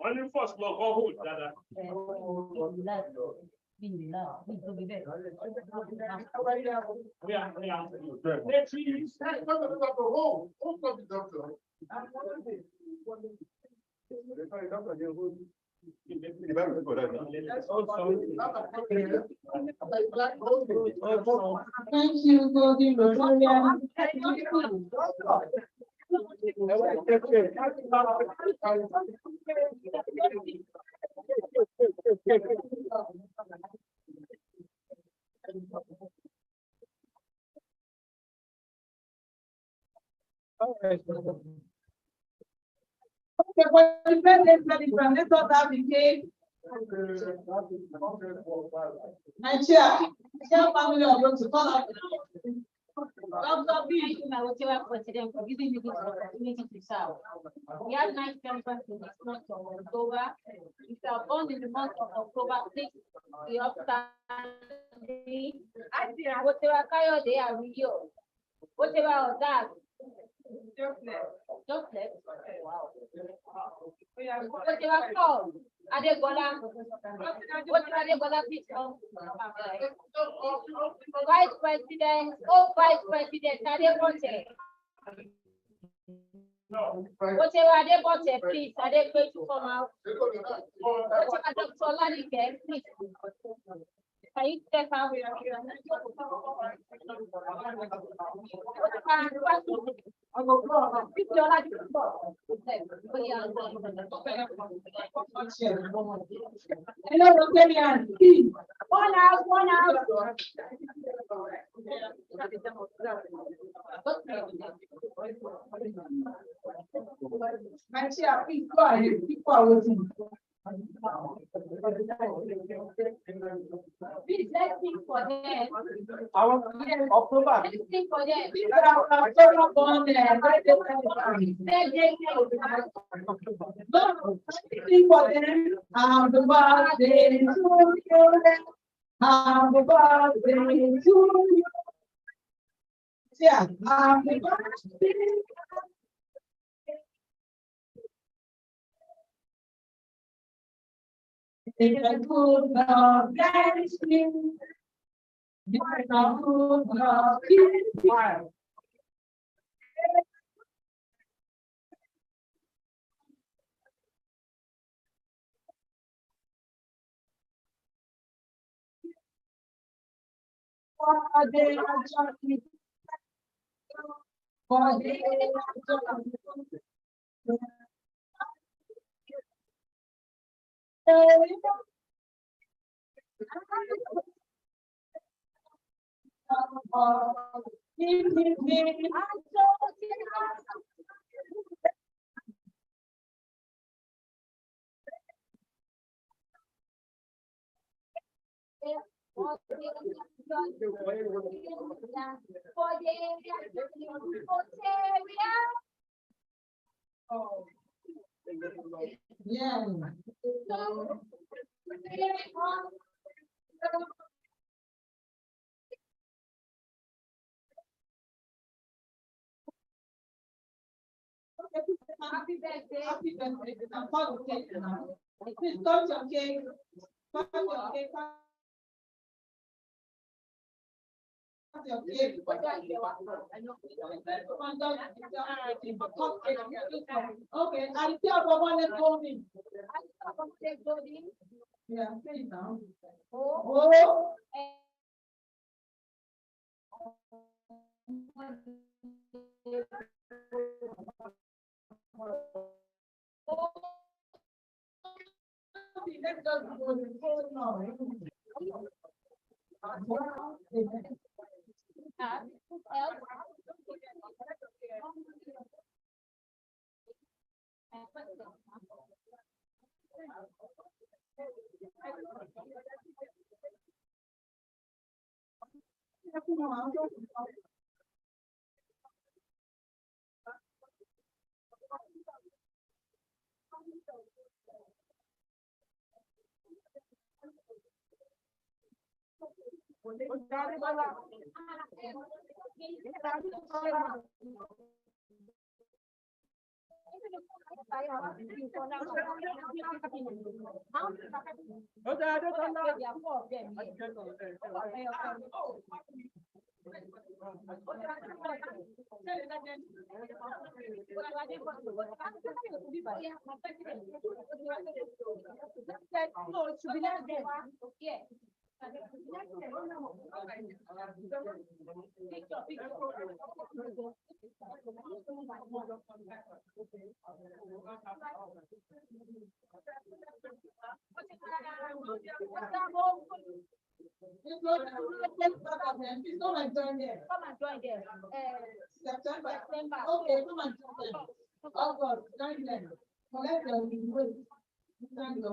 Only first block or hold that. Thank you, Golden Rotarian. Okay, for the president, let us have the cake. My chair family are going to call out. Dr. B, President, for giving me this opportunity to serve. We have 9 campus in this month of October. If you are born in the month of October, please be upstanding. Whatever kind of day are we here? Whatever that. Just left. Wow. Whatever called. Adegola. Whatever Adegola, please come. Vice President, Vice President, Adegola. Whatever Adegola, please, Adegola to come out. Whatever Dr. Lalike, please. Can you step out? Hello, Rotarian. One out. My chair, please go ahead. People are waiting. Please, let's sing for them. October. Let's sing for them. Sing for them. Happy birthday to you. Happy birthday to you. Yeah, happy birthday. It's a good love, bless you. It's a good love, keep you. For the journey. For the yeah. Happy birthday. Happy birthday. I'm proud of cake now. Please touch your cake. Touch your cake. Okay, I tell Baba let's go in. Yeah, say it now. Oh. Let's just go now. No, it should be like that. Yeah. Please come and join them. Come and join them. September. Okay, come and join them. August, join them. Collect them. Thank you.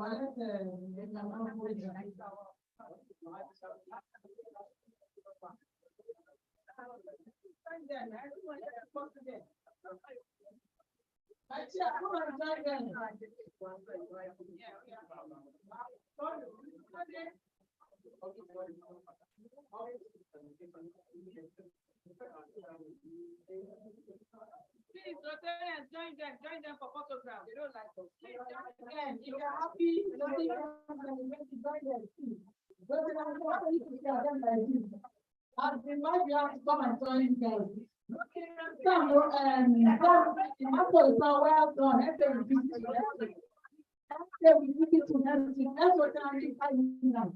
Please, Rotary, join them for photographs. They don't like us. Again, if you're happy, join them too. As the wife, you have to come and join them. Well done. That's what I'm now.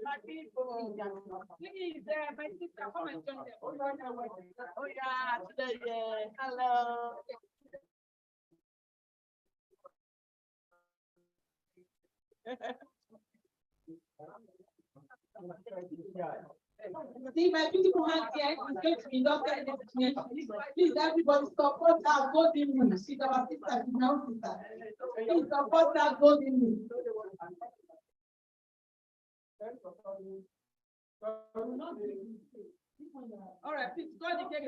My people, please, my sister, come and join them. Oh yeah, today, hello. See, my beautiful hand here is going to be inducted in this next. Please, everybody support our golden rule. She's our sister, she's my own sister. Please support our golden rule. All right, please go ahead and take